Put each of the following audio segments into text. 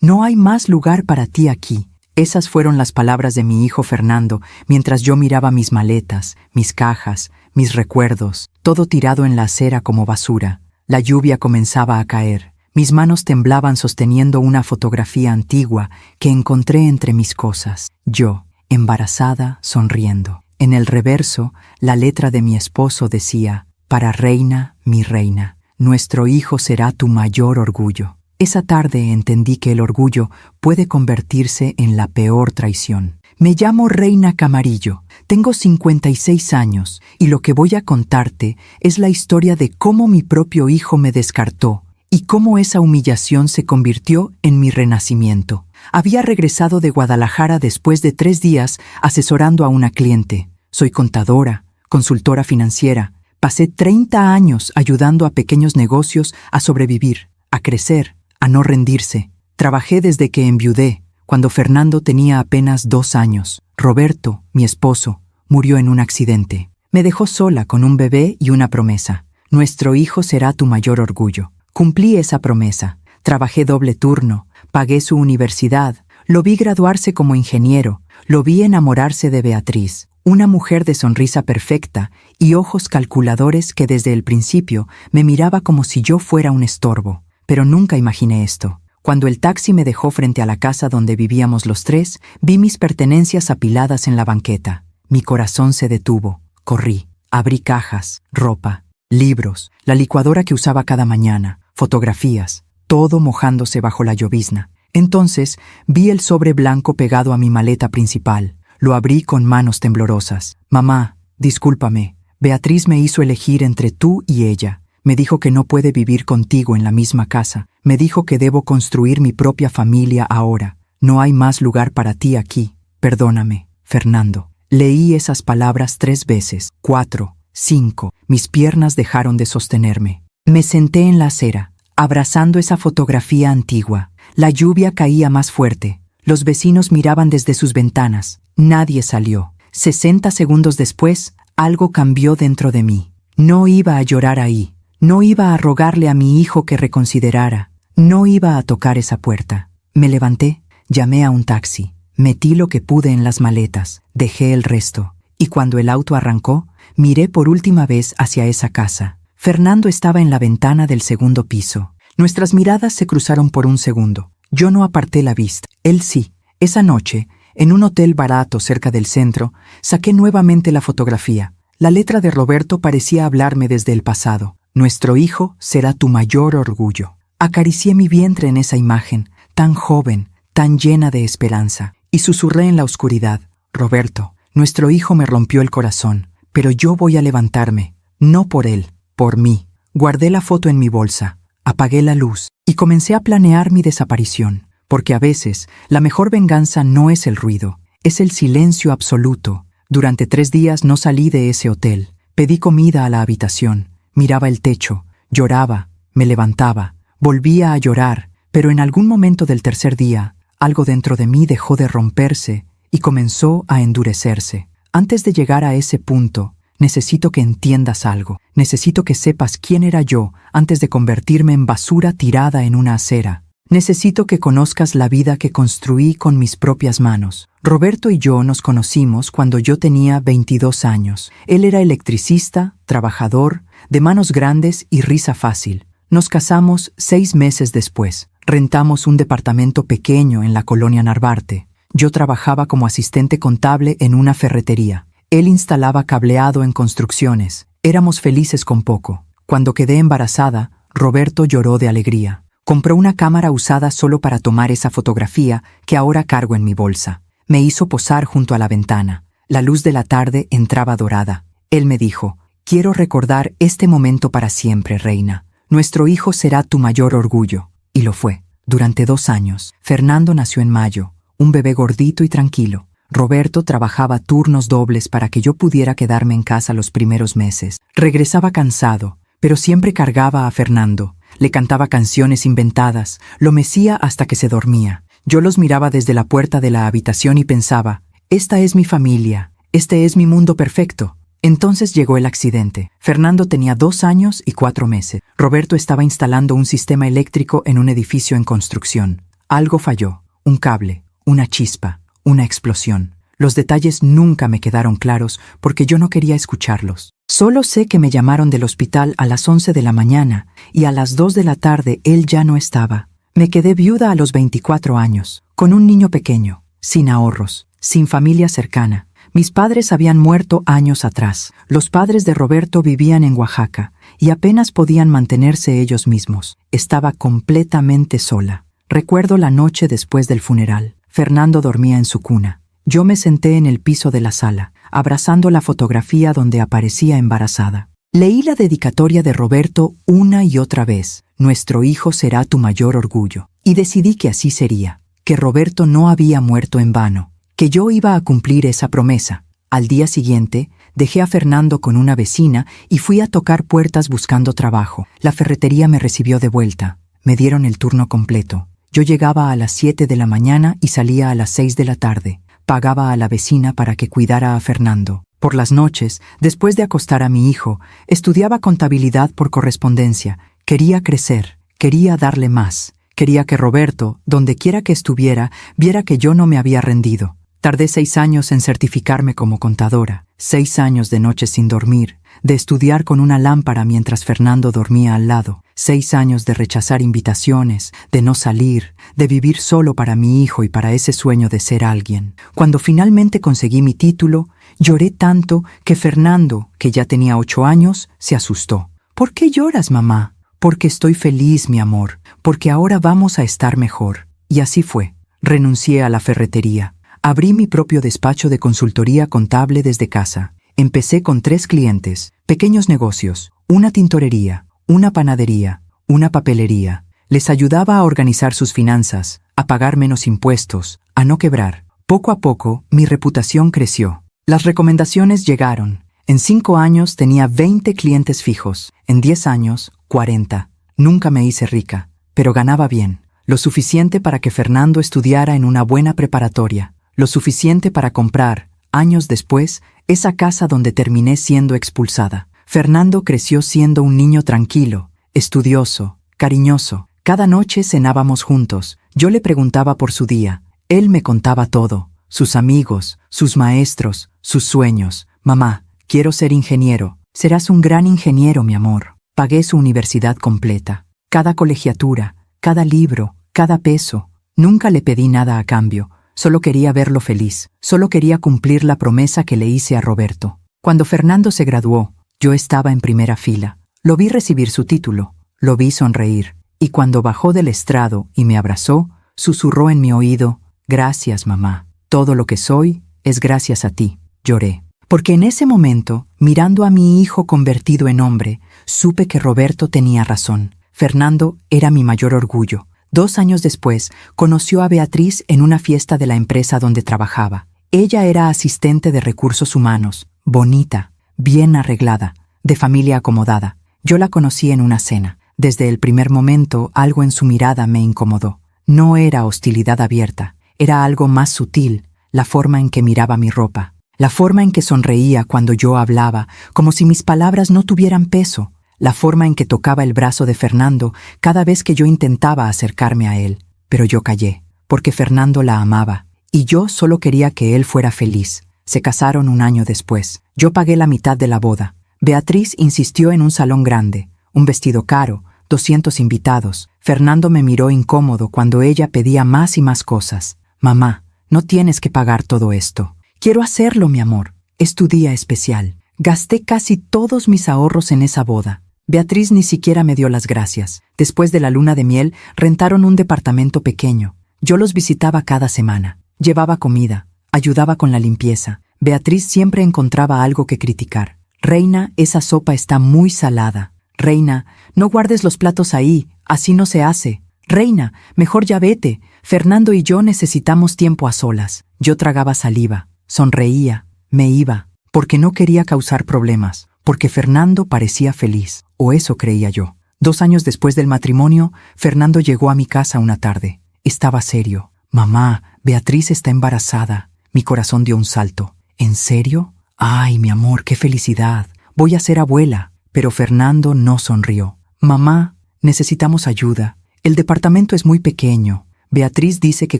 No hay más lugar para ti aquí. Esas fueron las palabras de mi hijo Fernando mientras yo miraba mis maletas, mis cajas, mis recuerdos, todo tirado en la acera como basura. La lluvia comenzaba a caer. Mis manos temblaban sosteniendo una fotografía antigua que encontré entre mis cosas. Yo, embarazada, sonriendo. En el reverso, la letra de mi esposo decía: «Para reina, mi reina, nuestro hijo será tu mayor orgullo». Esa tarde entendí que el orgullo puede convertirse en la peor traición. Me llamo Reina Camarillo, tengo 56 años y lo que voy a contarte es la historia de cómo mi propio hijo me descartó y cómo esa humillación se convirtió en mi renacimiento. Había regresado de Guadalajara después de 3 días asesorando a una cliente. Soy contadora, consultora financiera. Pasé 30 años ayudando a pequeños negocios a sobrevivir, a crecer, a no rendirse. Trabajé desde que enviudé, cuando Fernando tenía apenas 2 años. Roberto, mi esposo, murió en un accidente. Me dejó sola con un bebé y una promesa: nuestro hijo será tu mayor orgullo. Cumplí esa promesa. Trabajé doble turno, pagué su universidad, lo vi graduarse como ingeniero, lo vi enamorarse de Beatriz, una mujer de sonrisa perfecta y ojos calculadores que desde el principio me miraba como si yo fuera un estorbo. Pero nunca imaginé esto. Cuando el taxi me dejó frente a la casa donde vivíamos los 3, vi mis pertenencias apiladas en la banqueta. Mi corazón se detuvo. Corrí. Abrí cajas, ropa, libros, la licuadora que usaba cada mañana, fotografías, todo mojándose bajo la llovizna. Entonces vi el sobre blanco pegado a mi maleta principal. Lo abrí con manos temblorosas. «Mamá, discúlpame. Beatriz me hizo elegir entre tú y ella. Me dijo que no puede vivir contigo en la misma casa. Me dijo que debo construir mi propia familia ahora. No hay más lugar para ti aquí. Perdóname, Fernando». Leí esas palabras 3 veces, 4, 5. Mis piernas dejaron de sostenerme. Me senté en la acera, abrazando esa fotografía antigua. La lluvia caía más fuerte. Los vecinos miraban desde sus ventanas. Nadie salió. 60 segundos después, algo cambió dentro de mí. No iba a llorar ahí. No iba a rogarle a mi hijo que reconsiderara. No iba a tocar esa puerta. Me levanté, llamé a un taxi, metí lo que pude en las maletas, dejé el resto. Y cuando el auto arrancó, miré por última vez hacia esa casa. Fernando estaba en la ventana del segundo piso. Nuestras miradas se cruzaron por un segundo. Yo no aparté la vista. Él sí. Esa noche, en un hotel barato cerca del centro, saqué nuevamente la fotografía. La letra de Roberto parecía hablarme desde el pasado. Nuestro hijo será tu mayor orgullo. Acaricié mi vientre en esa imagen, tan joven, tan llena de esperanza, y susurré en la oscuridad: Roberto, nuestro hijo me rompió el corazón, pero yo voy a levantarme, no por él, por mí. Guardé la foto en mi bolsa, apagué la luz y comencé a planear mi desaparición, porque a veces la mejor venganza no es el ruido, es el silencio absoluto. Durante 3 días no salí de ese hotel. Pedí comida a la habitación. Miraba el techo, lloraba, me levantaba, volvía a llorar, pero en algún momento del 3er día, algo dentro de mí dejó de romperse y comenzó a endurecerse. Antes de llegar a ese punto, necesito que entiendas algo. Necesito que sepas quién era yo antes de convertirme en basura tirada en una acera. Necesito que conozcas la vida que construí con mis propias manos. Roberto y yo nos conocimos cuando yo tenía 22 años. Él era electricista, trabajador, de manos grandes y risa fácil. Nos casamos 6 meses después. Rentamos un departamento pequeño en la colonia Narvarte. Yo trabajaba como asistente contable en una ferretería. Él instalaba cableado en construcciones. Éramos felices con poco. Cuando quedé embarazada, Roberto lloró de alegría. Compró una cámara usada solo para tomar esa fotografía que ahora cargo en mi bolsa. Me hizo posar junto a la ventana. La luz de la tarde entraba dorada. Él me dijo: «Quiero recordar este momento para siempre, reina. Nuestro hijo será tu mayor orgullo». Y lo fue. Durante 2 años. Fernando nació en mayo, un bebé gordito y tranquilo. Roberto trabajaba turnos dobles para que yo pudiera quedarme en casa los primeros meses. Regresaba cansado, pero siempre cargaba a Fernando. Le cantaba canciones inventadas, lo mecía hasta que se dormía. Yo los miraba desde la puerta de la habitación y pensaba: esta es mi familia, este es mi mundo perfecto. Entonces llegó el accidente. Fernando tenía 2 años y 4 meses. Roberto estaba instalando un sistema eléctrico en un edificio en construcción. Algo falló, un cable, una chispa, una explosión. Los detalles nunca me quedaron claros porque yo no quería escucharlos. Solo sé que me llamaron del hospital a las 11 de la mañana y a las 2 de la tarde él ya no estaba. Me quedé viuda a los 24 años, con un niño pequeño, sin ahorros, sin familia cercana. Mis padres habían muerto años atrás. Los padres de Roberto vivían en Oaxaca y apenas podían mantenerse ellos mismos. Estaba completamente sola. Recuerdo la noche después del funeral. Fernando dormía en su cuna. Yo me senté en el piso de la sala, abrazando la fotografía donde aparecía embarazada. Leí la dedicatoria de Roberto una y otra vez. Nuestro hijo será tu mayor orgullo. Y decidí que así sería, que Roberto no había muerto en vano, que yo iba a cumplir esa promesa. Al día siguiente, dejé a Fernando con una vecina y fui a tocar puertas buscando trabajo. La ferretería me recibió de vuelta. Me dieron el turno completo. Yo llegaba a las 7 de la mañana y salía a las 6 de la tarde. Pagaba a la vecina para que cuidara a Fernando. Por las noches, después de acostar a mi hijo, estudiaba contabilidad por correspondencia. Quería crecer, quería darle más. Quería que Roberto, donde quiera que estuviera, viera que yo no me había rendido. Tardé 6 años en certificarme como contadora, 6 años de noches sin dormir, de estudiar con una lámpara mientras Fernando dormía al lado, 6 años de rechazar invitaciones, de no salir, de vivir solo para mi hijo y para ese sueño de ser alguien. Cuando finalmente conseguí mi título, lloré tanto que Fernando, que ya tenía 8 años, se asustó. ¿Por qué lloras, mamá? Porque estoy feliz, mi amor, porque ahora vamos a estar mejor. Y así fue. Renuncié a la ferretería. Abrí mi propio despacho de consultoría contable desde casa. Empecé con 3 clientes, pequeños negocios, una tintorería, una panadería, una papelería. Les ayudaba a organizar sus finanzas, a pagar menos impuestos, a no quebrar. Poco a poco, mi reputación creció. Las recomendaciones llegaron. En 5 años tenía 20 clientes fijos. En 10 años, 40. Nunca me hice rica, pero ganaba bien. Lo suficiente para que Fernando estudiara en una buena preparatoria. Lo suficiente para comprar, años después, esa casa donde terminé siendo expulsada. Fernando creció siendo un niño tranquilo, estudioso, cariñoso. Cada noche cenábamos juntos. Yo le preguntaba por su día. Él me contaba todo. Sus amigos, sus maestros, sus sueños. Mamá, quiero ser ingeniero. Serás un gran ingeniero, mi amor. Pagué su universidad completa. Cada colegiatura, cada libro, cada peso. Nunca le pedí nada a cambio. Solo quería verlo feliz. Solo quería cumplir la promesa que le hice a Roberto. Cuando Fernando se graduó, yo estaba en primera fila. Lo vi recibir su título. Lo vi sonreír. Y cuando bajó del estrado y me abrazó, susurró en mi oído, «Gracias, mamá. Todo lo que soy es gracias a ti». Lloré. Porque en ese momento, mirando a mi hijo convertido en hombre, supe que Roberto tenía razón. Fernando era mi mayor orgullo. 2 años después, conoció a Beatriz en una fiesta de la empresa donde trabajaba. Ella era asistente de recursos humanos, bonita, bien arreglada, de familia acomodada. Yo la conocí en una cena. Desde el primer momento, algo en su mirada me incomodó. No era hostilidad abierta, era algo más sutil, la forma en que miraba mi ropa, la forma en que sonreía cuando yo hablaba, como si mis palabras no tuvieran peso. La forma en que tocaba el brazo de Fernando cada vez que yo intentaba acercarme a él. Pero yo callé, porque Fernando la amaba, y yo solo quería que él fuera feliz. Se casaron 1 año después. Yo pagué la mitad de la boda. Beatriz insistió en un salón grande, un vestido caro, 200 invitados. Fernando me miró incómodo cuando ella pedía más y más cosas. «Mamá, no tienes que pagar todo esto. Quiero hacerlo, mi amor. Es tu día especial». Gasté casi todos mis ahorros en esa boda. Beatriz ni siquiera me dio las gracias. Después de la luna de miel, rentaron un departamento pequeño. Yo los visitaba cada semana. Llevaba comida, ayudaba con la limpieza. Beatriz siempre encontraba algo que criticar. «Reina, esa sopa está muy salada. Reina, no guardes los platos ahí, así no se hace. Reina, mejor ya vete. Fernando y yo necesitamos tiempo a solas». Yo tragaba saliva, sonreía, me iba, porque no quería causar problemas. Porque Fernando parecía feliz, o eso creía yo. 2 años después del matrimonio, Fernando llegó a mi casa una tarde. Estaba serio. «Mamá, Beatriz está embarazada». Mi corazón dio un salto. «¿En serio? Ay, mi amor, qué felicidad. Voy a ser abuela». Pero Fernando no sonrió. «Mamá, necesitamos ayuda. El departamento es muy pequeño. Beatriz dice que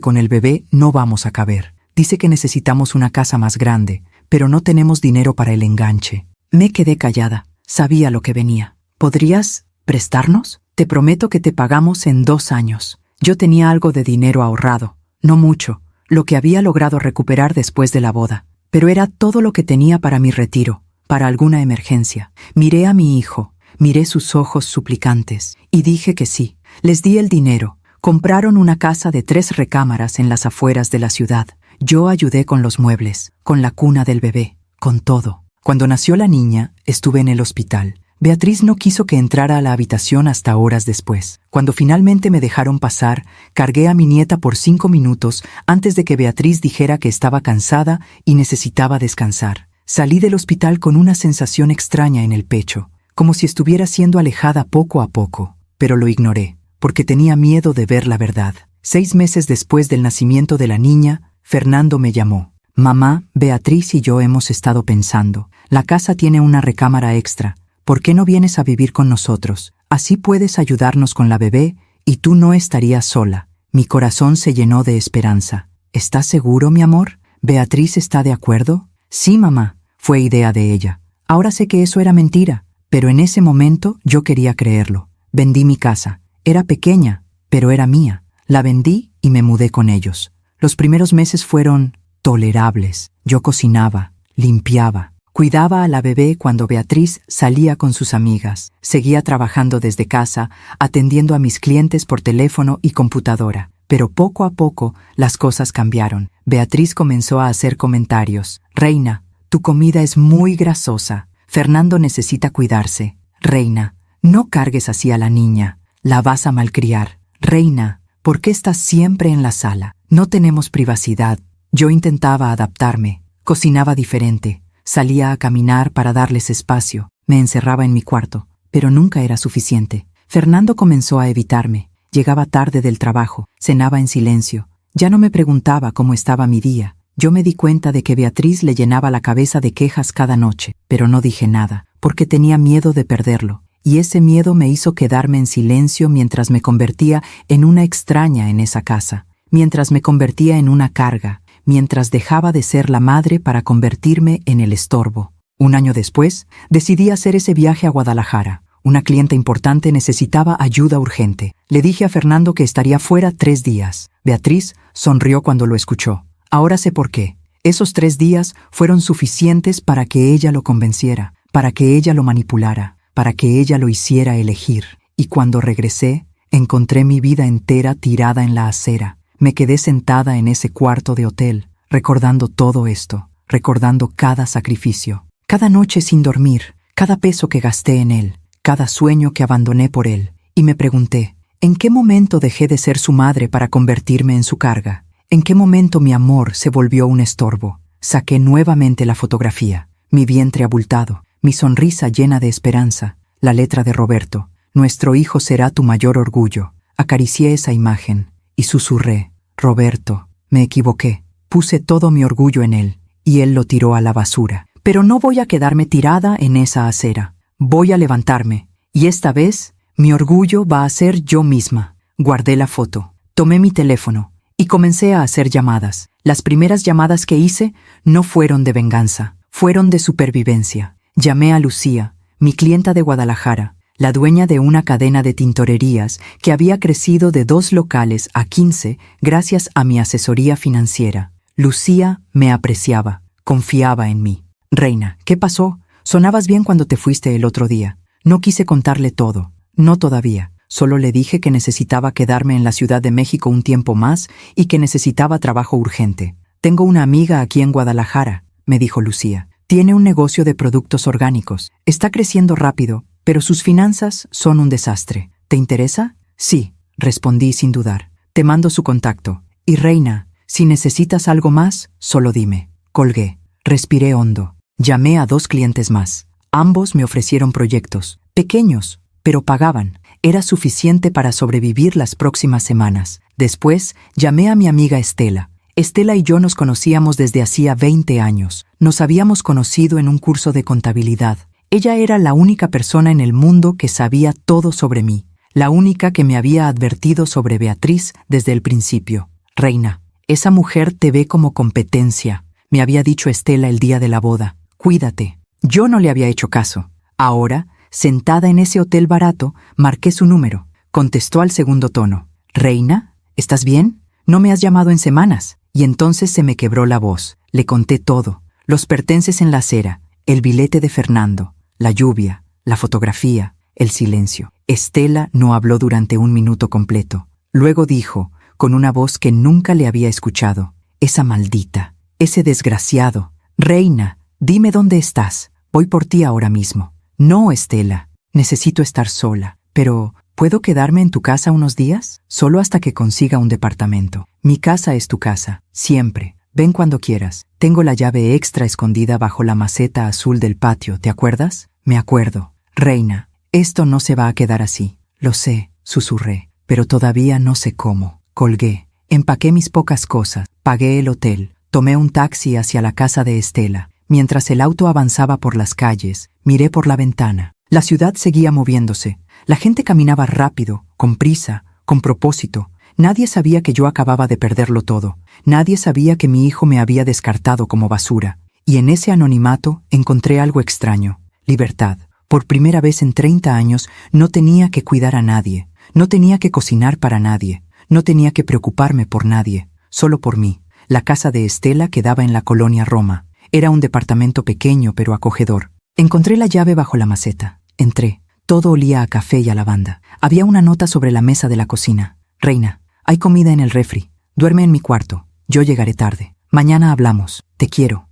con el bebé no vamos a caber. Dice que necesitamos una casa más grande, pero no tenemos dinero para el enganche. Me quedé callada. Sabía lo que venía. ¿Podrías prestarnos? Te prometo que te pagamos en 2 años. Yo tenía algo de dinero ahorrado. No mucho, lo que había logrado recuperar después de la boda. Pero era todo lo que tenía para mi retiro, para alguna emergencia. Miré a mi hijo, miré sus ojos suplicantes, y dije que sí. Les di el dinero. Compraron una casa de 3 recámaras en las afueras de la ciudad. Yo ayudé con los muebles, con la cuna del bebé, con todo. Cuando nació la niña, estuve en el hospital. Beatriz no quiso que entrara a la habitación hasta horas después. Cuando finalmente me dejaron pasar, cargué a mi nieta por 5 minutos antes de que Beatriz dijera que estaba cansada y necesitaba descansar. Salí del hospital con una sensación extraña en el pecho, como si estuviera siendo alejada poco a poco, pero lo ignoré, porque tenía miedo de ver la verdad. 6 meses después del nacimiento de la niña, Fernando me llamó. Mamá, Beatriz y yo hemos estado pensando. La casa tiene una recámara extra. ¿Por qué no vienes a vivir con nosotros? Así puedes ayudarnos con la bebé y tú no estarías sola. Mi corazón se llenó de esperanza. ¿Estás seguro, mi amor? ¿Beatriz está de acuerdo? Sí, mamá. Fue idea de ella. Ahora sé que eso era mentira, pero en ese momento yo quería creerlo. Vendí mi casa. Era pequeña, pero era mía. La vendí y me mudé con ellos. Los primeros meses fueron tolerables. Yo cocinaba, limpiaba. Cuidaba a la bebé cuando Beatriz salía con sus amigas. Seguía trabajando desde casa, atendiendo a mis clientes por teléfono y computadora. Pero poco a poco las cosas cambiaron. Beatriz comenzó a hacer comentarios. Reina, tu comida es muy grasosa. Fernando necesita cuidarse. Reina, no cargues así a la niña. La vas a malcriar. Reina, ¿por qué estás siempre en la sala? No tenemos privacidad. Yo intentaba adaptarme. Cocinaba diferente. Salía a caminar para darles espacio. Me encerraba en mi cuarto, pero nunca era suficiente. Fernando comenzó a evitarme. Llegaba tarde del trabajo, cenaba en silencio. Ya no me preguntaba cómo estaba mi día. Yo me di cuenta de que Beatriz le llenaba la cabeza de quejas cada noche, pero no dije nada, porque tenía miedo de perderlo. Y ese miedo me hizo quedarme en silencio mientras me convertía en una extraña en esa casa, mientras me convertía en una carga, mientras dejaba de ser la madre para convertirme en el estorbo. 1 año después, decidí hacer ese viaje a Guadalajara. Una clienta importante necesitaba ayuda urgente. Le dije a Fernando que estaría fuera 3 días. Beatriz sonrió cuando lo escuchó. Ahora sé por qué. Esos 3 días fueron suficientes para que ella lo convenciera, para que ella lo manipulara, para que ella lo hiciera elegir. Y cuando regresé, encontré mi vida entera tirada en la acera. Me quedé sentada en ese cuarto de hotel, recordando todo esto, recordando cada sacrificio, cada noche sin dormir, cada peso que gasté en él, cada sueño que abandoné por él. Y me pregunté, ¿en qué momento dejé de ser su madre para convertirme en su carga? ¿En qué momento mi amor se volvió un estorbo? Saqué nuevamente la fotografía, mi vientre abultado, mi sonrisa llena de esperanza, la letra de Roberto, nuestro hijo será tu mayor orgullo. Acaricié esa imagen y susurré, Roberto, me equivoqué, puse todo mi orgullo en él, y él lo tiró a la basura. Pero no voy a quedarme tirada en esa acera. Voy a levantarme, y esta vez mi orgullo va a ser yo misma. Guardé la foto, tomé mi teléfono, y comencé a hacer llamadas. Las primeras llamadas que hice no fueron de venganza, fueron de supervivencia. Llamé a Lucía, mi clienta de Guadalajara, la dueña de una cadena de tintorerías que había crecido de 2 locales a 15 gracias a mi asesoría financiera. Lucía me apreciaba, confiaba en mí. Reina, ¿qué pasó? Sonabas bien cuando te fuiste el otro día. No quise contarle todo, no todavía. Solo le dije que necesitaba quedarme en la Ciudad de México un tiempo más y que necesitaba trabajo urgente. Tengo una amiga aquí en Guadalajara, me dijo Lucía. Tiene un negocio de productos orgánicos. Está creciendo rápido, pero sus finanzas son un desastre. ¿Te interesa? Sí, respondí sin dudar. Te mando su contacto. Y Reina, si necesitas algo más, solo dime. Colgué. Respiré hondo. Llamé a 2 clientes más. Ambos me ofrecieron proyectos. Pequeños, pero pagaban. Era suficiente para sobrevivir las próximas semanas. Después, llamé a mi amiga Estela. Estela y yo nos conocíamos desde hacía 20 años. Nos habíamos conocido en un curso de contabilidad. Ella era la única persona en el mundo que sabía todo sobre mí. la única que me había advertido sobre Beatriz desde el principio. Reina, esa mujer te ve como competencia, me había dicho Estela el día de la boda. Cuídate. Yo no le había hecho caso. Ahora, sentada en ese hotel barato, marqué su número. Contestó al segundo tono. Reina, ¿estás bien? No me has llamado en semanas. Y entonces se me quebró la voz. Le conté todo. Los pertences en la acera, el billete de Fernando, la lluvia, la fotografía, el silencio. Estela no habló durante 1 minuto completo. Luego dijo, con una voz que nunca le había escuchado, esa maldita, ese desgraciado. Reina, dime dónde estás. Voy por ti ahora mismo. No, Estela, necesito estar sola. Pero, ¿puedo quedarme en tu casa unos días? Solo hasta que consiga un departamento. Mi casa es tu casa, siempre. Ven cuando quieras. Tengo la llave extra escondida bajo la maceta azul del patio, ¿te acuerdas? Me acuerdo. Reina, esto no se va a quedar así. Lo sé, susurré, pero todavía no sé cómo. Colgué. Empaqué mis pocas cosas. Pagué el hotel. Tomé un taxi hacia la casa de Estela. Mientras el auto avanzaba por las calles, miré por la ventana. La ciudad seguía moviéndose. La gente caminaba rápido, con prisa, con propósito. Nadie sabía que yo acababa de perderlo todo. Nadie sabía que mi hijo me había descartado como basura. Y en ese anonimato encontré algo extraño. Libertad. Por primera vez en 30 años no tenía que cuidar a nadie. No tenía que cocinar para nadie. No tenía que preocuparme por nadie. Solo por mí. La casa de Estela quedaba en la colonia Roma. Era un departamento pequeño pero acogedor. Encontré la llave bajo la maceta. Entré. Todo olía a café y a lavanda. Había una nota sobre la mesa de la cocina. Reina, hay comida en el refri. Duerme en mi cuarto. Yo llegaré tarde. Mañana hablamos. Te quiero.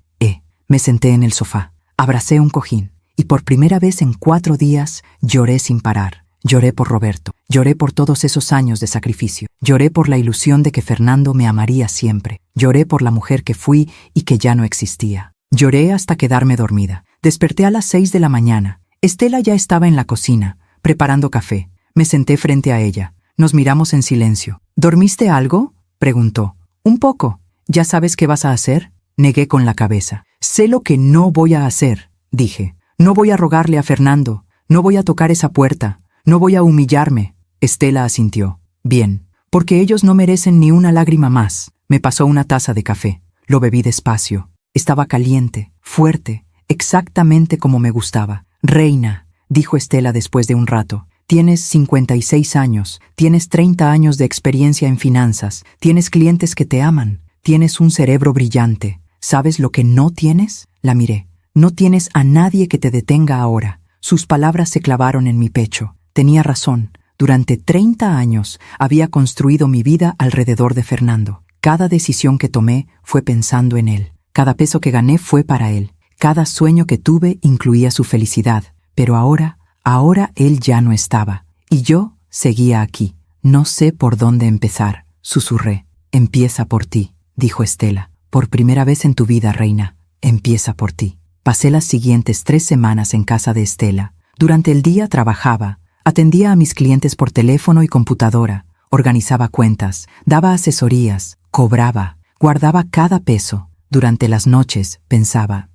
Me senté en el sofá. Abracé un cojín. Y por primera vez en 4 días lloré sin parar. Lloré por Roberto. Lloré por todos esos años de sacrificio. Lloré por la ilusión de que Fernando me amaría siempre. Lloré por la mujer que fui y que ya no existía. Lloré hasta quedarme dormida. Desperté a las 6 de la mañana. Estela ya estaba en la cocina, preparando café. Me senté frente a ella. Nos miramos en silencio. ¿Dormiste algo?, preguntó. Un poco. ¿Ya sabes qué vas a hacer? Negué con la cabeza. Sé lo que no voy a hacer, dije. No voy a rogarle a Fernando. No voy a tocar esa puerta. No voy a humillarme. Estela asintió. Bien, porque ellos no merecen ni una lágrima más. Me pasó una taza de café. Lo bebí despacio. Estaba caliente, fuerte, exactamente como me gustaba. Reina, dijo Estela después de un rato. Tienes 56 años, tienes 30 años de experiencia en finanzas, tienes clientes que te aman, tienes un cerebro brillante. ¿Sabes lo que no tienes? La miré. No tienes a nadie que te detenga ahora. Sus palabras se clavaron en mi pecho. Tenía razón. Durante 30 años había construido mi vida alrededor de Fernando. Cada decisión que tomé fue pensando en él. Cada peso que gané fue para él. Cada sueño que tuve incluía su felicidad. Pero ahora él ya no estaba. Y yo seguía aquí. No sé por dónde empezar, susurré. Empieza por ti, dijo Estela. Por primera vez en tu vida, reina. Empieza por ti. Pasé las siguientes 3 semanas en casa de Estela. Durante el día trabajaba, atendía a mis clientes por teléfono y computadora, organizaba cuentas, daba asesorías, cobraba, guardaba cada peso. Durante las noches pensaba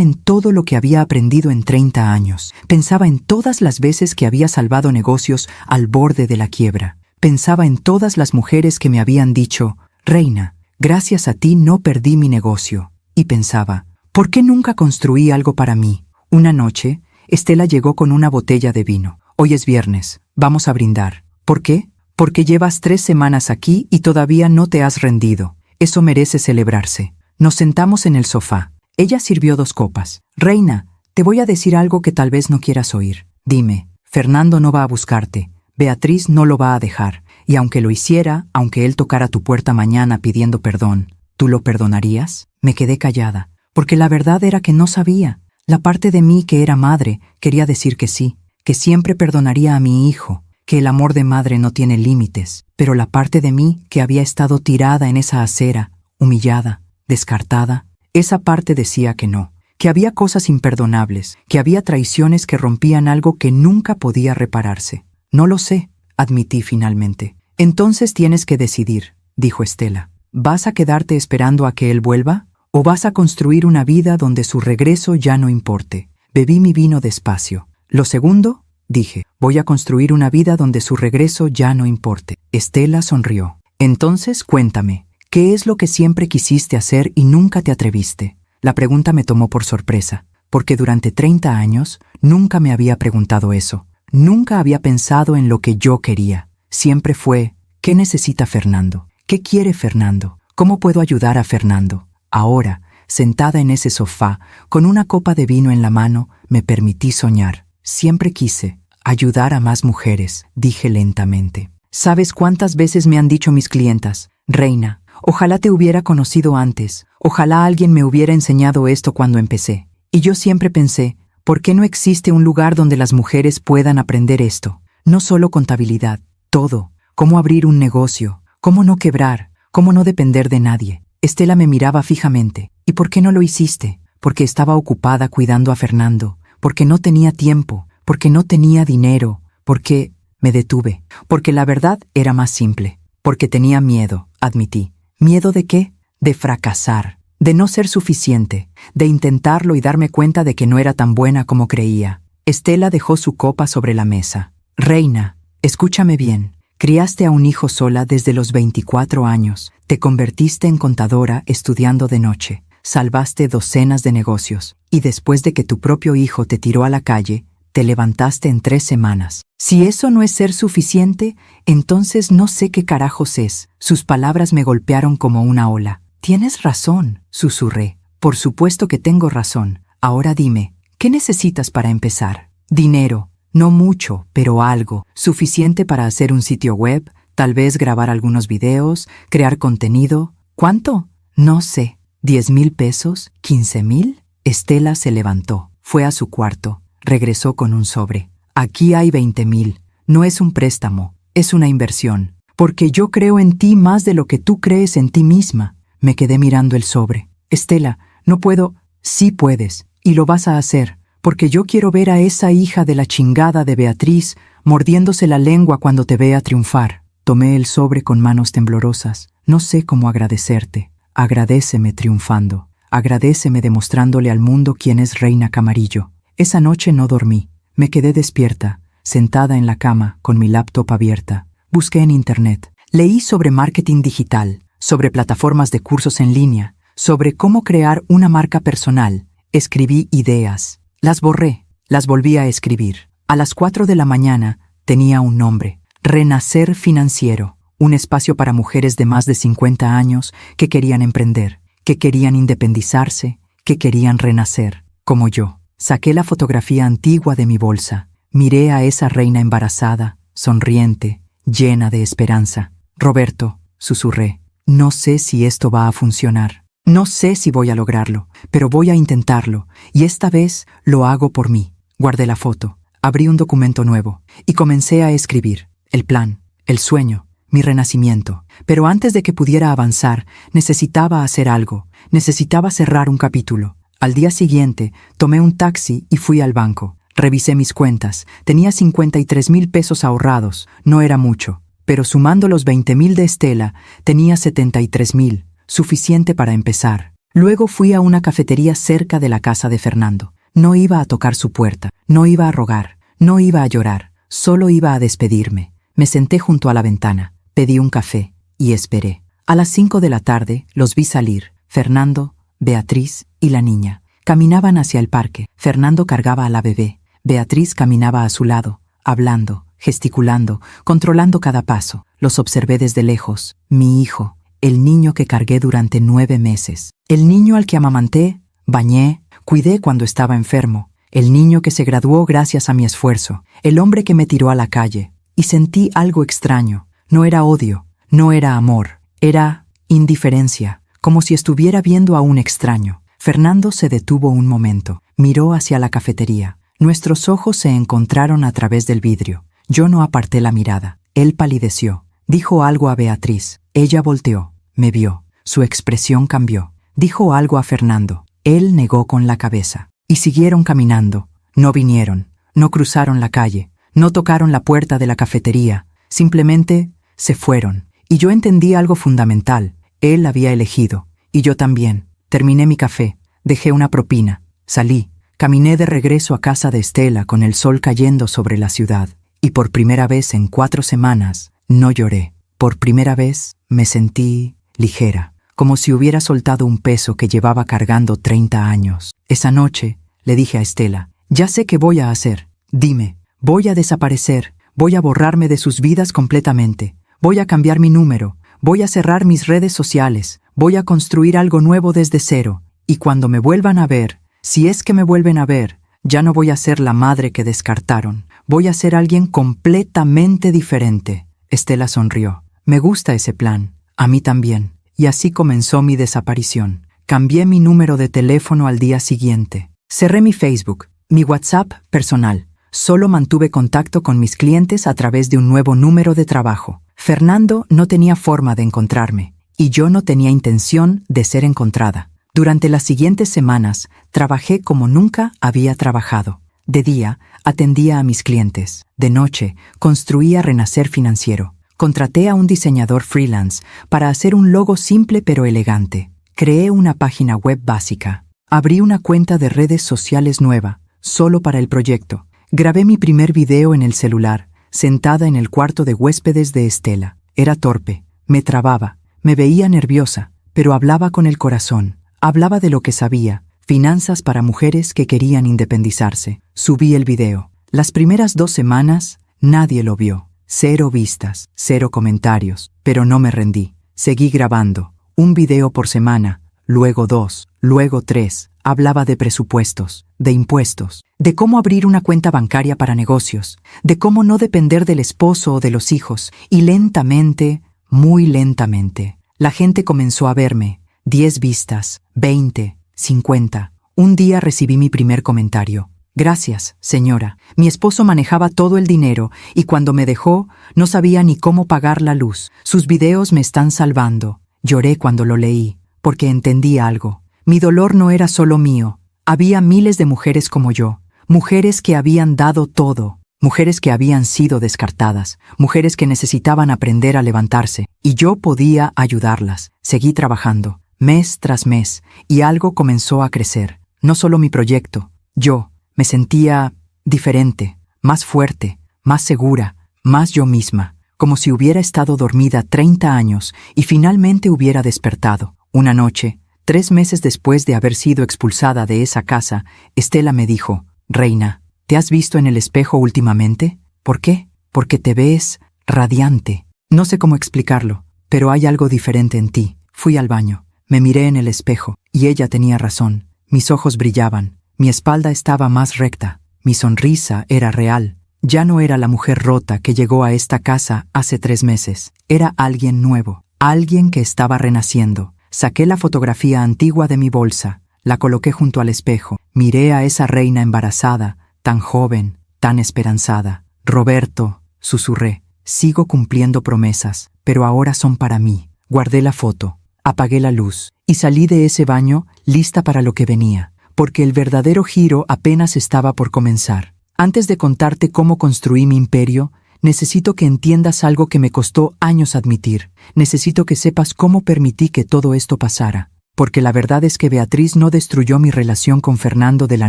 en todo lo que había aprendido en 30 años. Pensaba en todas las veces que había salvado negocios al borde de la quiebra. Pensaba en todas las mujeres que me habían dicho, reina, gracias a ti no perdí mi negocio. Y pensaba, ¿por qué nunca construí algo para mí? Una noche, Estela llegó con una botella de vino. Hoy es viernes, vamos a brindar. ¿Por qué? Porque llevas 3 semanas aquí y todavía no te has rendido. Eso merece celebrarse. Nos sentamos en el sofá. Ella sirvió 2 copas. Reina, te voy a decir algo que tal vez no quieras oír. Dime, Fernando no va a buscarte. Beatriz no lo va a dejar. Y aunque lo hiciera, aunque él tocara tu puerta mañana pidiendo perdón, ¿tú lo perdonarías? Me quedé callada, porque la verdad era que no sabía. La parte de mí que era madre quería decir que sí, que siempre perdonaría a mi hijo, que el amor de madre no tiene límites. Pero la parte de mí que había estado tirada en esa acera, humillada, descartada, esa parte decía que no, que había cosas imperdonables, que había traiciones que rompían algo que nunca podía repararse. No lo sé, admití finalmente. Entonces tienes que decidir, dijo Estela. ¿Vas a quedarte esperando a que él vuelva? ¿O vas a construir una vida donde su regreso ya no importe? Bebí mi vino despacio. Lo segundo, dije. Voy a construir una vida donde su regreso ya no importe. Estela sonrió. Entonces, cuéntame, ¿qué es lo que siempre quisiste hacer y nunca te atreviste? La pregunta me tomó por sorpresa, porque durante 30 años nunca me había preguntado eso. Nunca había pensado en lo que yo quería. Siempre fue, ¿qué necesita Fernando? ¿Qué quiere Fernando? ¿Cómo puedo ayudar a Fernando? Ahora, sentada en ese sofá, con una copa de vino en la mano, me permití soñar. Siempre quise ayudar a más mujeres, dije lentamente. ¿Sabes cuántas veces me han dicho mis clientas? Reina, ojalá te hubiera conocido antes. Ojalá alguien me hubiera enseñado esto cuando empecé. Y yo siempre pensé, ¿por qué no existe un lugar donde las mujeres puedan aprender esto? No solo contabilidad, todo. Cómo abrir un negocio, cómo no quebrar, cómo no depender de nadie. Estela me miraba fijamente. ¿Y por qué no lo hiciste? Porque estaba ocupada cuidando a Fernando, porque no tenía tiempo, porque no tenía dinero, porque me detuve, porque la verdad era más simple, porque tenía miedo, admití. ¿Miedo de qué? De fracasar, de no ser suficiente, de intentarlo y darme cuenta de que no era tan buena como creía. Estela dejó su copa sobre la mesa. Reina, escúchame bien. Criaste a un hijo sola desde los 24 años. Te convertiste en contadora estudiando de noche. Salvaste docenas de negocios. Y después de que tu propio hijo te tiró a la calle, te levantaste en 3 semanas. Si eso no es ser suficiente, entonces no sé qué carajos es. Sus palabras me golpearon como una ola. Tienes razón, susurré. Por supuesto que tengo razón. Ahora dime, ¿qué necesitas para empezar? Dinero. No mucho, pero algo. Suficiente para hacer un sitio web, tal vez grabar algunos videos, crear contenido. ¿Cuánto? No sé. ¿10,000 pesos? ¿15,000? Estela se levantó. Fue a su cuarto. Regresó con un sobre. Aquí hay 20,000. No es un préstamo, es una inversión. Porque yo creo en ti más de lo que tú crees en ti misma. Me quedé mirando el sobre. Estela, no puedo. Sí puedes, y lo vas a hacer. Porque yo quiero ver a esa hija de la chingada de Beatriz mordiéndose la lengua cuando te vea triunfar. Tomé el sobre con manos temblorosas. No sé cómo agradecerte. Agradéceme triunfando. Agradéceme demostrándole al mundo quién es Reina Camarillo. Esa noche no dormí. Me quedé despierta, sentada en la cama, con mi laptop abierta. Busqué en internet. Leí sobre marketing digital, sobre plataformas de cursos en línea, sobre cómo crear una marca personal. Escribí ideas. Las borré, las volví a escribir. A las 4 de la mañana tenía un nombre: Renacer Financiero, un espacio para mujeres de más de 50 años que querían emprender, que querían independizarse, que querían renacer, como yo. Saqué la fotografía antigua de mi bolsa, miré a esa reina embarazada, sonriente, llena de esperanza. Roberto, susurré, no sé si esto va a funcionar. No sé si voy a lograrlo, pero voy a intentarlo, y esta vez lo hago por mí. Guardé la foto, abrí un documento nuevo, y comencé a escribir. El plan, el sueño, mi renacimiento. Pero antes de que pudiera avanzar, necesitaba hacer algo, necesitaba cerrar un capítulo. Al día siguiente, tomé un taxi y fui al banco. Revisé mis cuentas, tenía 53,000 pesos ahorrados, no era mucho, pero sumando los 20,000 de Estela, tenía 73,000. Suficiente para empezar. Luego fui a una cafetería cerca de la casa de Fernando. No iba a tocar su puerta, no iba a rogar, no iba a llorar, solo iba a despedirme. Me senté junto a la ventana, pedí un café y esperé. A las 5 de la tarde los vi salir, Fernando, Beatriz y la niña. Caminaban hacia el parque. Fernando cargaba a la bebé. Beatriz caminaba a su lado, hablando, gesticulando, controlando cada paso. Los observé desde lejos. Mi hijo. El niño que cargué durante 9 meses. El niño al que amamanté, bañé, cuidé cuando estaba enfermo. El niño que se graduó gracias a mi esfuerzo. El hombre que me tiró a la calle. Y sentí algo extraño. No era odio, no era amor. Era indiferencia, como si estuviera viendo a un extraño. Fernando se detuvo un momento. Miró hacia la cafetería. Nuestros ojos se encontraron a través del vidrio. Yo no aparté la mirada. Él palideció. Dijo algo a Beatriz. Ella volteó, me vio. Su expresión cambió. Dijo algo a Fernando. Él negó con la cabeza. Y siguieron caminando. No vinieron. No cruzaron la calle. No tocaron la puerta de la cafetería. Simplemente se fueron. Y yo entendí algo fundamental. Él había elegido. Y yo también. Terminé mi café. Dejé una propina. Salí. Caminé de regreso a casa de Estela con el sol cayendo sobre la ciudad, y por primera vez en 4 semanas no lloré. Por primera vez me sentí ligera, como si hubiera soltado un peso que llevaba cargando 30 años. Esa noche le dije a Estela: ya sé qué voy a hacer. Dime, voy a desaparecer, voy a borrarme de sus vidas completamente, voy a cambiar mi número, voy a cerrar mis redes sociales, voy a construir algo nuevo desde cero, y cuando me vuelvan a ver, si es que me vuelven a ver, ya no voy a ser la madre que descartaron, voy a ser alguien completamente diferente. Estela sonrió. Me gusta ese plan. A mí también. Y así comenzó mi desaparición. Cambié mi número de teléfono al día siguiente. Cerré mi Facebook, mi WhatsApp personal. Solo mantuve contacto con mis clientes a través de un nuevo número de trabajo. Fernando no tenía forma de encontrarme, y yo no tenía intención de ser encontrada. Durante las siguientes semanas, trabajé como nunca había trabajado. De día, atendía a mis clientes. De noche, construía Renacer Financiero. Contraté a un diseñador freelance para hacer un logo simple pero elegante. Creé una página web básica. Abrí una cuenta de redes sociales nueva, solo para el proyecto. Grabé mi primer video en el celular, sentada en el cuarto de huéspedes de Estela. Era torpe, me trababa, me veía nerviosa, pero hablaba con el corazón. Hablaba de lo que sabía, finanzas para mujeres que querían independizarse. Subí el video. Las primeras 2 semanas, nadie lo vio. 0 vistas, 0 comentarios, pero no me rendí. Seguí grabando, un video por semana, luego 2, luego 3. Hablaba de presupuestos, de impuestos, de cómo abrir una cuenta bancaria para negocios, de cómo no depender del esposo o de los hijos, y lentamente, muy lentamente, la gente comenzó a verme. 10 vistas, 20, 50. Un día recibí mi primer comentario. Gracias, señora. Mi esposo manejaba todo el dinero y cuando me dejó, no sabía ni cómo pagar la luz. Sus videos me están salvando. Lloré cuando lo leí, porque entendí algo. Mi dolor no era solo mío. Había miles de mujeres como yo. Mujeres que habían dado todo. Mujeres que habían sido descartadas. Mujeres que necesitaban aprender a levantarse. Y yo podía ayudarlas. Seguí trabajando, mes tras mes, y algo comenzó a crecer. No solo mi proyecto. Yo me sentía diferente, más fuerte, más segura, más yo misma, como si hubiera estado dormida 30 años y finalmente hubiera despertado. Una noche, 3 meses después de haber sido expulsada de esa casa, Estela me dijo: Reina, ¿te has visto en el espejo últimamente? ¿Por qué? Porque te ves radiante. No sé cómo explicarlo, pero hay algo diferente en ti. Fui al baño, me miré en el espejo, y ella tenía razón. Mis ojos brillaban. Mi espalda estaba más recta, mi sonrisa era real. Ya no era la mujer rota que llegó a esta casa hace 3 meses. Era alguien nuevo, alguien que estaba renaciendo. Saqué la fotografía antigua de mi bolsa, la coloqué junto al espejo. Miré a esa reina embarazada, tan joven, tan esperanzada. Roberto, susurré, sigo cumpliendo promesas, pero ahora son para mí. Guardé la foto, apagué la luz y salí de ese baño lista para lo que venía. Porque el verdadero giro apenas estaba por comenzar. Antes de contarte cómo construí mi imperio, necesito que entiendas algo que me costó años admitir. Necesito que sepas cómo permití que todo esto pasara. Porque la verdad es que Beatriz no destruyó mi relación con Fernando de la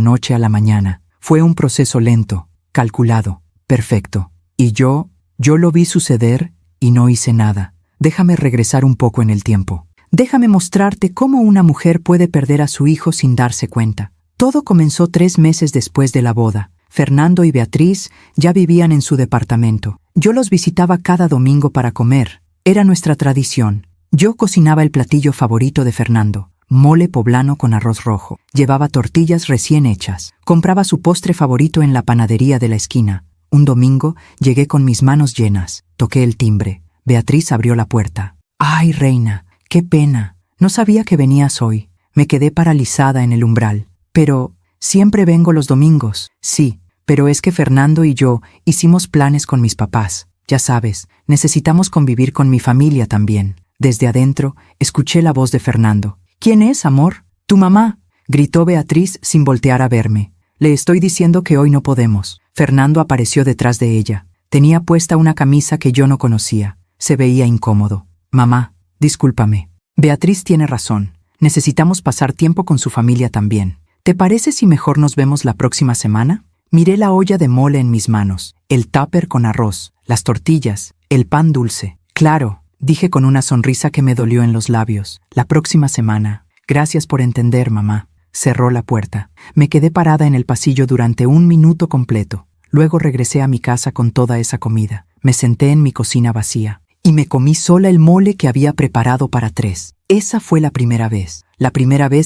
noche a la mañana. Fue un proceso lento, calculado, perfecto. Y yo lo vi suceder y no hice nada. Déjame regresar un poco en el tiempo. Déjame mostrarte cómo una mujer puede perder a su hijo sin darse cuenta. Todo comenzó 3 meses después de la boda. Fernando y Beatriz ya vivían en su departamento. Yo los visitaba cada domingo para comer. Era nuestra tradición. Yo cocinaba el platillo favorito de Fernando, mole poblano con arroz rojo. Llevaba tortillas recién hechas. Compraba su postre favorito en la panadería de la esquina. Un domingo llegué con mis manos llenas. Toqué el timbre. Beatriz abrió la puerta. ¡Ay, reina! ¡Qué pena! No sabía que venías hoy. Me quedé paralizada en el umbral. Pero siempre vengo los domingos. Sí, pero es que Fernando y yo hicimos planes con mis papás. Ya sabes, necesitamos convivir con mi familia también. Desde adentro, escuché la voz de Fernando. ¿Quién es, amor? Tu mamá, gritó Beatriz sin voltear a verme. Le estoy diciendo que hoy no podemos. Fernando apareció detrás de ella. Tenía puesta una camisa que yo no conocía. Se veía incómodo. Mamá, discúlpame. Beatriz tiene razón. Necesitamos pasar tiempo con su familia también. ¿te parece si mejor nos vemos la próxima semana? Miré la olla de mole en mis manos, el tupper con arroz, las tortillas, el pan dulce. Claro, dije con una sonrisa que me dolió en los labios. La próxima semana. Gracias por entender, mamá. Cerró la puerta. Me quedé parada en el pasillo durante 1 minuto completo. Luego regresé a mi casa con toda esa comida. Me senté en mi cocina vacía y me comí sola el mole que había preparado para 3. Esa fue la primera vez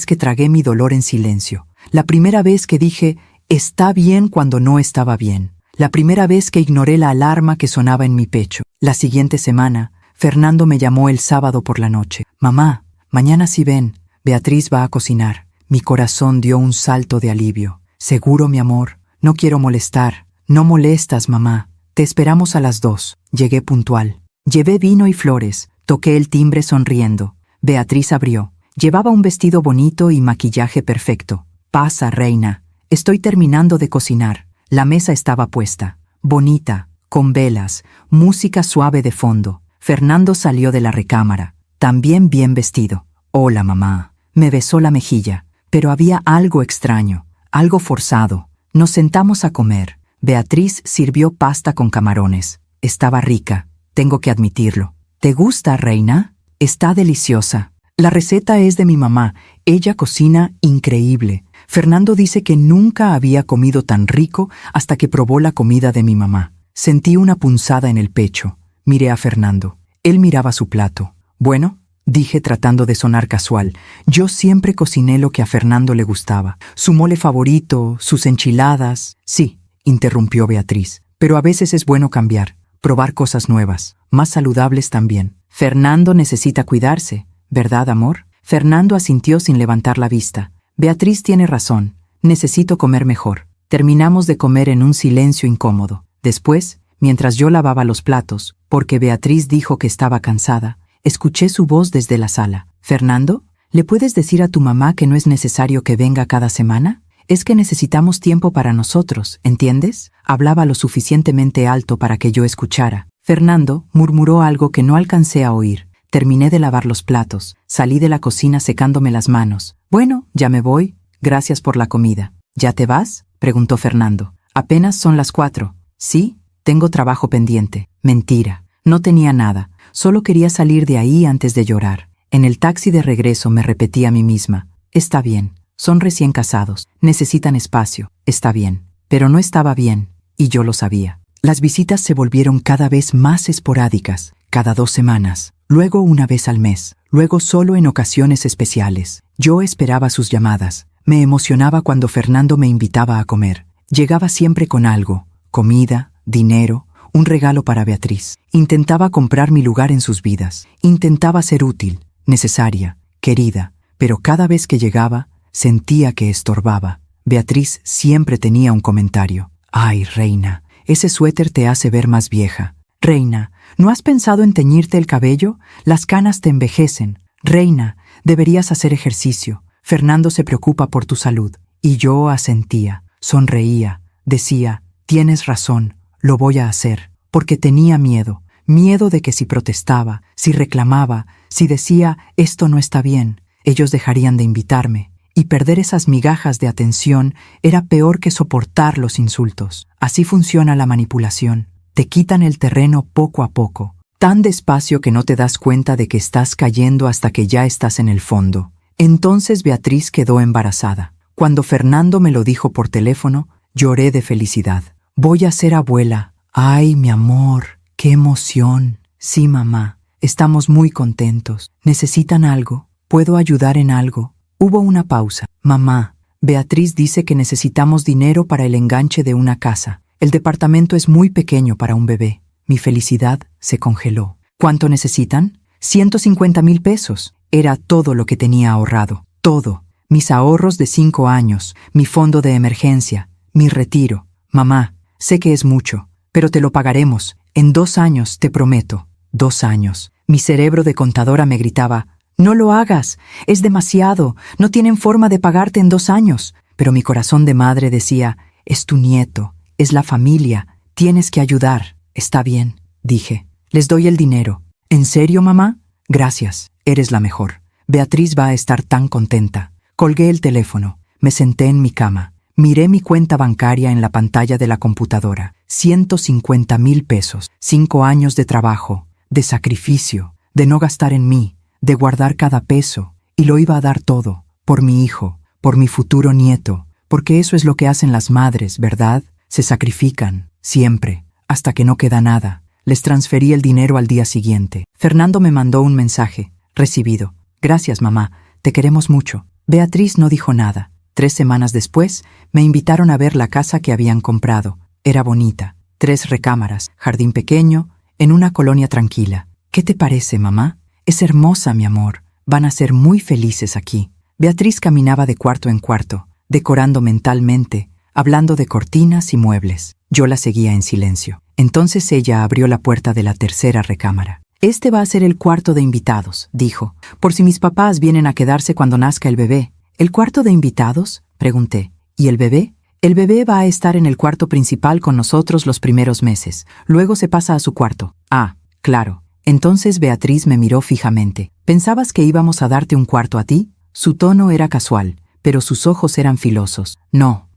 que tragué mi dolor en silencio. La primera vez que dije, está bien cuando no estaba bien. La primera vez que ignoré la alarma que sonaba en mi pecho. La siguiente semana, Fernando me llamó el sábado por la noche. Mamá, mañana sí ven, Beatriz va a cocinar. Mi corazón dio un salto de alivio. Seguro, mi amor, no quiero molestar. No molestas, mamá. Te esperamos a las 2. Llegué puntual. Llevé vino y flores. Toqué el timbre sonriendo. Beatriz abrió. Llevaba un vestido bonito y maquillaje perfecto. Pasa, reina. Estoy terminando de cocinar. La mesa estaba puesta. Bonita, con velas, música suave de fondo. Fernando salió de la recámara. También bien vestido. Hola, mamá. Me besó la mejilla. Pero había algo extraño, algo forzado. Nos sentamos a comer. Beatriz sirvió pasta con camarones. Estaba rica, tengo que admitirlo. ¿Te gusta, reina? Está deliciosa. La receta es de mi mamá. Ella cocina increíble. Fernando dice que nunca había comido tan rico hasta que probó la comida de mi mamá. Sentí una punzada en el pecho. Miré a Fernando. Él miraba su plato. Bueno, dije tratando de sonar casual. Yo siempre cociné lo que a Fernando le gustaba. Su mole favorito, sus enchiladas. Sí, interrumpió Beatriz. Pero a veces es bueno cambiar, probar cosas nuevas, más saludables también. Fernando necesita cuidarse, ¿verdad, amor? Fernando asintió sin levantar la vista. Beatriz tiene razón. Necesito comer mejor. Terminamos de comer en un silencio incómodo. Después, mientras yo lavaba los platos, porque Beatriz dijo que estaba cansada, escuché su voz desde la sala. «Fernando, ¿le puedes decir a tu mamá que no es necesario que venga cada semana? Es que necesitamos tiempo para nosotros, ¿entiendes?» Hablaba lo suficientemente alto para que yo escuchara. Fernando murmuró algo que no alcancé a oír. Terminé de lavar los platos. Salí de la cocina secándome las manos. «Bueno, ya me voy. Gracias por la comida». «¿Ya te vas?», preguntó Fernando. «Apenas son las 4. «Sí, tengo trabajo pendiente». Mentira. No tenía nada. Solo quería salir de ahí antes de llorar. En el taxi de regreso me repetí a mí misma. Está bien. Son recién casados. Necesitan espacio. Está bien. Pero no estaba bien. Y yo lo sabía. Las visitas se volvieron cada vez más esporádicas. Cada 2 semanas. Luego una vez al mes. Luego solo en ocasiones especiales. Yo esperaba sus llamadas. Me emocionaba cuando Fernando me invitaba a comer. Llegaba siempre con algo. Comida, dinero, un regalo para Beatriz. Intentaba comprar mi lugar en sus vidas. Intentaba ser útil, necesaria, querida. Pero cada vez que llegaba, sentía que estorbaba. Beatriz siempre tenía un comentario. «Ay, reina, ese suéter te hace ver más vieja. Reina, ¿no has pensado en teñirte el cabello? Las canas te envejecen. Reina, deberías hacer ejercicio. Fernando se preocupa por tu salud». Y yo asentía, sonreía, decía, «Tienes razón, lo voy a hacer», porque tenía miedo de que si protestaba, si reclamaba, si decía, «Esto no está bien», ellos dejarían de invitarme. Y perder esas migajas de atención era peor que soportar los insultos. Así funciona la manipulación. Te quitan el terreno poco a poco, tan despacio que no te das cuenta de que estás cayendo hasta que ya estás en el fondo. Entonces Beatriz quedó embarazada. Cuando Fernando me lo dijo por teléfono, lloré de felicidad. «Voy a ser abuela». «Ay, mi amor, qué emoción». «Sí, mamá, estamos muy contentos. ¿Necesitan algo? ¿Puedo ayudar en algo?» Hubo una pausa. «Mamá, Beatriz dice que necesitamos dinero para el enganche de una casa. El departamento es muy pequeño para un bebé». Mi felicidad se congeló. «¿Cuánto necesitan?» 150,000 pesos. Era todo lo que tenía ahorrado. Todo. Mis ahorros de 5 años, mi fondo de emergencia, mi retiro. «Mamá, sé que es mucho, pero te lo pagaremos. En 2 años, te prometo». 2 años. Mi cerebro de contadora me gritaba, «No lo hagas, es demasiado, no tienen forma de pagarte en 2 años». Pero mi corazón de madre decía, «Es tu nieto, es la familia, tienes que ayudar». «Está bien», dije, «les doy el dinero». «¿En serio, mamá?» «Gracias, eres la mejor. Beatriz va a estar tan contenta». Colgué el teléfono. Me senté en mi cama. Miré mi cuenta bancaria en la pantalla de la computadora. 150,000 pesos. 5 años de trabajo, de sacrificio, de no gastar en mí, de guardar cada peso. Y lo iba a dar todo, por mi hijo, por mi futuro nieto. Porque eso es lo que hacen las madres, ¿verdad? Se sacrifican, siempre, hasta que no queda nada. Les transferí el dinero al día siguiente. Fernando me mandó un mensaje. Recibido. Gracias, mamá. Te queremos mucho. Beatriz no dijo nada. 3 semanas después, me invitaron a ver la casa que habían comprado. Era bonita. 3 recámaras, jardín pequeño, en una colonia tranquila. ¿Qué te parece, mamá? Es hermosa, mi amor. Van a ser muy felices aquí. Beatriz caminaba de cuarto en cuarto, decorando mentalmente, hablando de cortinas y muebles. Yo la seguía en silencio. Entonces ella abrió la puerta de la tercera recámara. Este va a ser el cuarto de invitados, dijo, por si mis papás vienen a quedarse cuando nazca el bebé. ¿El cuarto de invitados?, pregunté. ¿Y el bebé? El bebé va a estar en el cuarto principal con nosotros los primeros meses. Luego se pasa a su cuarto. Ah, claro. Entonces Beatriz me miró fijamente. ¿Pensabas que íbamos a darte un cuarto a ti? Su tono era casual, pero sus ojos eran filosos. No,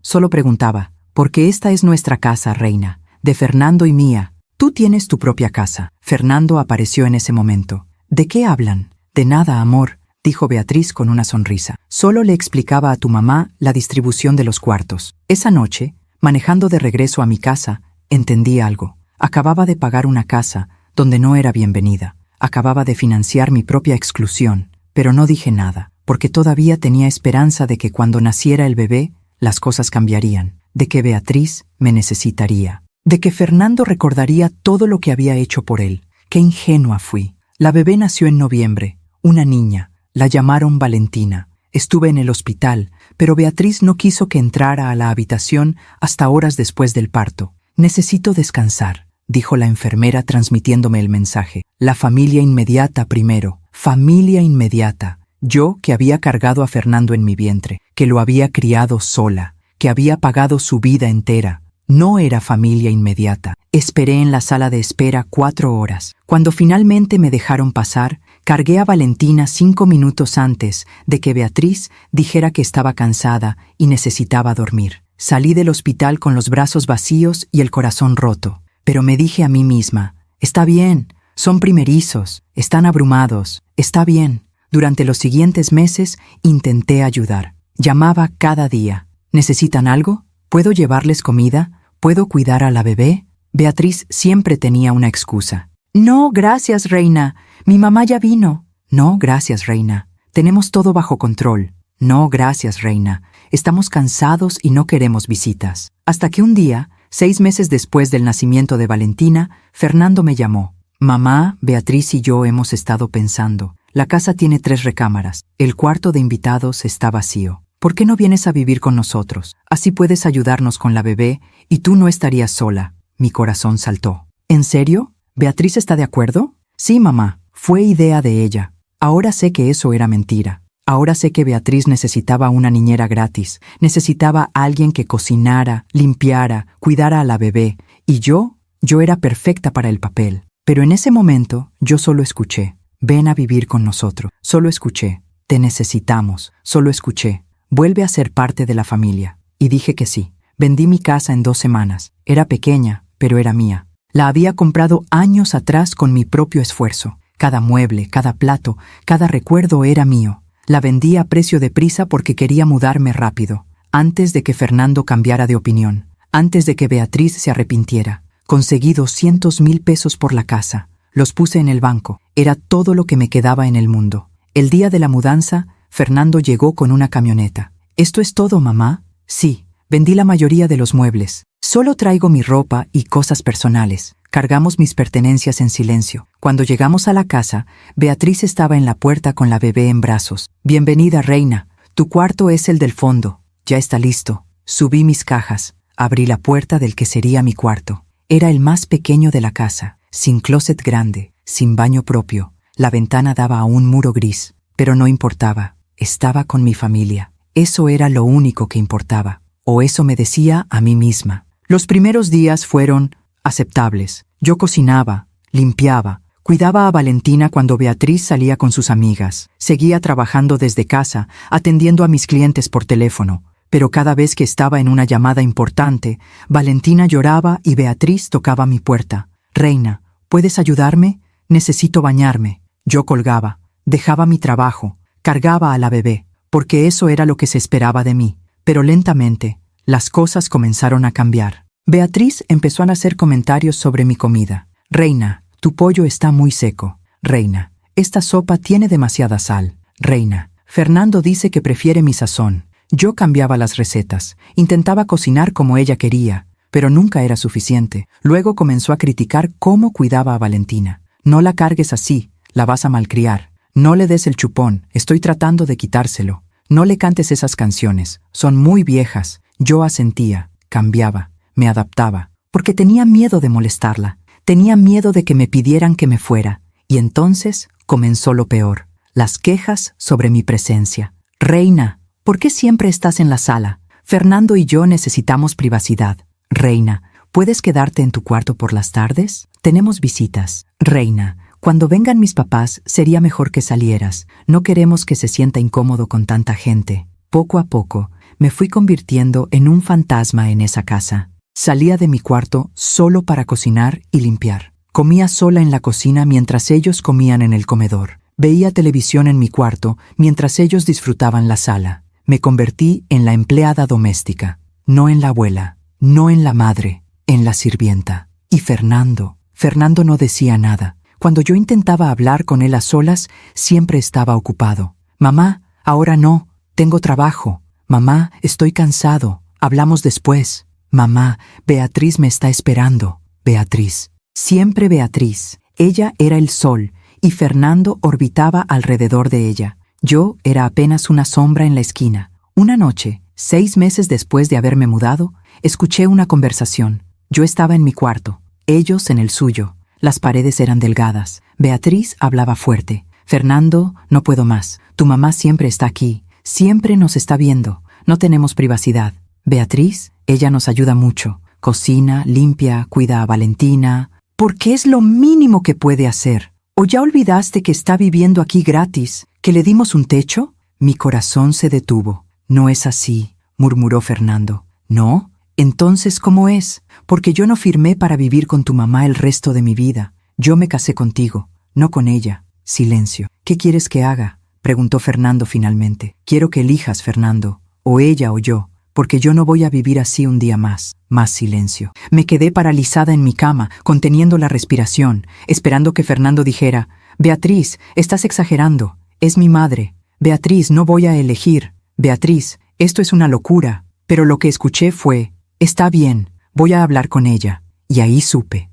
solo preguntaba, porque esta es nuestra casa, reina, de Fernando y mía. Tú tienes tu propia casa. Fernando apareció en ese momento. ¿De qué hablan? De nada, amor, dijo Beatriz con una sonrisa. Solo le explicaba a tu mamá la distribución de los cuartos. Esa noche, manejando de regreso a mi casa, entendí algo. Acababa de pagar una casa donde no era bienvenida. Acababa de financiar mi propia exclusión, pero no dije nada, porque todavía tenía esperanza de que cuando naciera el bebé, las cosas cambiarían, de que Beatriz me necesitaría, de que Fernando recordaría todo lo que había hecho por él. Qué ingenua fui. La bebé nació en noviembre, una niña. La llamaron Valentina. Estuve en el hospital, pero Beatriz no quiso que entrara a la habitación hasta horas después del parto. Necesito descansar, dijo la enfermera transmitiéndome el mensaje. La familia inmediata primero. Familia inmediata. Yo, que había cargado a Fernando en mi vientre, que lo había criado sola, que había pagado su vida entera. No era familia inmediata. Esperé en la sala de espera 4 horas. Cuando finalmente me dejaron pasar, cargué a Valentina 5 minutos antes de que Beatriz dijera que estaba cansada y necesitaba dormir. Salí del hospital con los brazos vacíos y el corazón roto, pero me dije a mí misma, está bien, son primerizos, están abrumados, está bien. Durante los siguientes meses intenté ayudar. Llamaba cada día. ¿Necesitan algo? ¿Puedo llevarles comida? ¿Puedo cuidar a la bebé? Beatriz siempre tenía una excusa. No, gracias, reina. Mi mamá ya vino. No, gracias, reina. Tenemos todo bajo control. No, gracias, reina. Estamos cansados y no queremos visitas. Hasta que un día, 6 meses después del nacimiento de Valentina, Fernando me llamó. Mamá, Beatriz y yo hemos estado pensando. La casa tiene 3 recámaras. El cuarto de invitados está vacío. ¿Por qué no vienes a vivir con nosotros? Así puedes ayudarnos con la bebé y tú no estarías sola. Mi corazón saltó. ¿En serio? ¿Beatriz está de acuerdo? Sí, mamá. Fue idea de ella. Ahora sé que eso era mentira. Ahora sé que Beatriz necesitaba una niñera gratis. Necesitaba a alguien que cocinara, limpiara, cuidara a la bebé. Y yo era perfecta para el papel. Pero en ese momento yo solo escuché. Ven a vivir con nosotros. Solo escuché. Te necesitamos. Solo escuché. Vuelve a ser parte de la familia. Y dije que sí. Vendí mi casa en 2 semanas. Era pequeña, pero era mía. La había comprado años atrás con mi propio esfuerzo. Cada mueble, cada plato, cada recuerdo era mío. La vendí a precio de prisa porque quería mudarme rápido, antes de que Fernando cambiara de opinión, antes de que Beatriz se arrepintiera. Conseguí 200,000 pesos por la casa. Los puse en el banco. Era todo lo que me quedaba en el mundo. El día de la mudanza, Fernando llegó con una camioneta. ¿Esto es todo, mamá? Sí, vendí la mayoría de los muebles. Solo traigo mi ropa y cosas personales. Cargamos mis pertenencias en silencio. Cuando llegamos a la casa, Beatriz estaba en la puerta con la bebé en brazos. Bienvenida, reina. Tu cuarto es el del fondo. Ya está listo. Subí mis cajas. Abrí la puerta del que sería mi cuarto. Era el más pequeño de la casa, sin closet grande, sin baño propio. La ventana daba a un muro gris, pero no importaba. Estaba con mi familia. Eso era lo único que importaba. O eso me decía a mí misma. Los primeros días fueron aceptables. Yo cocinaba, limpiaba, Cuidaba a Valentina cuando Beatriz salía con sus amigas. Seguía trabajando desde casa, atendiendo a mis clientes por teléfono. Pero cada vez que estaba en una llamada importante, Valentina lloraba y Beatriz tocaba mi puerta. «Reina, ¿puedes ayudarme? Necesito bañarme». Yo colgaba, dejaba mi trabajo, cargaba a la bebé, porque eso era lo que se esperaba de mí. Pero lentamente, las cosas comenzaron a cambiar. Beatriz empezó a hacer comentarios sobre mi comida. «Reina, tu pollo está muy seco. Reina, esta sopa tiene demasiada sal. Reina, Fernando dice que prefiere mi sazón». Yo cambiaba las recetas, intentaba cocinar como ella quería, pero nunca era suficiente. Luego comenzó a criticar cómo cuidaba a Valentina. «No la cargues así, la vas a malcriar. No le des el chupón, estoy tratando de quitárselo. No le cantes esas canciones, son muy viejas». Yo asentía, cambiaba, me adaptaba, porque tenía miedo de molestarla, tenía miedo de que me pidieran que me fuera. Y entonces comenzó lo peor, las quejas sobre mi presencia. «Reina, ¿por qué siempre estás en la sala? Fernando y yo necesitamos privacidad. Reina, ¿puedes quedarte en tu cuarto por las tardes? Tenemos visitas. Reina, cuando vengan mis papás sería mejor que salieras. No queremos que se sienta incómodo con tanta gente». Poco a poco, me fui convirtiendo en un fantasma en esa casa. Salía de mi cuarto solo para cocinar y limpiar. Comía sola en la cocina mientras ellos comían en el comedor. Veía televisión en mi cuarto mientras ellos disfrutaban la sala. Me convertí en la empleada doméstica, no en la abuela, no en la madre, en la sirvienta. Y Fernando no decía nada. Cuando yo intentaba hablar con él a solas, siempre estaba ocupado. «Mamá, ahora no, tengo trabajo. Mamá, estoy cansado, hablamos después. Mamá, Beatriz me está esperando». Beatriz. Siempre Beatriz. Ella era el sol, y Fernando orbitaba alrededor de ella. Yo era apenas una sombra en la esquina. Una noche, 6 meses después de haberme mudado, escuché una conversación. Yo estaba en mi cuarto, ellos en el suyo. Las paredes eran delgadas. Beatriz hablaba fuerte. «Fernando, no puedo más. Tu mamá siempre está aquí. Siempre nos está viendo. No tenemos privacidad. Beatriz, ella nos ayuda mucho. Cocina, limpia, cuida a Valentina. Porque es lo mínimo que puede hacer. ¿O ya olvidaste que está viviendo aquí gratis? ¿Que le dimos un techo?» Mi corazón se detuvo. «No es así», murmuró Fernando. «¿No? Entonces, ¿cómo es? Porque yo no firmé para vivir con tu mamá el resto de mi vida. Yo me casé contigo, no con ella». Silencio. «¿Qué quieres que haga?», preguntó Fernando finalmente. «Quiero que elijas, Fernando, o ella o yo, porque yo no voy a vivir así un día más». Más silencio. Me quedé paralizada en mi cama, conteniendo la respiración, esperando que Fernando dijera: «Beatriz, estás exagerando. Es mi madre. Beatriz, no voy a elegir. Beatriz, esto es una locura». Pero lo que escuché fue: «Está bien, voy a hablar con ella». Y ahí supe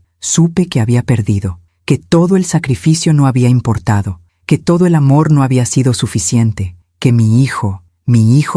que había perdido, que todo el sacrificio no había importado, que todo el amor no había sido suficiente, que mi hijo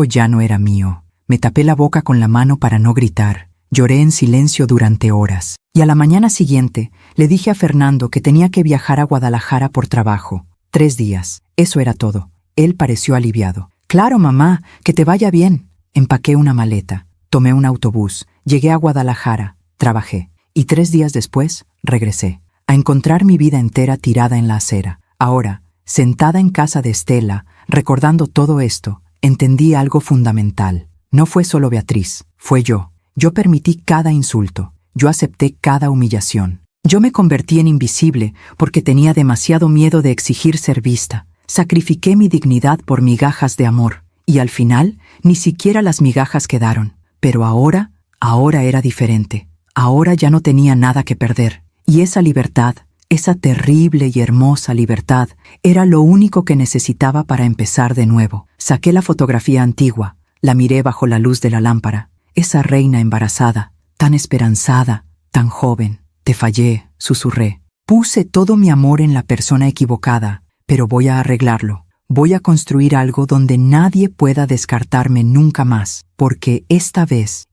ya no era mío. Me tapé la boca con la mano para no gritar. Lloré en silencio durante horas. Y a la mañana siguiente le dije a Fernando que tenía que viajar a Guadalajara por trabajo. 3 días. Eso era todo. Él pareció aliviado. «Claro, mamá, que te vaya bien». Empaqué una maleta. Tomé un autobús. Llegué a Guadalajara. Trabajé. Y 3 días después, regresé. A encontrar mi vida entera tirada en la acera. Ahora, sentada en casa de Estela, recordando todo esto, entendí algo fundamental. No fue solo Beatriz, fue yo. Yo permití cada insulto. Yo acepté cada humillación. Yo me convertí en invisible porque tenía demasiado miedo de exigir ser vista. Sacrifiqué mi dignidad por migajas de amor. Y al final, ni siquiera las migajas quedaron. Pero ahora era diferente. Ahora ya no tenía nada que perder. Y esa libertad, esa terrible y hermosa libertad, era lo único que necesitaba para empezar de nuevo. Saqué la fotografía antigua. La miré bajo la luz de la lámpara. Esa reina embarazada, tan esperanzada, tan joven. «Te fallé», susurré. «Puse todo mi amor en la persona equivocada, pero voy a arreglarlo. Voy a construir algo donde nadie pueda descartarme nunca más, porque esta vez,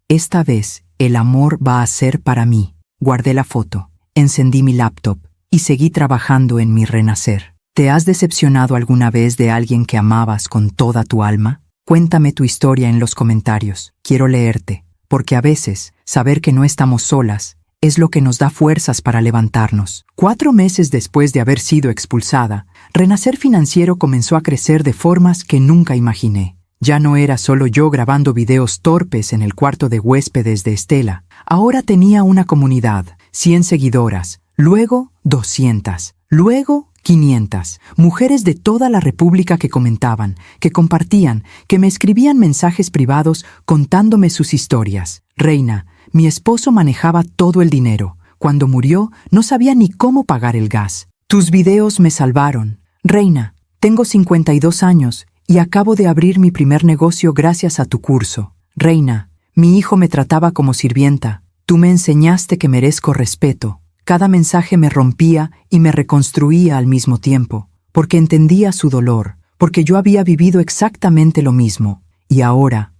el amor va a ser para mí». Guardé la foto, encendí mi laptop y seguí trabajando en mi renacer. ¿Te has decepcionado alguna vez de alguien que amabas con toda tu alma? Cuéntame tu historia en los comentarios. Quiero leerte, porque a veces saber que no estamos solas es lo que nos da fuerzas para levantarnos. 4 meses después de haber sido expulsada, Renacer Financiero comenzó a crecer de formas que nunca imaginé. Ya no era solo yo grabando videos torpes en el cuarto de huéspedes de Estela. Ahora tenía una comunidad, 100 seguidoras, luego 200, luego 500. Mujeres de toda la República que comentaban, que compartían, que me escribían mensajes privados contándome sus historias. Reina, mi esposo manejaba todo el dinero. Cuando murió, no sabía ni cómo pagar el gas. Tus videos me salvaron. Reina, tengo 52 años y acabo de abrir mi primer negocio gracias a tu curso. Reina, mi hijo me trataba como sirvienta. Tú me enseñaste que merezco respeto. Cada mensaje me rompía y me reconstruía al mismo tiempo, porque entendía su dolor, porque yo había vivido exactamente lo mismo. Y ahora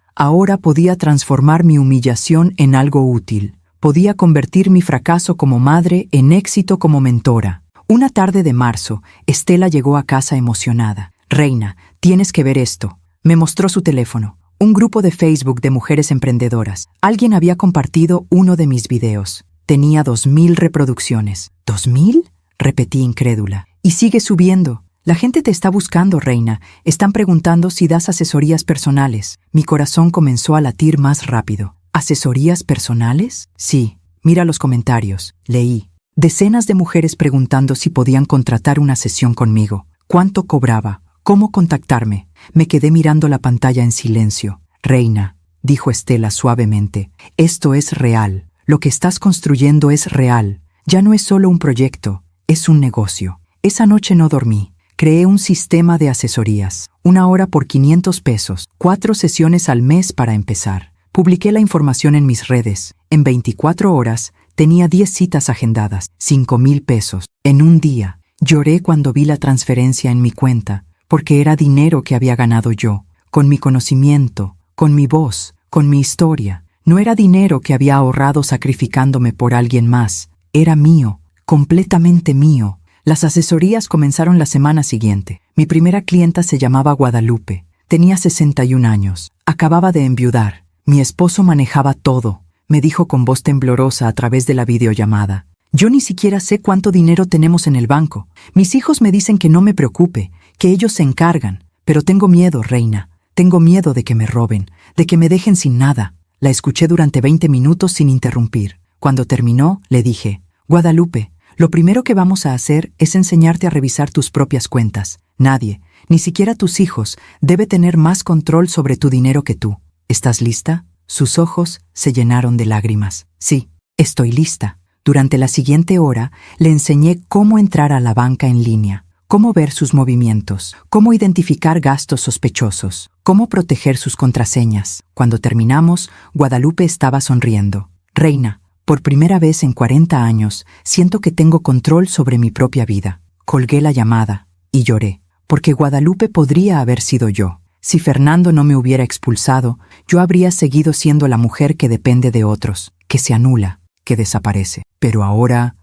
podía transformar mi humillación en algo útil. Podía convertir mi fracaso como madre en éxito como mentora. Una tarde de marzo, Estela llegó a casa emocionada. Reina, tienes que ver esto. Me mostró su teléfono. Un grupo de Facebook de mujeres emprendedoras. Alguien había compartido uno de mis videos. Tenía 2000 reproducciones. ¿2000? Repetí incrédula. Y sigue subiendo. La gente te está buscando, Reina. Están preguntando si das asesorías personales. Mi corazón comenzó a latir más rápido. ¿Asesorías personales? Sí. Mira los comentarios. Leí. Decenas de mujeres preguntando si podían contratar una sesión conmigo. ¿Cuánto cobraba? ¿Cómo contactarme? Me quedé mirando la pantalla en silencio. Reina, dijo Estela suavemente, esto es real. Lo que estás construyendo es real. Ya no es solo un proyecto, es un negocio. Esa noche no dormí. Creé un sistema de asesorías. 1 hora por 500 pesos. 4 sesiones al mes para empezar. Publiqué la información en mis redes. En 24 horas tenía 10 citas agendadas. 5,000 pesos. En un día. Lloré cuando vi la transferencia en mi cuenta, porque era dinero que había ganado yo, con mi conocimiento, con mi voz, con mi historia. No era dinero que había ahorrado sacrificándome por alguien más. Era mío, completamente mío. Las asesorías comenzaron la semana siguiente. Mi primera clienta se llamaba Guadalupe. Tenía 61 años. Acababa de enviudar. Mi esposo manejaba todo. Me dijo con voz temblorosa a través de la videollamada. Yo ni siquiera sé cuánto dinero tenemos en el banco. Mis hijos me dicen que no me preocupe, que ellos se encargan. Pero tengo miedo, Reina. Tengo miedo de que me roben, de que me dejen sin nada. La escuché durante 20 minutos sin interrumpir. Cuando terminó, le dije, Guadalupe, lo primero que vamos a hacer es enseñarte a revisar tus propias cuentas. Nadie, ni siquiera tus hijos, debe tener más control sobre tu dinero que tú. ¿Estás lista? Sus ojos se llenaron de lágrimas. Sí, estoy lista. Durante la siguiente hora, le enseñé cómo entrar a la banca en línea, cómo ver sus movimientos, cómo identificar gastos sospechosos, cómo proteger sus contraseñas. Cuando terminamos, Guadalupe estaba sonriendo. Reina, por primera vez en 40 años, siento que tengo control sobre mi propia vida. Colgué la llamada y lloré, porque Guadalupe podría haber sido yo. Si Fernando no me hubiera expulsado, yo habría seguido siendo la mujer que depende de otros, que se anula, que desaparece. Pero ahora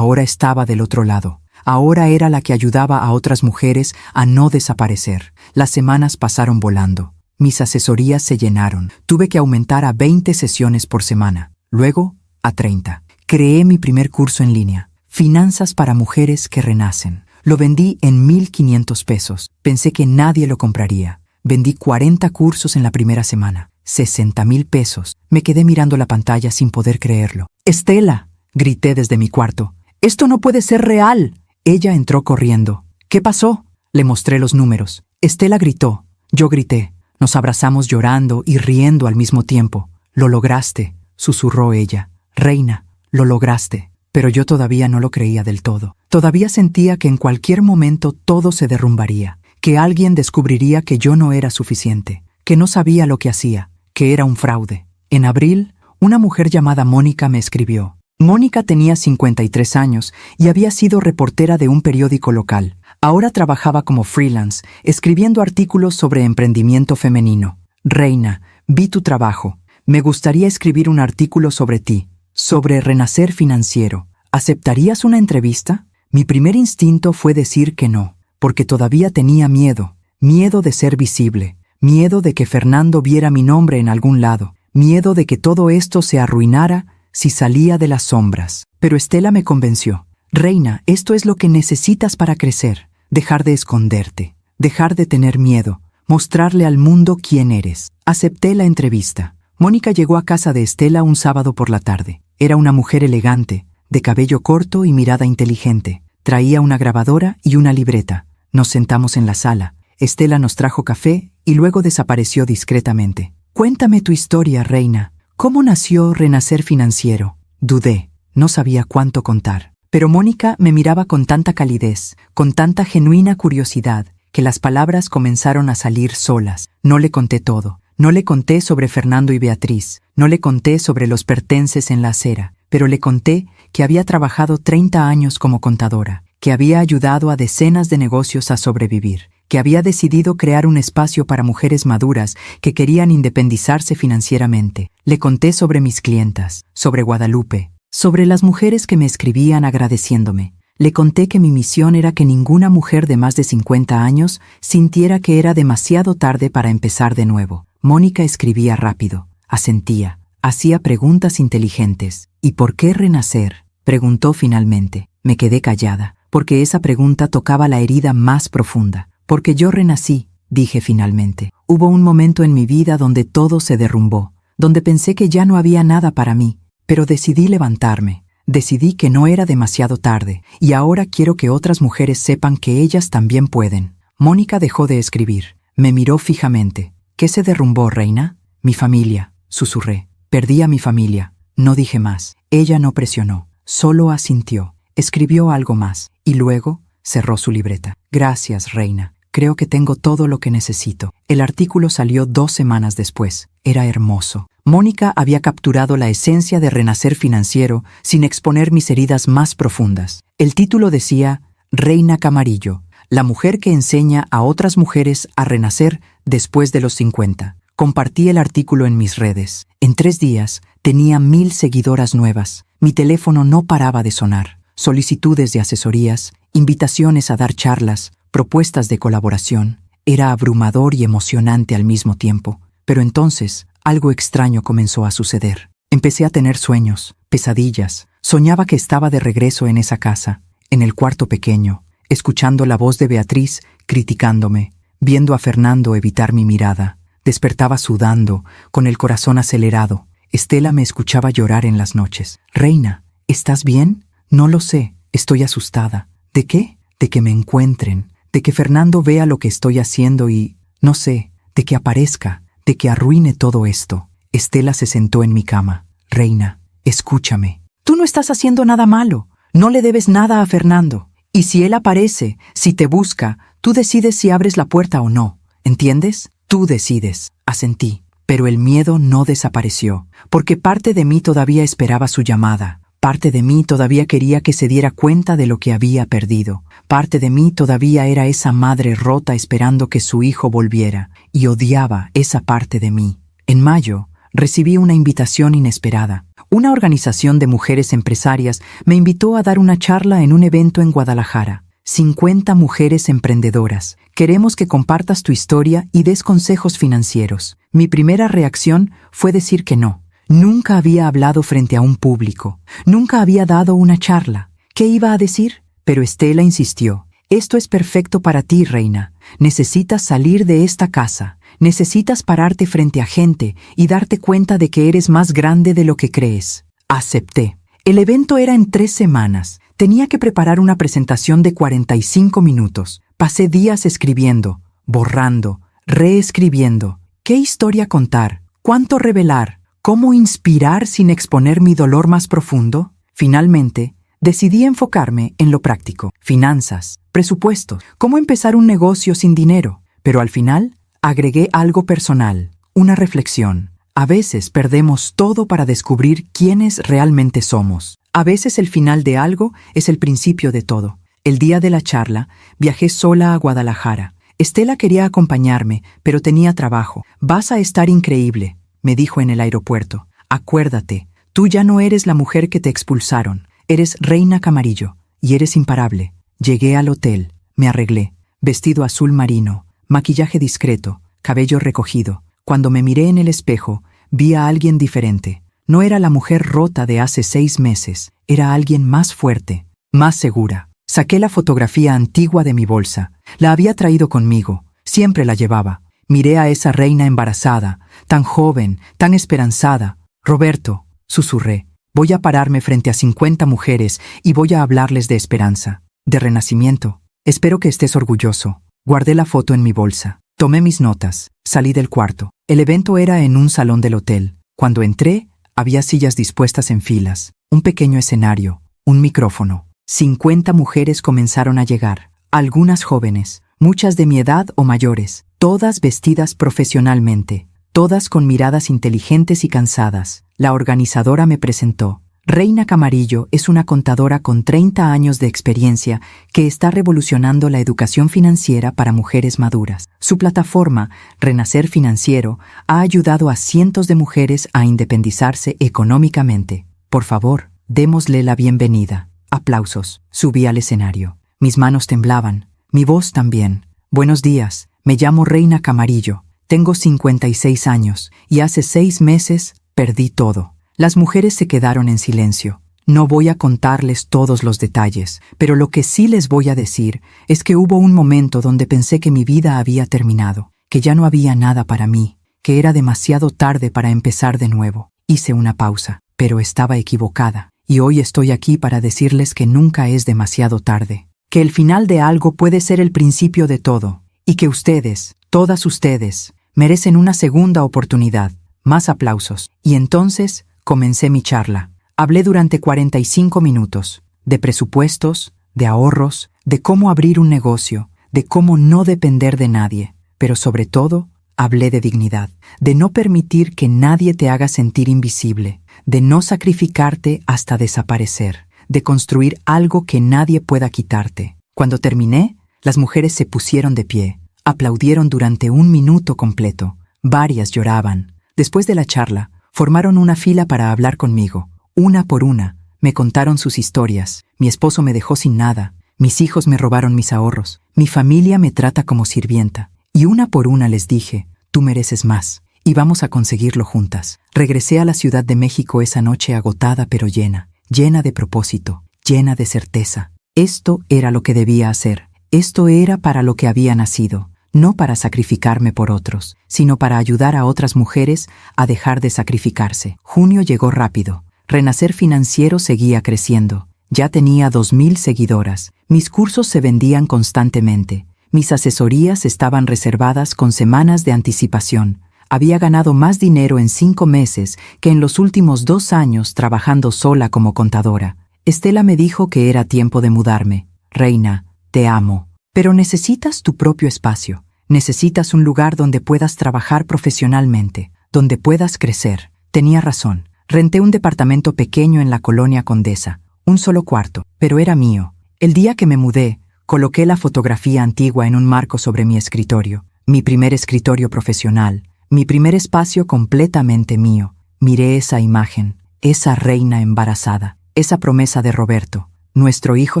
estaba del otro lado. Ahora era la que ayudaba a otras mujeres a no desaparecer. Las semanas pasaron volando. Mis asesorías se llenaron. Tuve que aumentar a 20 sesiones por semana. Luego, a 30. Creé mi primer curso en línea. Finanzas para mujeres que renacen. Lo vendí en 1,500 pesos. Pensé que nadie lo compraría. Vendí 40 cursos en la primera semana. 60,000 pesos. Me quedé mirando la pantalla sin poder creerlo. ¡Estela!, grité desde mi cuarto. ¡Esto no puede ser real! Ella entró corriendo. ¿Qué pasó? Le mostré los números. Estela gritó. Yo grité. Nos abrazamos llorando y riendo al mismo tiempo. Lo lograste, susurró ella. Reina, lo lograste. Pero yo todavía no lo creía del todo. Todavía sentía que en cualquier momento todo se derrumbaría, que alguien descubriría que yo no era suficiente, que no sabía lo que hacía, que era un fraude. En abril, una mujer llamada Mónica me escribió. Mónica tenía 53 años y había sido reportera de un periódico local. Ahora trabajaba como freelance, escribiendo artículos sobre emprendimiento femenino. Reina, vi tu trabajo. Me gustaría escribir un artículo sobre ti, sobre Renacer Financiero. ¿Aceptarías una entrevista? Mi primer instinto fue decir que no, porque todavía tenía miedo de ser visible, miedo de que Fernando viera mi nombre en algún lado, miedo de que todo esto se arruinara si salía de las sombras. Pero Estela me convenció. Reina, esto es lo que necesitas para crecer. Dejar de esconderte, dejar de tener miedo, mostrarle al mundo quién eres. Acepté la entrevista. Mónica llegó a casa de Estela un sábado por la tarde. Era una mujer elegante, de cabello corto y mirada inteligente. Traía una grabadora y una libreta. Nos sentamos en la sala. Estela nos trajo café y luego desapareció discretamente. Cuéntame tu historia, Reina. ¿Cómo nació Renacer Financiero? Dudé. No sabía cuánto contar. Pero Mónica me miraba con tanta calidez, con tanta genuina curiosidad, que las palabras comenzaron a salir solas. No le conté todo. No le conté sobre Fernando y Beatriz. No le conté sobre los pertences en la acera. Pero le conté que había trabajado 30 años como contadora, que había ayudado a decenas de negocios a sobrevivir, que había decidido crear un espacio para mujeres maduras que querían independizarse financieramente. Le conté sobre mis clientas, sobre Guadalupe, sobre las mujeres que me escribían agradeciéndome. Le conté que mi misión era que ninguna mujer de más de 50 años sintiera que era demasiado tarde para empezar de nuevo. Mónica escribía rápido, asentía, hacía preguntas inteligentes. ¿Y por qué renacer?, preguntó finalmente. Me quedé callada, porque esa pregunta tocaba la herida más profunda. Porque yo renací, dije finalmente. Hubo un momento en mi vida donde todo se derrumbó, donde pensé que ya no había nada para mí, pero decidí levantarme. Decidí que no era demasiado tarde, y ahora quiero que otras mujeres sepan que ellas también pueden. Mónica dejó de escribir. Me miró fijamente. ¿Qué se derrumbó, Reina? Mi familia, susurré. Perdí a mi familia. No dije más. Ella no presionó, solo asintió. Escribió algo más, y luego cerró su libreta. Gracias, Reina. Creo que tengo todo lo que necesito. El artículo salió 2 semanas después. Era hermoso. Mónica había capturado la esencia de Renacer Financiero sin exponer mis heridas más profundas. El título decía Reina Camarillo, la mujer que enseña a otras mujeres a renacer después de los 50. Compartí el artículo en mis redes. En 3 días tenía 1000 seguidoras nuevas. Mi teléfono no paraba de sonar. Solicitudes de asesorías, invitaciones a dar charlas, propuestas de colaboración. Era abrumador y emocionante al mismo tiempo. Pero entonces, algo extraño comenzó a suceder. Empecé a tener sueños, pesadillas. Soñaba que estaba de regreso en esa casa, en el cuarto pequeño, escuchando la voz de Beatriz criticándome, viendo a Fernando evitar mi mirada. Despertaba sudando, con el corazón acelerado. Estela me escuchaba llorar en las noches. Reina, ¿estás bien? No lo sé, estoy asustada. ¿De qué? De que me encuentren, de que Fernando vea lo que estoy haciendo y, no sé, de que aparezca, de que arruine todo esto. Estela se sentó en mi cama. Reina, escúchame. Tú no estás haciendo nada malo. No le debes nada a Fernando. Y si él aparece, si te busca, tú decides si abres la puerta o no. ¿Entiendes? Tú decides. Asentí. Pero el miedo no desapareció, porque parte de mí todavía esperaba su llamada. Parte de mí todavía quería que se diera cuenta de lo que había perdido. Parte de mí todavía era esa madre rota esperando que su hijo volviera, y odiaba esa parte de mí. En mayo, recibí una invitación inesperada. Una organización de mujeres empresarias me invitó a dar una charla en un evento en Guadalajara. 50 mujeres emprendedoras. Queremos que compartas tu historia y des consejos financieros. Mi primera reacción fue decir que no. Nunca había hablado frente a un público. Nunca había dado una charla. ¿Qué iba a decir? Pero Estela insistió. Esto es perfecto para ti, Reina. Necesitas salir de esta casa. Necesitas pararte frente a gente y darte cuenta de que eres más grande de lo que crees. Acepté. El evento era en 3 semanas. Tenía que preparar una presentación de 45 minutos. Pasé días escribiendo, borrando, reescribiendo. ¿Qué historia contar? ¿Cuánto revelar? ¿Cómo inspirar sin exponer mi dolor más profundo? Finalmente, decidí enfocarme en lo práctico. Finanzas, presupuestos, cómo empezar un negocio sin dinero. Pero al final, agregué algo personal, una reflexión. A veces perdemos todo para descubrir quiénes realmente somos. A veces el final de algo es el principio de todo. El día de la charla, viajé sola a Guadalajara. Estela quería acompañarme, pero tenía trabajo. Vas a estar increíble, me dijo en el aeropuerto. Acuérdate, tú ya no eres la mujer que te expulsaron. Eres Reina Camarillo, y eres imparable. Llegué al hotel, me arreglé. Vestido azul marino, maquillaje discreto, cabello recogido. Cuando me miré en el espejo, vi a alguien diferente. No era la mujer rota de hace 6 meses, era alguien más fuerte, más segura. Saqué la fotografía antigua de mi bolsa. La había traído conmigo, siempre la llevaba. Miré a esa reina embarazada, tan joven, tan esperanzada. Roberto, susurré, voy a pararme frente a 50 mujeres y voy a hablarles de esperanza, de renacimiento. Espero que estés orgulloso. Guardé la foto en mi bolsa. Tomé mis notas. Salí del cuarto. El evento era en un salón del hotel. Cuando entré, había sillas dispuestas en filas, un pequeño escenario, un micrófono. 50 mujeres comenzaron a llegar, algunas jóvenes, muchas de mi edad o mayores, todas vestidas profesionalmente, todas con miradas inteligentes y cansadas. La organizadora me presentó. Reina Camarillo es una contadora con 30 años de experiencia que está revolucionando la educación financiera para mujeres maduras. Su plataforma, Renacer Financiero, ha ayudado a cientos de mujeres a independizarse económicamente. Por favor, démosle la bienvenida. Aplausos. Subí al escenario. Mis manos temblaban, mi voz también. Buenos días, me llamo Reina Camarillo, tengo 56 años y hace 6 meses perdí todo. Las mujeres se quedaron en silencio. No voy a contarles todos los detalles, pero lo que sí les voy a decir es que hubo un momento donde pensé que mi vida había terminado, que ya no había nada para mí, que era demasiado tarde para empezar de nuevo. Hice una pausa, pero estaba equivocada, y hoy estoy aquí para decirles que nunca es demasiado tarde, que el final de algo puede ser el principio de todo, y que ustedes, todas ustedes, merecen una segunda oportunidad. Más aplausos. Y entonces comencé mi charla. Hablé durante 45 minutos, de presupuestos, de ahorros, de cómo abrir un negocio, de cómo no depender de nadie, pero sobre todo, hablé de dignidad, de no permitir que nadie te haga sentir invisible, de no sacrificarte hasta desaparecer, de construir algo que nadie pueda quitarte. Cuando terminé, las mujeres se pusieron de pie, aplaudieron durante 1 minuto completo, varias lloraban. Después de la charla, formaron una fila para hablar conmigo. Una por una, me contaron sus historias. Mi esposo me dejó sin nada. Mis hijos me robaron mis ahorros. Mi familia me trata como sirvienta. Y una por una les dije, tú mereces más. Y vamos a conseguirlo juntas. Regresé a la Ciudad de México esa noche agotada pero llena. Llena de propósito. Llena de certeza. Esto era lo que debía hacer. Esto era para lo que había nacido. No para sacrificarme por otros, sino para ayudar a otras mujeres a dejar de sacrificarse. Junio llegó rápido. Renacer Financiero seguía creciendo. Ya tenía 2,000 seguidoras. Mis cursos se vendían constantemente. Mis asesorías estaban reservadas con semanas de anticipación. Había ganado más dinero en 5 meses que en los últimos 2 años trabajando sola como contadora. Estela me dijo que era tiempo de mudarme. Reina, te amo, pero necesitas tu propio espacio. Necesitas un lugar donde puedas trabajar profesionalmente, donde puedas crecer. Tenía razón. Renté un departamento pequeño en la colonia Condesa, un solo cuarto, pero era mío. El día que me mudé, coloqué la fotografía antigua en un marco sobre mi escritorio, mi primer escritorio profesional, mi primer espacio completamente mío. Miré esa imagen, esa reina embarazada, esa promesa de Roberto. Nuestro hijo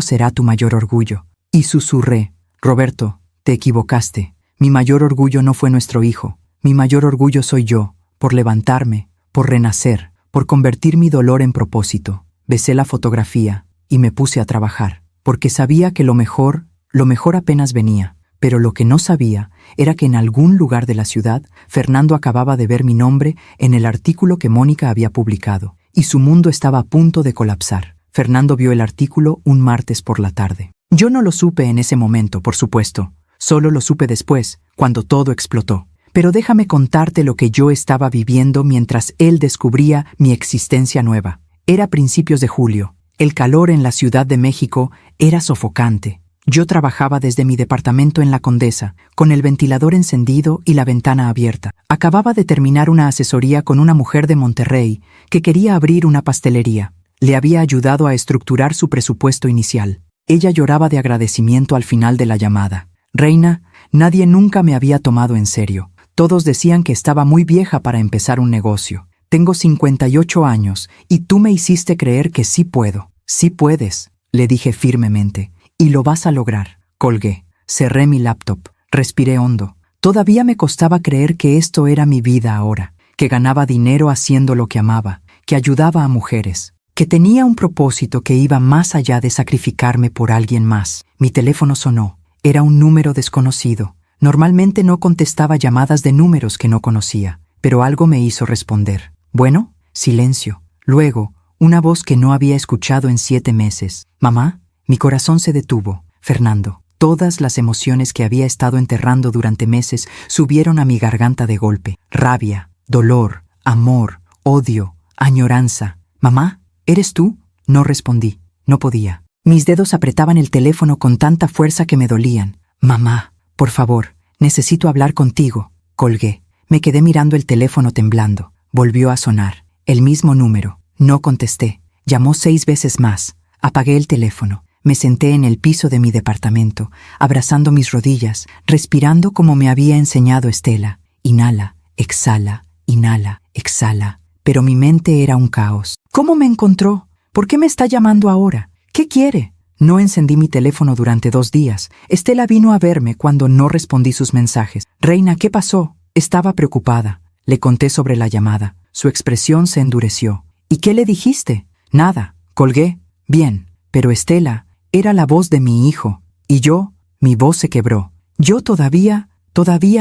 será tu mayor orgullo. Y susurré, Roberto, te equivocaste. Mi mayor orgullo no fue nuestro hijo. Mi mayor orgullo soy yo, por levantarme, por renacer, por convertir mi dolor en propósito. Besé la fotografía y me puse a trabajar, porque sabía que lo mejor apenas venía. Pero lo que no sabía era que en algún lugar de la ciudad, Fernando acababa de ver mi nombre en el artículo que Mónica había publicado, y su mundo estaba a punto de colapsar. Fernando vio el artículo un martes por la tarde. Yo no lo supe en ese momento, por supuesto. Solo lo supe después, cuando todo explotó. Pero déjame contarte lo que yo estaba viviendo mientras él descubría mi existencia nueva. Era principios de julio. El calor en la Ciudad de México era sofocante. Yo trabajaba desde mi departamento en la Condesa, con el ventilador encendido y la ventana abierta. Acababa de terminar una asesoría con una mujer de Monterrey que quería abrir una pastelería. Le había ayudado a estructurar su presupuesto inicial. Ella lloraba de agradecimiento al final de la llamada. Reina, nadie nunca me había tomado en serio. Todos decían que estaba muy vieja para empezar un negocio. Tengo 58 años y tú me hiciste creer que sí puedo. Sí puedes, le dije firmemente. Y lo vas a lograr. Colgué. Cerré mi laptop. Respiré hondo. Todavía me costaba creer que esto era mi vida ahora, que ganaba dinero haciendo lo que amaba, que ayudaba a mujeres, que tenía un propósito que iba más allá de sacrificarme por alguien más. Mi teléfono sonó. Era un número desconocido. Normalmente no contestaba llamadas de números que no conocía, pero algo me hizo responder. Bueno, silencio. Luego, una voz que no había escuchado en 7 meses. Mamá, mi corazón se detuvo. Fernando. Todas las emociones que había estado enterrando durante meses subieron a mi garganta de golpe. Rabia, dolor, amor, odio, añoranza. Mamá, ¿eres tú? No respondí. No podía. Mis dedos apretaban el teléfono con tanta fuerza que me dolían. Mamá, por favor, necesito hablar contigo. Colgué. Me quedé mirando el teléfono temblando. Volvió a sonar. El mismo número. No contesté. Llamó 6 veces más. Apagué el teléfono. Me senté en el piso de mi departamento, abrazando mis rodillas, respirando como me había enseñado Estela. Inhala, exhala, inhala, exhala. Pero mi mente era un caos. ¿Cómo me encontró? ¿Por qué me está llamando ahora? ¿Qué quiere? No encendí mi teléfono durante 2 días. Estela vino a verme cuando no respondí sus mensajes. Reina, ¿qué pasó? Estaba preocupada. Le conté sobre la llamada. Su expresión se endureció. ¿Y qué le dijiste? Nada. Colgué. Bien. Pero Estela... Era la voz de mi hijo. Y yo, mi voz se quebró. ¿Yo todavía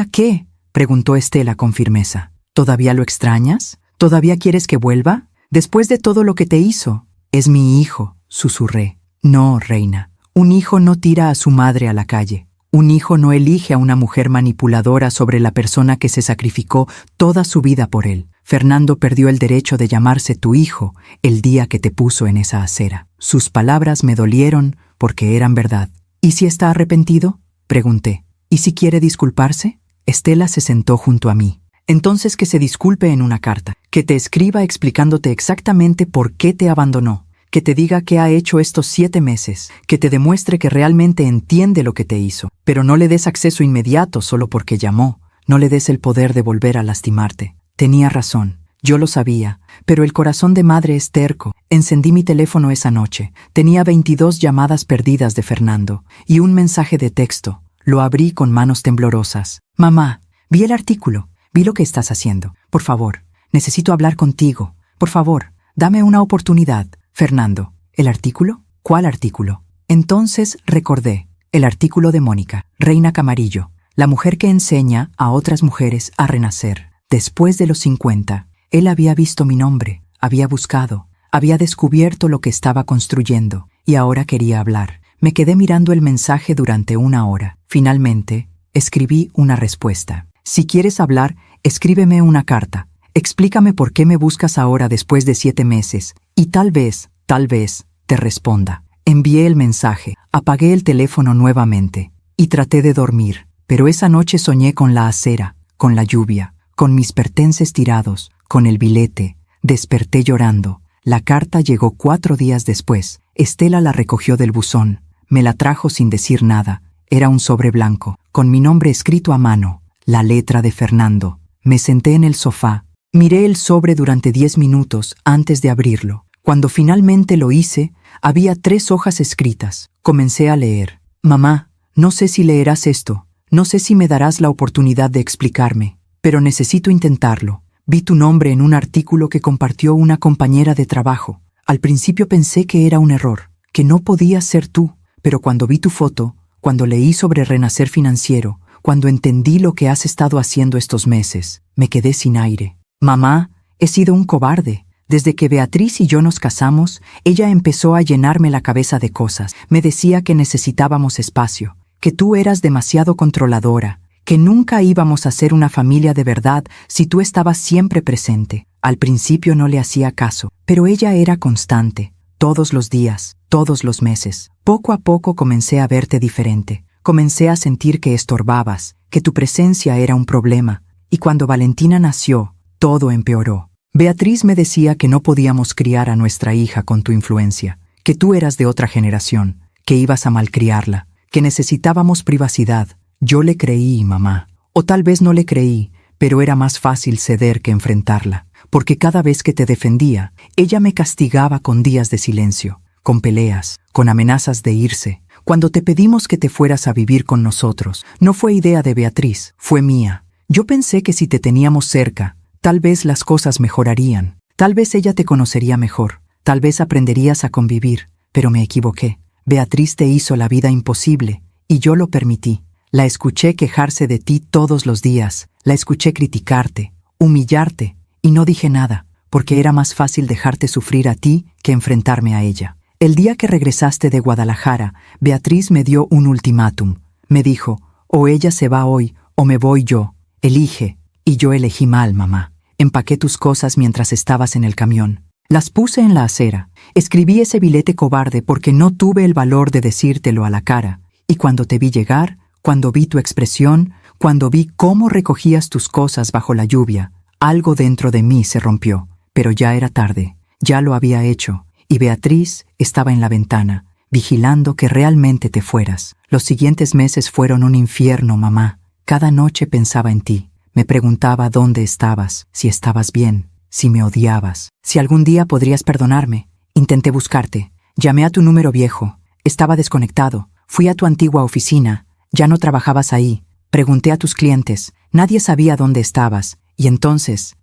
qué? Preguntó Estela con firmeza. ¿Todavía lo extrañas? ¿Todavía quieres que vuelva? Después de todo lo que te hizo. Es mi hijo, susurré. No, reina. Un hijo no tira a su madre a la calle. Un hijo no elige a una mujer manipuladora sobre la persona que se sacrificó toda su vida por él. Fernando perdió el derecho de llamarse tu hijo el día que te puso en esa acera. Sus palabras me dolieron porque eran verdad. ¿Y si está arrepentido? Pregunté. ¿Y si quiere disculparse? Estela se sentó junto a mí. Entonces que se disculpe en una carta, que te escriba explicándote exactamente por qué te abandonó, que te diga qué ha hecho estos 7 meses, que te demuestre que realmente entiende lo que te hizo. Pero no le des acceso inmediato solo porque llamó. No le des el poder de volver a lastimarte. Tenía razón, yo lo sabía, pero el corazón de madre es terco. Encendí mi teléfono esa noche. Tenía 22 llamadas perdidas de Fernando y un mensaje de texto. Lo abrí con manos temblorosas. Mamá, vi el artículo, vi lo que estás haciendo. Por favor, necesito hablar contigo. Por favor, dame una oportunidad. Fernando, ¿el artículo? ¿Cuál artículo? Entonces recordé, el artículo de Mónica, Reina Camarillo, la mujer que enseña a otras mujeres a renacer. Después de los 50, él había visto mi nombre, había buscado, había descubierto lo que estaba construyendo, y ahora quería hablar. Me quedé mirando el mensaje durante 1 hora. Finalmente, escribí una respuesta. Si quieres hablar, escríbeme una carta. Explícame por qué me buscas ahora después de 7 meses, y tal vez, te responda. Envié el mensaje, apagué el teléfono nuevamente, y traté de dormir, pero esa noche soñé con la acera, con la lluvia, con mis pertences tirados, con el billete. Desperté llorando. La carta llegó 4 días después. Estela la recogió del buzón. Me la trajo sin decir nada. Era un sobre blanco, con mi nombre escrito a mano, la letra de Fernando. Me senté en el sofá. Miré el sobre durante 10 minutos antes de abrirlo. Cuando finalmente lo hice, había 3 hojas escritas. Comencé a leer. Mamá, no sé si leerás esto. No sé si me darás la oportunidad de explicarme. Pero necesito intentarlo. Vi tu nombre en un artículo que compartió una compañera de trabajo. Al principio pensé que era un error, que no podías ser tú, pero cuando vi tu foto, cuando leí sobre renacer financiero, cuando entendí lo que has estado haciendo estos meses, me quedé sin aire. Mamá, he sido un cobarde. Desde que Beatriz y yo nos casamos, ella empezó a llenarme la cabeza de cosas. Me decía que necesitábamos espacio, que tú eras demasiado controladora, que nunca íbamos a ser una familia de verdad si tú estabas siempre presente. Al principio no le hacía caso, pero ella era constante, todos los días, todos los meses. Poco a poco comencé a verte diferente. Comencé a sentir que estorbabas, que tu presencia era un problema. Y cuando Valentina nació, todo empeoró. Beatriz me decía que no podíamos criar a nuestra hija con tu influencia, que tú eras de otra generación, que ibas a malcriarla, que necesitábamos privacidad. Yo le creí, mamá. O tal vez no le creí, pero era más fácil ceder que enfrentarla, porque cada vez que te defendía, ella me castigaba con días de silencio, con peleas, con amenazas de irse. Cuando te pedimos que te fueras a vivir con nosotros, no fue idea de Beatriz, fue mía. Yo pensé que si te teníamos cerca, tal vez las cosas mejorarían. Tal vez ella te conocería mejor, tal vez aprenderías a convivir, pero me equivoqué. Beatriz te hizo la vida imposible, y yo lo permití. La escuché quejarse de ti todos los días, la escuché criticarte, humillarte, y no dije nada, porque era más fácil dejarte sufrir a ti que enfrentarme a ella. El día que regresaste de Guadalajara, Beatriz me dio un ultimátum. Me dijo, o ella se va hoy, o me voy yo. Elige. Y yo elegí mal, mamá. Empaqué tus cosas mientras estabas en el camión. Las puse en la acera. Escribí ese billete cobarde porque no tuve el valor de decírtelo a la cara. Y cuando te vi llegar, cuando vi tu expresión, cuando vi cómo recogías tus cosas bajo la lluvia, algo dentro de mí se rompió. Pero ya era tarde. Ya lo había hecho. Y Beatriz estaba en la ventana, vigilando que realmente te fueras. Los siguientes meses fueron un infierno, mamá. Cada noche pensaba en ti. Me preguntaba dónde estabas, si estabas bien, si me odiabas, si algún día podrías perdonarme. Intenté buscarte. Llamé a tu número viejo. Estaba desconectado. Fui a tu antigua oficina. Ya no trabajabas ahí. Pregunté a tus clientes. Nadie sabía dónde estabas. Y entonces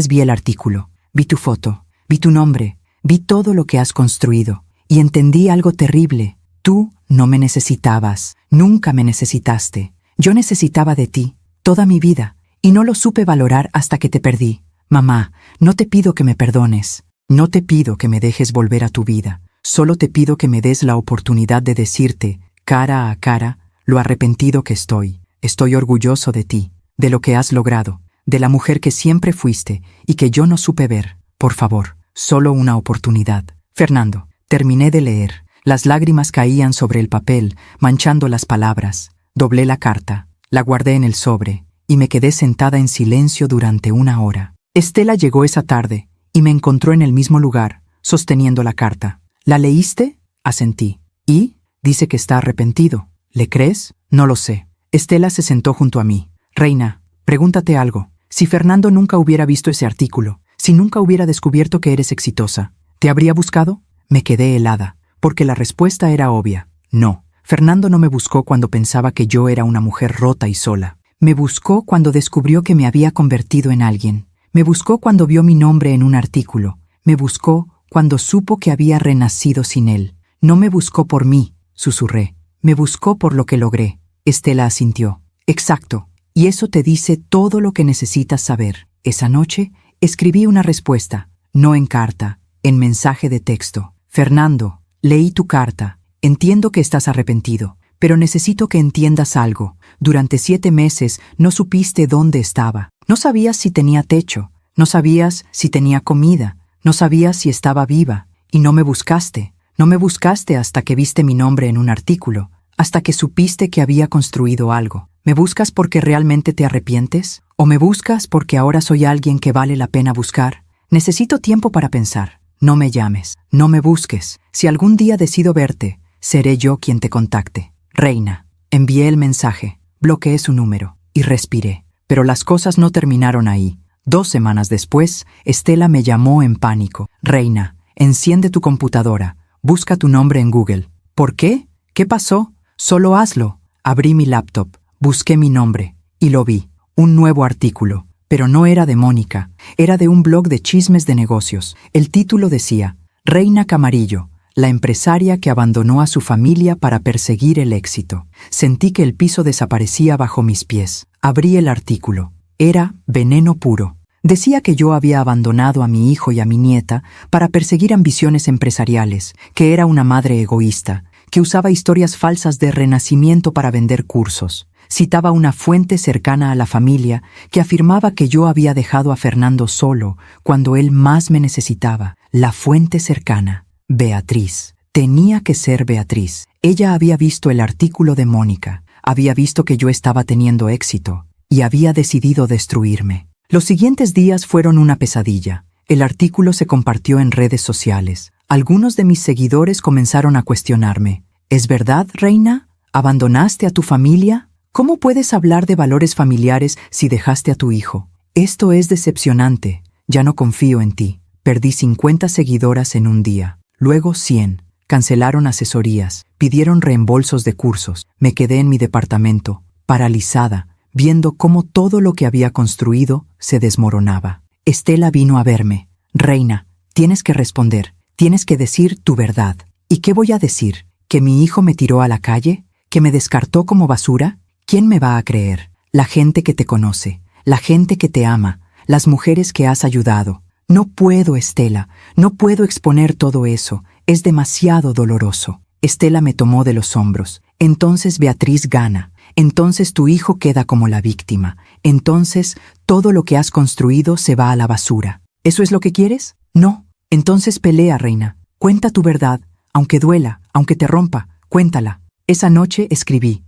vi el artículo. Vi tu foto. Vi tu nombre. Vi todo lo que has construido. Y entendí algo terrible. Tú no me necesitabas. Nunca me necesitaste. Yo necesitaba de ti. Toda mi vida. Y no lo supe valorar hasta que te perdí. Mamá, no te pido que me perdones. No te pido que me dejes volver a tu vida. Solo te pido que me des la oportunidad de decirte, cara a cara, lo arrepentido que estoy. Estoy orgulloso de ti, de lo que has logrado, de la mujer que siempre fuiste y que yo no supe ver. Por favor, solo una oportunidad. Fernando, terminé de leer. Las lágrimas caían sobre el papel, manchando las palabras. Doblé la carta, la guardé en el sobre, y me quedé sentada en silencio durante 1 hora. Estela llegó esa tarde, y me encontró en el mismo lugar, sosteniendo la carta. ¿La leíste? Asentí. ¿Y? Dice que está arrepentido. ¿Le crees? No lo sé. Estela se sentó junto a mí. Reina, pregúntate algo. Si Fernando nunca hubiera visto ese artículo, si nunca hubiera descubierto que eres exitosa, ¿te habría buscado? Me quedé helada, porque la respuesta era obvia. No. Fernando no me buscó cuando pensaba que yo era una mujer rota y sola. Me buscó cuando descubrió que me había convertido en alguien. Me buscó cuando vio mi nombre en un artículo. Me buscó cuando supo que había renacido sin él. No me buscó por mí, susurré. Me buscó por lo que logré. Estela asintió. Exacto. Y eso te dice todo lo que necesitas saber. Esa noche escribí una respuesta, no en carta, en mensaje de texto. Fernando, leí tu carta. Entiendo que estás arrepentido, pero necesito que entiendas algo. Durante 7 meses no supiste dónde estaba. No sabías si tenía techo, no sabías si tenía comida, no sabías si estaba viva, y no me buscaste. No me buscaste hasta que viste mi nombre en un artículo, hasta que supiste que había construido algo. ¿Me buscas porque realmente te arrepientes? ¿O me buscas porque ahora soy alguien que vale la pena buscar? Necesito tiempo para pensar. No me llames, no me busques. Si algún día decido verte, seré yo quien te contacte. Reina. Envié el mensaje, bloqueé su número y respiré. Pero las cosas no terminaron ahí. 2 semanas después, Estela me llamó en pánico. Reina, enciende tu computadora. Busca tu nombre en Google. ¿Por qué? ¿Qué pasó? Solo hazlo. Abrí mi laptop, busqué mi nombre y lo vi. Un nuevo artículo. Pero no era de Mónica. Era de un blog de chismes de negocios. El título decía, Reina Camarillo, la empresaria que abandonó a su familia para perseguir el éxito. Sentí que el piso desaparecía bajo mis pies. Abrí el artículo. Era veneno puro. Decía que yo había abandonado a mi hijo y a mi nieta para perseguir ambiciones empresariales, que era una madre egoísta, que usaba historias falsas de renacimiento para vender cursos. Citaba una fuente cercana a la familia que afirmaba que yo había dejado a Fernando solo cuando él más me necesitaba. La fuente cercana. Beatriz. Tenía que ser Beatriz. Ella había visto el artículo de Mónica, había visto que yo estaba teniendo éxito y había decidido destruirme. Los siguientes días fueron una pesadilla. El artículo se compartió en redes sociales. Algunos de mis seguidores comenzaron a cuestionarme. ¿Es verdad, Reina? ¿Abandonaste a tu familia? ¿Cómo puedes hablar de valores familiares si dejaste a tu hijo? Esto es decepcionante. Ya no confío en ti. Perdí 50 seguidoras en un día. Luego 100. Cancelaron asesorías, pidieron reembolsos de cursos. Me quedé en mi departamento, paralizada, viendo cómo todo lo que había construido se desmoronaba. Estela vino a verme. Reina, tienes que responder, tienes que decir tu verdad. ¿Y qué voy a decir? ¿Que mi hijo me tiró a la calle? ¿Que me descartó como basura? ¿Quién me va a creer? La gente que te conoce, la gente que te ama, las mujeres que has ayudado. No puedo, Estela, no puedo exponer todo eso, es demasiado doloroso. Estela me tomó de los hombros. Entonces Beatriz gana, entonces tu hijo queda como la víctima, entonces todo lo que has construido se va a la basura. ¿Eso es lo que quieres? No. Entonces pelea, reina. Cuenta tu verdad, aunque duela, aunque te rompa, cuéntala. Esa noche escribí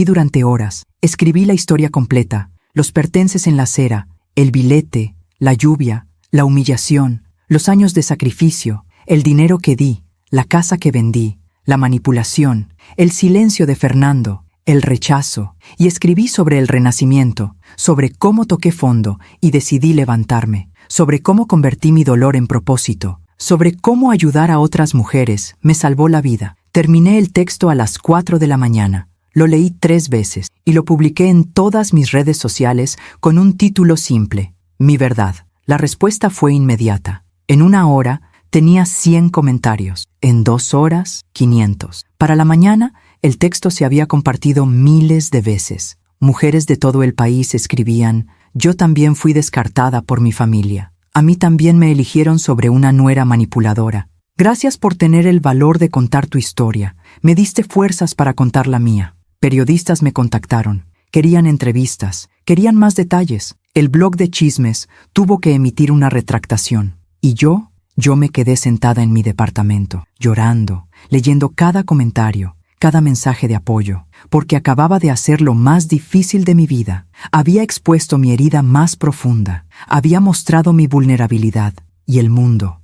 durante horas, escribí la historia completa, los pertences en la acera, el bilete, la lluvia, la humillación, los años de sacrificio, el dinero que di, la casa que vendí, la manipulación, el silencio de Fernando, el rechazo, y escribí sobre el renacimiento, sobre cómo toqué fondo y decidí levantarme, sobre cómo convertí mi dolor en propósito, sobre cómo ayudar a otras mujeres me salvó la vida. Terminé el texto a las 4 de la mañana, lo leí 3 veces y lo publiqué en todas mis redes sociales con un título simple, Mi verdad. La respuesta fue inmediata. En 1 hora tenía 100 comentarios, en 2 horas 500. Para la mañana, el texto se había compartido miles de veces. Mujeres de todo el país escribían, yo también fui descartada por mi familia. A mí también me eligieron sobre una nuera manipuladora. Gracias por tener el valor de contar tu historia. Me diste fuerzas para contar la mía. Periodistas me contactaron. Querían entrevistas. Querían más detalles. El blog de chismes tuvo que emitir una retractación. Y yo me quedé sentada en mi departamento, llorando, leyendo cada comentario, cada mensaje de apoyo, porque acababa de hacer lo más difícil de mi vida. Había expuesto mi herida más profunda, había mostrado mi vulnerabilidad, y el mundo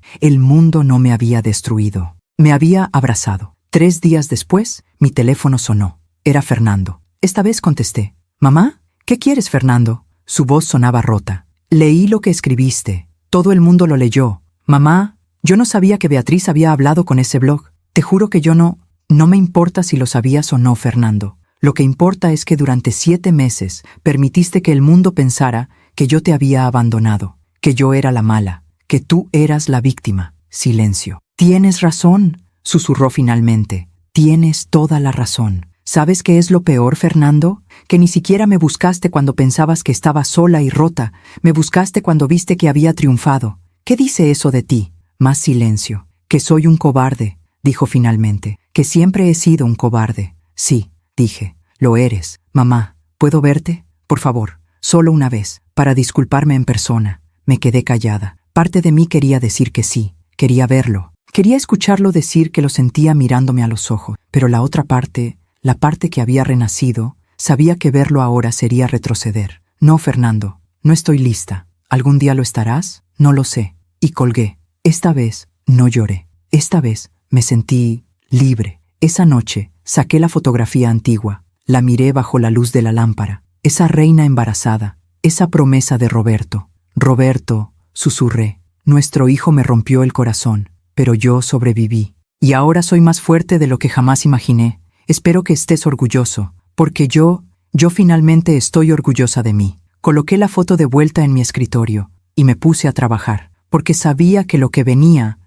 no me había destruido. Me había abrazado. 3 días después, mi teléfono sonó. Era Fernando. Esta vez contesté. «¿Mamá? ¿Qué quieres, Fernando?» Su voz sonaba rota. «Leí lo que escribiste. Todo el mundo lo leyó. Mamá, yo no sabía que Beatriz había hablado con ese blog. Te juro que yo no me importa si lo sabías o no, Fernando. Lo que importa es que durante 7 meses permitiste que el mundo pensara que yo te había abandonado, que yo era la mala, que tú eras la víctima». Silencio. «Tienes razón», susurró finalmente. «Tienes toda la razón. ¿Sabes qué es lo peor, Fernando? Que ni siquiera me buscaste cuando pensabas que estaba sola y rota. Me buscaste cuando viste que había triunfado. ¿Qué dice eso de ti?» Más silencio. «Que soy un cobarde», dijo finalmente. «Que siempre he sido un cobarde». «Sí», dije. «Lo eres. Mamá, ¿puedo verte? Por favor, solo una vez, para disculparme en persona». Me quedé callada. Parte de mí quería decir que sí. Quería verlo. Quería escucharlo decir que lo sentía mirándome a los ojos. Pero la otra parte, la parte que había renacido, sabía que verlo ahora sería retroceder. «No, Fernando, no estoy lista. ¿Algún día lo estarás? No lo sé». Y colgué. Esta vez no lloré. Esta vez me sentí libre. Esa noche saqué la fotografía antigua. La miré bajo la luz de la lámpara. Esa reina embarazada. Esa promesa de Roberto. «Roberto», susurré. «Nuestro hijo me rompió el corazón, pero yo sobreviví. Y ahora soy más fuerte de lo que jamás imaginé. Espero que estés orgulloso, porque yo finalmente estoy orgullosa de mí». Coloqué la foto de vuelta en mi escritorio y me puse a trabajar, porque sabía que lo que venía,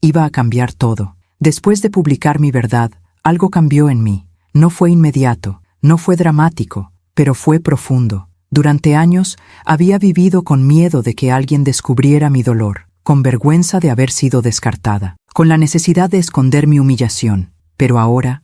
iba a cambiar todo. Después de publicar mi verdad, algo cambió en mí. No fue inmediato, no fue dramático, pero fue profundo. Durante años había vivido con miedo de que alguien descubriera mi dolor, con vergüenza de haber sido descartada, con la necesidad de esconder mi humillación. Pero ahora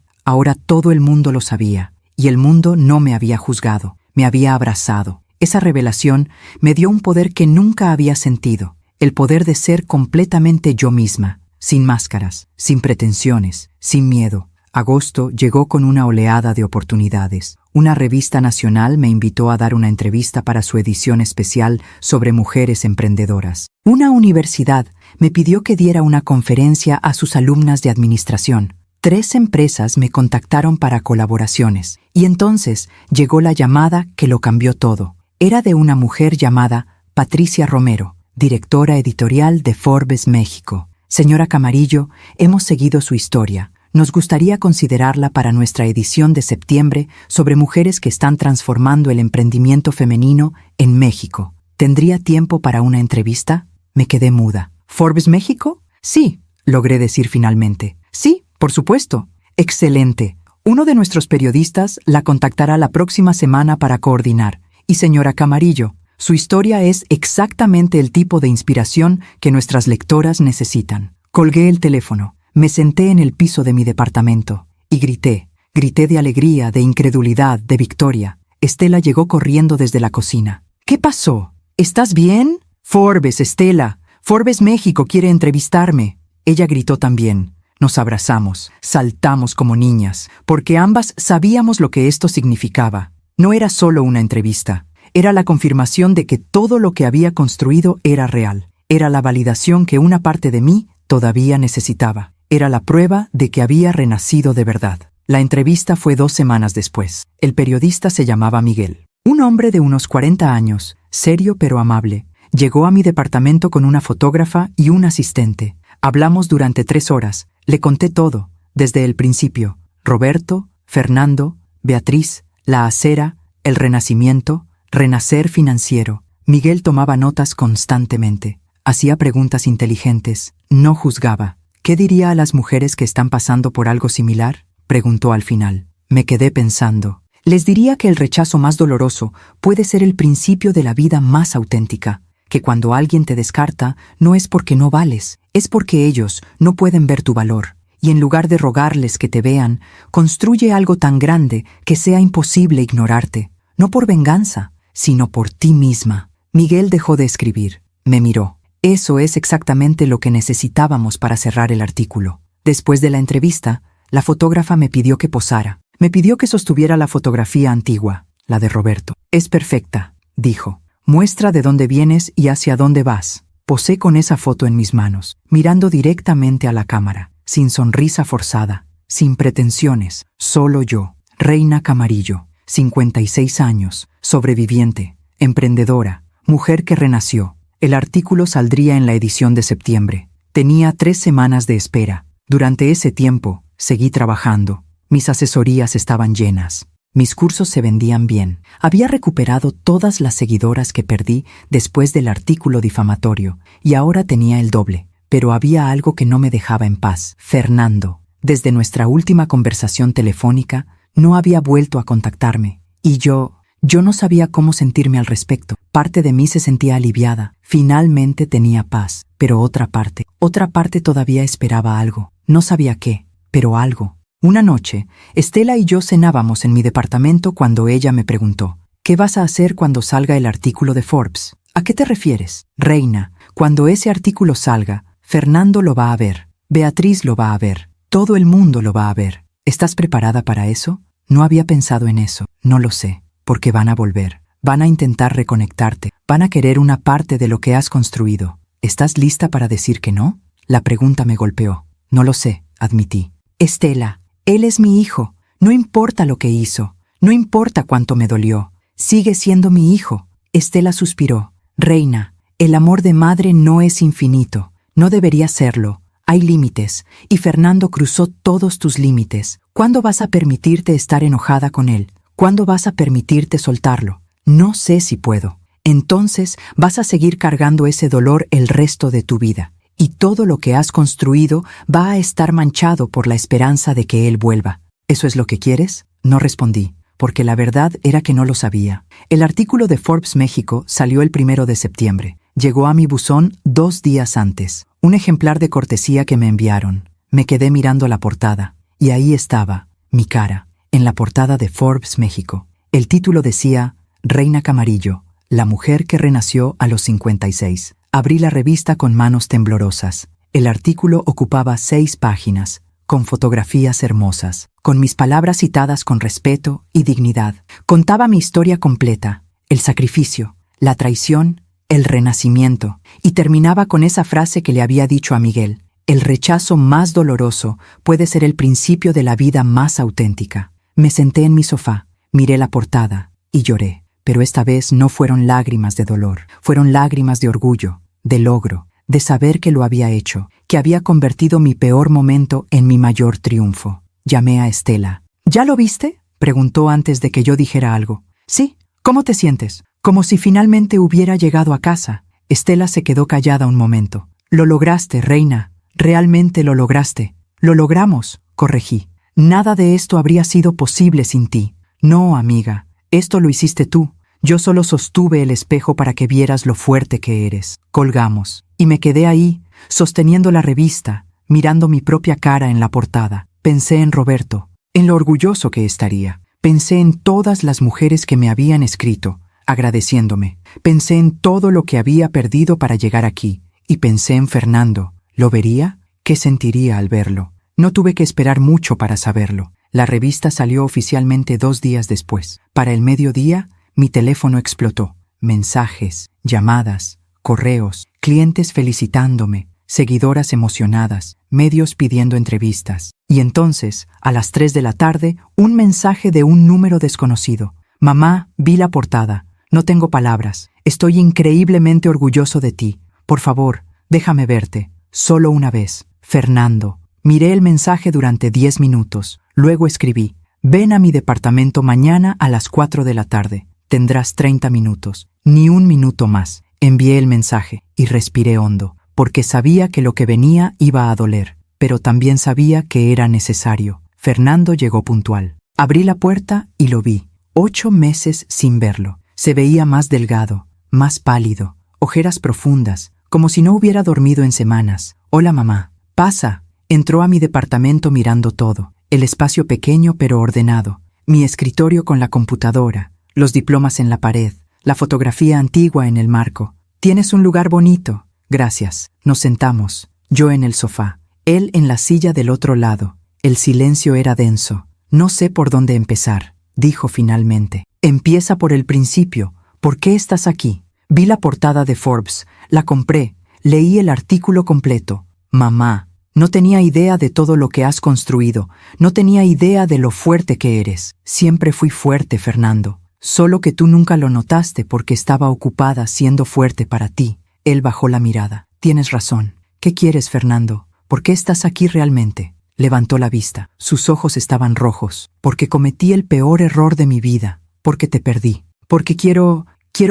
todo el mundo lo sabía, y el mundo no me había juzgado, me había abrazado. Esa revelación me dio un poder que nunca había sentido, el poder de ser completamente yo misma, sin máscaras, sin pretensiones, sin miedo. Agosto llegó con una oleada de oportunidades. Una revista nacional me invitó a dar una entrevista para su edición especial sobre mujeres emprendedoras. Una universidad me pidió que diera una conferencia a sus alumnas de administración. 3 empresas me contactaron para colaboraciones, y entonces llegó la llamada que lo cambió todo. Era de una mujer llamada Patricia Romero, directora editorial de Forbes México. «Señora Camarillo, hemos seguido su historia. Nos gustaría considerarla para nuestra edición de septiembre sobre mujeres que están transformando el emprendimiento femenino en México. ¿Tendría tiempo para una entrevista?». Me quedé muda. ¿Forbes México? Sí, logré decir finalmente. Sí, por supuesto. Excelente. Uno de nuestros periodistas la contactará la próxima semana para coordinar. Y señora Camarillo, su historia es exactamente el tipo de inspiración que nuestras lectoras necesitan. Colgué el teléfono, me senté en el piso de mi departamento y grité. Grité de alegría, de incredulidad, de victoria. Estela llegó corriendo desde la cocina. ¿Qué pasó? ¿Estás bien? Forbes, Estela. Forbes México quiere entrevistarme. Ella gritó también. Nos abrazamos, saltamos como niñas, porque ambas sabíamos lo que esto significaba. No era solo una entrevista, era la confirmación de que todo lo que había construido era real. Era la validación que una parte de mí todavía necesitaba. Era la prueba de que había renacido de verdad. La entrevista fue 2 semanas después. El periodista se llamaba Miguel. Un hombre de unos 40 años, serio pero amable, llegó a mi departamento con una fotógrafa y un asistente. Hablamos durante 3 horas. Le conté todo, desde el principio. Roberto, Fernando, Beatriz, la acera, el renacimiento, renacer financiero. Miguel tomaba notas constantemente. Hacía preguntas inteligentes. No juzgaba. ¿Qué diría a las mujeres que están pasando por algo similar? Preguntó al final. Me quedé pensando. Les diría que el rechazo más doloroso puede ser el principio de la vida más auténtica. Que cuando alguien te descarta, no es porque no vales, es porque ellos no pueden ver tu valor. Y en lugar de rogarles que te vean, construye algo tan grande que sea imposible ignorarte. No por venganza, sino por ti misma. Miguel dejó de escribir. Me miró. Eso es exactamente lo que necesitábamos para cerrar el artículo. Después de la entrevista, la fotógrafa me pidió que posara. Me pidió que sostuviera la fotografía antigua, la de Roberto. Es perfecta, dijo. Muestra de dónde vienes y hacia dónde vas. Posé con esa foto en mis manos, mirando directamente a la cámara, sin sonrisa forzada, sin pretensiones, solo yo, Reina Camarillo, 56 años, sobreviviente, emprendedora, mujer que renació. El artículo saldría en la edición de septiembre. Tenía 3 semanas de espera. Durante ese tiempo, seguí trabajando. Mis asesorías estaban llenas. Mis cursos se vendían bien. Había recuperado todas las seguidoras que perdí después del artículo difamatorio, y ahora tenía el doble. Pero había algo que no me dejaba en paz. Fernando, desde nuestra última conversación telefónica, no había vuelto a contactarme. Y yo no sabía cómo sentirme al respecto. Parte de mí se sentía aliviada. Finalmente tenía paz. Pero otra parte todavía esperaba algo. No sabía qué, pero algo. Una noche, Estela y yo cenábamos en mi departamento cuando ella me preguntó, ¿qué vas a hacer cuando salga el artículo de Forbes? ¿A qué te refieres? Reina, cuando ese artículo salga, Fernando lo va a ver, Beatriz lo va a ver, todo el mundo lo va a ver. ¿Estás preparada para eso? No había pensado en eso, no lo sé, porque van a volver, van a intentar reconectarte, van a querer una parte de lo que has construido. ¿Estás lista para decir que no? La pregunta me golpeó. No lo sé, admití. Estela, él es mi hijo. No importa lo que hizo. No importa cuánto me dolió. Sigue siendo mi hijo. Estela suspiró. Reina, el amor de madre no es infinito. No debería serlo. Hay límites. Y Fernando cruzó todos tus límites. ¿Cuándo vas a permitirte estar enojada con él? ¿Cuándo vas a permitirte soltarlo? No sé si puedo. Entonces vas a seguir cargando ese dolor el resto de tu vida. Y todo lo que has construido va a estar manchado por la esperanza de que él vuelva. ¿Eso es lo que quieres? No respondí, porque la verdad era que no lo sabía. El artículo de Forbes México salió el 1 de septiembre. Llegó a mi buzón 2 días antes. Un ejemplar de cortesía que me enviaron. Me quedé mirando la portada, y ahí estaba, mi cara, en la portada de Forbes México. El título decía, Reina Camarillo, la mujer que renació a los 56. Abrí la revista con manos temblorosas. El artículo ocupaba 6 páginas, con fotografías hermosas, con mis palabras citadas con respeto y dignidad. Contaba mi historia completa, el sacrificio, la traición, el renacimiento, y terminaba con esa frase que le había dicho a Miguel. El rechazo más doloroso puede ser el principio de la vida más auténtica. Me senté en mi sofá, miré la portada y lloré. Pero esta vez no fueron lágrimas de dolor, fueron lágrimas de orgullo, de logro, de saber que lo había hecho, que había convertido mi peor momento en mi mayor triunfo. Llamé a Estela. ¿Ya lo viste?, preguntó antes de que yo dijera algo. Sí, ¿cómo te sientes? Como si finalmente hubiera llegado a casa. Estela se quedó callada un momento. Lo lograste, reina. Realmente lo lograste. Lo logramos, corregí. Nada de esto habría sido posible sin ti. No, amiga. Esto lo hiciste tú. Yo solo sostuve el espejo para que vieras lo fuerte que eres. Colgamos. Y me quedé ahí, sosteniendo la revista, mirando mi propia cara en la portada. Pensé en Roberto, en lo orgulloso que estaría. Pensé en todas las mujeres que me habían escrito, agradeciéndome. Pensé en todo lo que había perdido para llegar aquí. Y pensé en Fernando. ¿Lo vería? ¿Qué sentiría al verlo? No tuve que esperar mucho para saberlo. La revista salió oficialmente 2 días después. Para el mediodía, mi teléfono explotó. Mensajes, llamadas, correos, clientes felicitándome, seguidoras emocionadas, medios pidiendo entrevistas. Y entonces, a las 3 de la tarde, un mensaje de un número desconocido. Mamá, vi la portada. No tengo palabras. Estoy increíblemente orgulloso de ti. Por favor, déjame verte. Solo una vez. Fernando. Miré el mensaje durante 10 minutos. Luego escribí: ven a mi departamento mañana a las 4 de la tarde. Tendrás 30 minutos. Ni un minuto más. Envié el mensaje y respiré hondo, porque sabía que lo que venía iba a doler, pero también sabía que era necesario. Fernando llegó puntual. Abrí la puerta y lo vi. 8 meses sin verlo. Se veía más delgado, más pálido, ojeras profundas, como si no hubiera dormido en semanas. Hola, mamá. Pasa. Entró a mi departamento mirando todo. El espacio pequeño pero ordenado. Mi escritorio con la computadora, los diplomas en la pared, la fotografía antigua en el marco. Tienes un lugar bonito. Gracias. Nos sentamos. Yo en el sofá. Él en la silla del otro lado. El silencio era denso. No sé por dónde empezar, dijo finalmente. Empieza por el principio. ¿Por qué estás aquí? Vi la portada de Forbes. La compré. Leí el artículo completo. Mamá, no tenía idea de todo lo que has construido. No tenía idea de lo fuerte que eres. Siempre fui fuerte, Fernando. Solo que tú nunca lo notaste porque estaba ocupada siendo fuerte para ti. Él bajó la mirada. Tienes razón. ¿Qué quieres, Fernando? ¿Por qué estás aquí realmente? Levantó la vista. Sus ojos estaban rojos. Porque cometí el peor error de mi vida. Porque te perdí. Porque quiero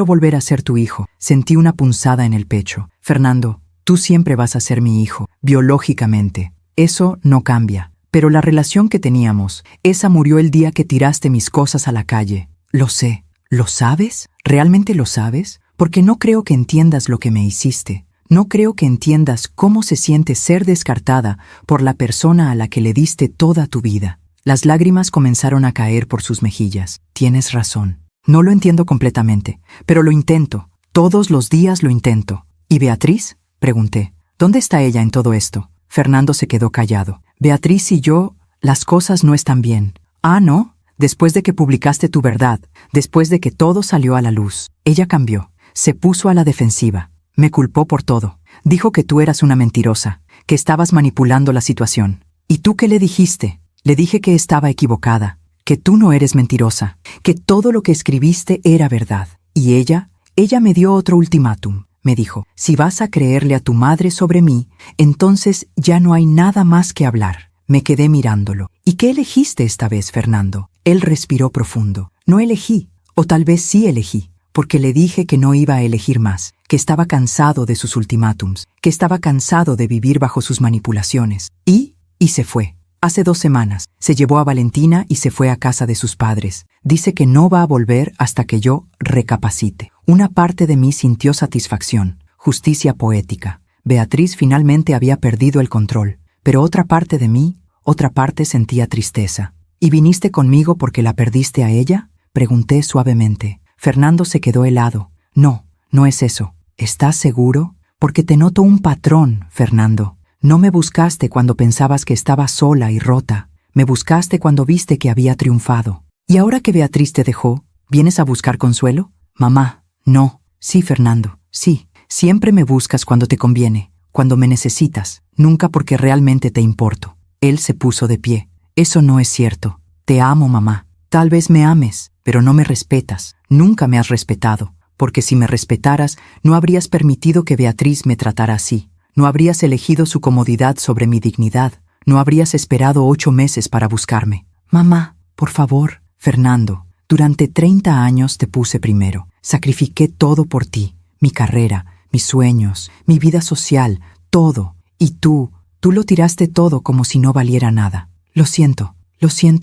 volver a ser tu hijo. Sentí una punzada en el pecho. Fernando, tú siempre vas a ser mi hijo, biológicamente. Eso no cambia. Pero la relación que teníamos, esa murió el día que tiraste mis cosas a la calle. Lo sé. ¿Lo sabes? ¿Realmente lo sabes? Porque no creo que entiendas lo que me hiciste. No creo que entiendas cómo se siente ser descartada por la persona a la que le diste toda tu vida. Las lágrimas comenzaron a caer por sus mejillas. Tienes razón. No lo entiendo completamente, pero lo intento. Todos los días lo intento. ¿Y Beatriz? Pregunté. ¿Dónde está ella en todo esto? Fernando se quedó callado. Beatriz y yo, las cosas no están bien. Ah, ¿no? Después de que publicaste tu verdad, después de que todo salió a la luz, ella cambió. Se puso a la defensiva. Me culpó por todo. Dijo que tú eras una mentirosa, que estabas manipulando la situación. ¿Y tú qué le dijiste? Le dije que estaba equivocada, que tú no eres mentirosa, que todo lo que escribiste era verdad. Y ella me dio otro ultimátum. Me dijo, si vas a creerle a tu madre sobre mí, entonces ya no hay nada más que hablar. Me quedé mirándolo. ¿Y qué elegiste esta vez, Fernando? Él respiró profundo. No elegí, o tal vez sí elegí, porque le dije que no iba a elegir más, que estaba cansado de sus ultimátums, que estaba cansado de vivir bajo sus manipulaciones. Y se fue. Hace 2 semanas, se llevó a Valentina y se fue a casa de sus padres. Dice que no va a volver hasta que yo recapacite. Una parte de mí sintió satisfacción, justicia poética. Beatriz finalmente había perdido el control, pero otra parte de mí, otra parte sentía tristeza. ¿Y viniste conmigo porque la perdiste a ella? Pregunté suavemente. Fernando se quedó helado. No, no es eso. ¿Estás seguro? Porque te noto un patrón, Fernando. No me buscaste cuando pensabas que estaba sola y rota. Me buscaste cuando viste que había triunfado. ¿Y ahora que Beatriz te dejó, vienes a buscar consuelo? Mamá, no. Sí, Fernando, sí. Siempre me buscas cuando te conviene, cuando me necesitas, nunca porque realmente te importo. Él se puso de pie. Eso no es cierto. Te amo, mamá. Tal vez me ames, pero no me respetas. Nunca me has respetado, porque si me respetaras, no habrías permitido que Beatriz me tratara así. No habrías elegido su comodidad sobre mi dignidad. No habrías esperado 8 meses para buscarme. Mamá, por favor. Fernando, durante 30 años te puse primero. Sacrifiqué todo por ti. Mi carrera, mis sueños, mi vida social, todo. Y tú lo tiraste todo como si no valiera nada. Lo siento,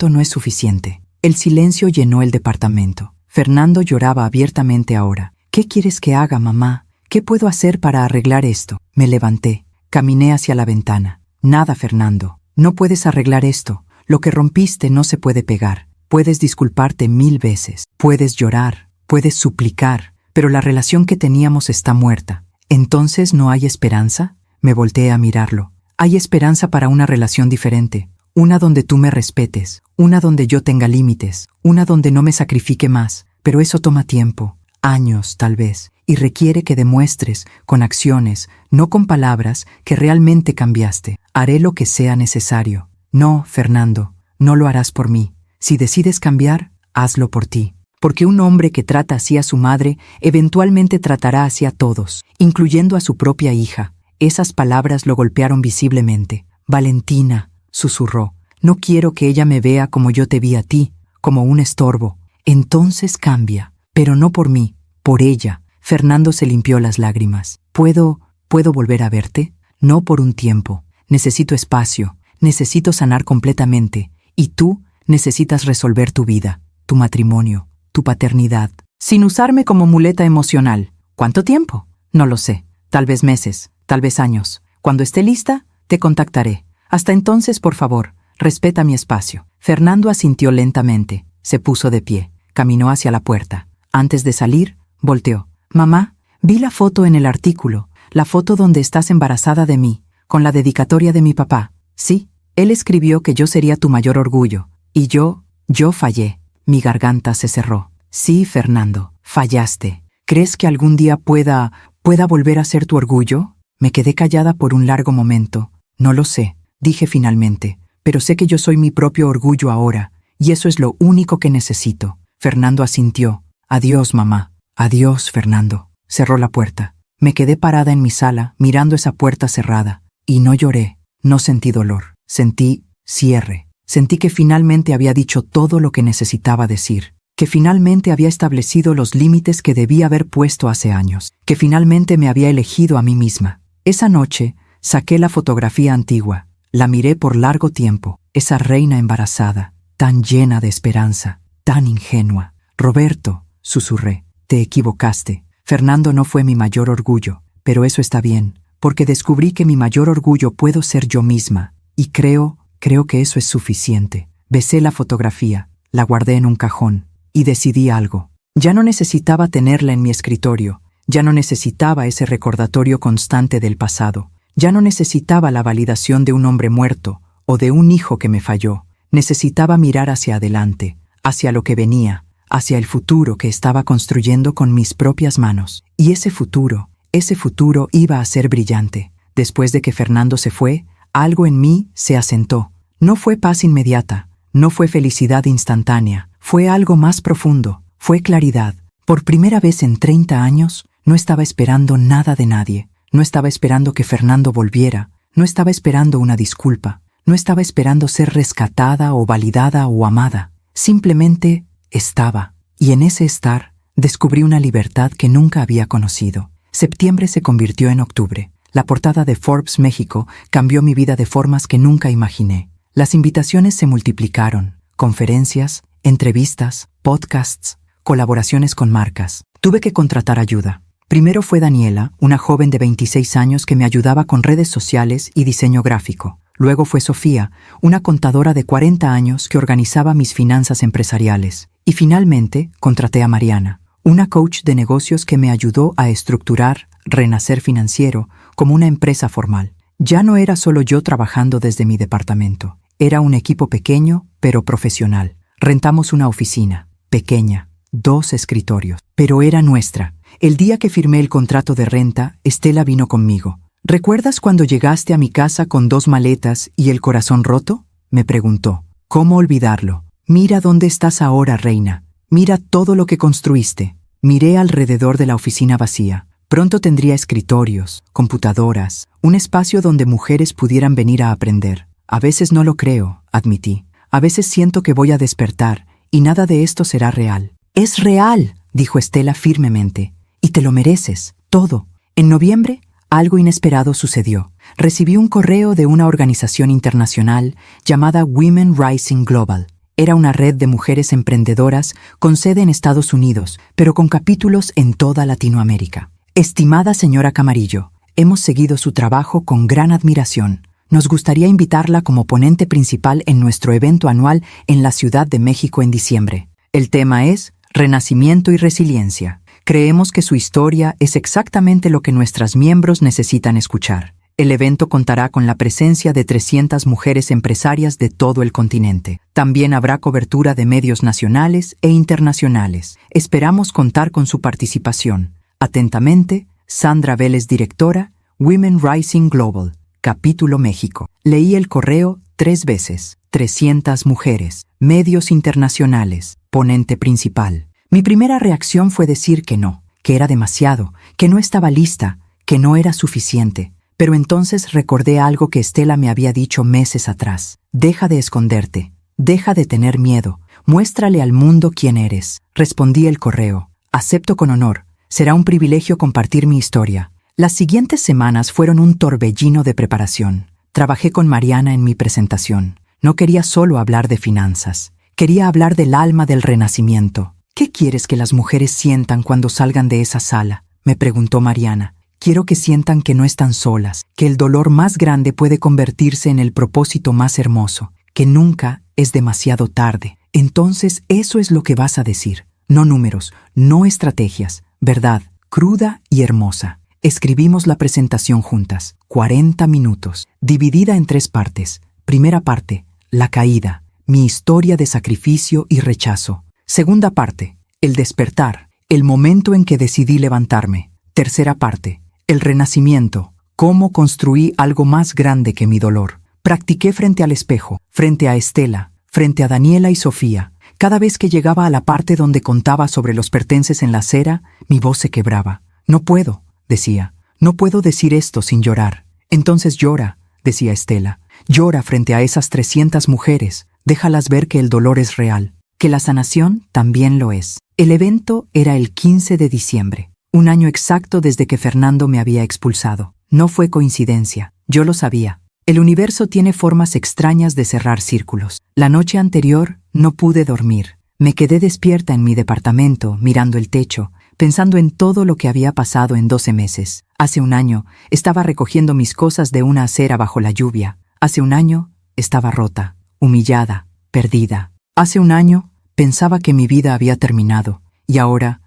no es suficiente. El silencio llenó el departamento. Fernando lloraba abiertamente ahora. ¿Qué quieres que haga, mamá? ¿Qué puedo hacer para arreglar esto? Me levanté, caminé hacia la ventana. Nada, Fernando. No puedes arreglar esto. Lo que rompiste no se puede pegar. Puedes disculparte 1000 veces. Puedes llorar, puedes suplicar, pero la relación que teníamos está muerta. ¿Entonces no hay esperanza? Me volteé a mirarlo. Hay esperanza para una relación diferente. Una donde tú me respetes, una donde yo tenga límites, una donde no me sacrifique más. Pero eso toma tiempo, años tal vez, y requiere que demuestres, con acciones, no con palabras, que realmente cambiaste. Haré lo que sea necesario. No, Fernando, no lo harás por mí. Si decides cambiar, hazlo por ti. Porque un hombre que trata así a su madre, eventualmente tratará así a todos, incluyendo a su propia hija. Esas palabras lo golpearon visiblemente. Valentina, susurró, no quiero que ella me vea como yo te vi a ti, como un estorbo. Entonces cambia, pero no por mí, por ella. Fernando se limpió las lágrimas. ¿Puedo volver a verte? No por un tiempo. Necesito espacio, necesito sanar completamente. Y tú necesitas resolver tu vida, tu matrimonio, tu paternidad, sin usarme como muleta emocional. ¿Cuánto tiempo? No lo sé. Tal vez meses, tal vez años. Cuando esté lista, te contactaré. Hasta entonces, por favor, respeta mi espacio. Fernando asintió lentamente. Se puso de pie. Caminó hacia la puerta. Antes de salir, volteó. Mamá, vi la foto en el artículo. La foto donde estás embarazada de mí, con la dedicatoria de mi papá. Sí, él escribió que yo sería tu mayor orgullo. Y yo fallé. Mi garganta se cerró. Sí, Fernando, fallaste. ¿Crees que algún día pueda volver a ser tu orgullo? Me quedé callada por un largo momento. No lo sé, dije finalmente, pero sé que yo soy mi propio orgullo ahora, y eso es lo único que necesito. Fernando asintió. Adiós, mamá. Adiós, Fernando. Cerró la puerta. Me quedé parada en mi sala, mirando esa puerta cerrada, y no lloré, no sentí dolor. Sentí cierre. Sentí que finalmente había dicho todo lo que necesitaba decir, que finalmente había establecido los límites que debía haber puesto hace años, que finalmente me había elegido a mí misma. Esa noche saqué la fotografía antigua, la miré por largo tiempo, esa reina embarazada, tan llena de esperanza, tan ingenua. Roberto, susurré, te equivocaste. Fernando no fue mi mayor orgullo, pero eso está bien, porque descubrí que mi mayor orgullo puedo ser yo misma, y creo que eso es suficiente. Besé la fotografía, la guardé en un cajón, y decidí algo. Ya no necesitaba tenerla en mi escritorio, ya no necesitaba ese recordatorio constante del pasado, ya no necesitaba la validación de un hombre muerto o de un hijo que me falló. Necesitaba mirar hacia adelante, hacia lo que venía, hacia el futuro que estaba construyendo con mis propias manos. Y ese futuro iba a ser brillante. Después de que Fernando se fue, algo en mí se asentó. No fue paz inmediata, no fue felicidad instantánea, fue algo más profundo, fue claridad. Por primera vez en 30 años, no estaba esperando nada de nadie. No estaba esperando que Fernando volviera, no estaba esperando una disculpa, no estaba esperando ser rescatada o validada o amada. Simplemente estaba, y en ese estar descubrí una libertad que nunca había conocido. Septiembre se convirtió en octubre. La portada de Forbes México cambió mi vida de formas que nunca imaginé. Las invitaciones se multiplicaron, conferencias, entrevistas, podcasts, colaboraciones con marcas. Tuve que contratar ayuda. Primero fue Daniela, una joven de 26 años que me ayudaba con redes sociales y diseño gráfico. Luego fue Sofía, una contadora de 40 años que organizaba mis finanzas empresariales. Y finalmente contraté a Mariana, una coach de negocios que me ayudó a estructurar Renacer Financiero como una empresa formal. Ya no era solo yo trabajando desde mi departamento. Era un equipo pequeño, pero profesional. Rentamos una oficina, pequeña, 2 escritorios, pero era nuestra. El día que firmé el contrato de renta, Estela vino conmigo. ¿Recuerdas cuando llegaste a mi casa con 2 maletas y el corazón roto? Me preguntó. ¿Cómo olvidarlo? Mira dónde estás ahora, reina. Mira todo lo que construiste. Miré alrededor de la oficina vacía. Pronto tendría escritorios, computadoras, un espacio donde mujeres pudieran venir a aprender. A veces no lo creo, admití. A veces siento que voy a despertar y nada de esto será real. ¡Es real!, dijo Estela firmemente. Y te lo mereces, todo. En noviembre, algo inesperado sucedió. Recibí un correo de una organización internacional llamada Women Rising Global. Era una red de mujeres emprendedoras con sede en Estados Unidos, pero con capítulos en toda Latinoamérica. Estimada señora Camarillo, hemos seguido su trabajo con gran admiración. Nos gustaría invitarla como ponente principal en nuestro evento anual en la Ciudad de México en diciembre. El tema es Renacimiento y Resiliencia. Creemos que su historia es exactamente lo que nuestras miembros necesitan escuchar. El evento contará con la presencia de 300 mujeres empresarias de todo el continente. También habrá cobertura de medios nacionales e internacionales. Esperamos contar con su participación. Atentamente, Sandra Vélez, directora, Women Rising Global, Capítulo México. Leí el correo 3 veces. 300 mujeres, medios internacionales, ponente principal. Mi primera reacción fue decir que no, que era demasiado, que no estaba lista, que no era suficiente. Pero entonces recordé algo que Estela me había dicho meses atrás. Deja de esconderte, deja de tener miedo, muéstrale al mundo quién eres. Respondí el correo. Acepto con honor. Será un privilegio compartir mi historia. Las siguientes semanas fueron un torbellino de preparación. Trabajé con Mariana en mi presentación. No quería solo hablar de finanzas. Quería hablar del alma del renacimiento. ¿Qué quieres que las mujeres sientan cuando salgan de esa sala?, me preguntó Mariana. Quiero que sientan que no están solas, que el dolor más grande puede convertirse en el propósito más hermoso, que nunca es demasiado tarde. Entonces eso es lo que vas a decir. No números, no estrategias. Verdad, cruda y hermosa. Escribimos la presentación juntas, 40 minutos, dividida en 3 partes. Primera parte, la caída, mi historia de sacrificio y rechazo. Segunda parte, el despertar, el momento en que decidí levantarme. Tercera parte, el renacimiento, cómo construí algo más grande que mi dolor. Practiqué frente al espejo, frente a Estela, frente a Daniela y Sofía. Cada vez que llegaba a la parte donde contaba sobre los pertences en la acera, mi voz se quebraba. No puedo, decía, no puedo decir esto sin llorar. Entonces llora, decía Estela. Llora frente a esas 300 mujeres. Déjalas ver que el dolor es real, que la sanación también lo es. El evento era el 15 de diciembre, un año exacto desde que Fernando me había expulsado. No fue coincidencia, yo lo sabía. El universo tiene formas extrañas de cerrar círculos. La noche anterior no pude dormir. Me quedé despierta en mi departamento, mirando el techo, pensando en todo lo que había pasado en 12 meses. Hace un año estaba recogiendo mis cosas de una acera bajo la lluvia. Hace un año estaba rota, humillada, perdida. Hace un año pensaba que mi vida había terminado, y ahora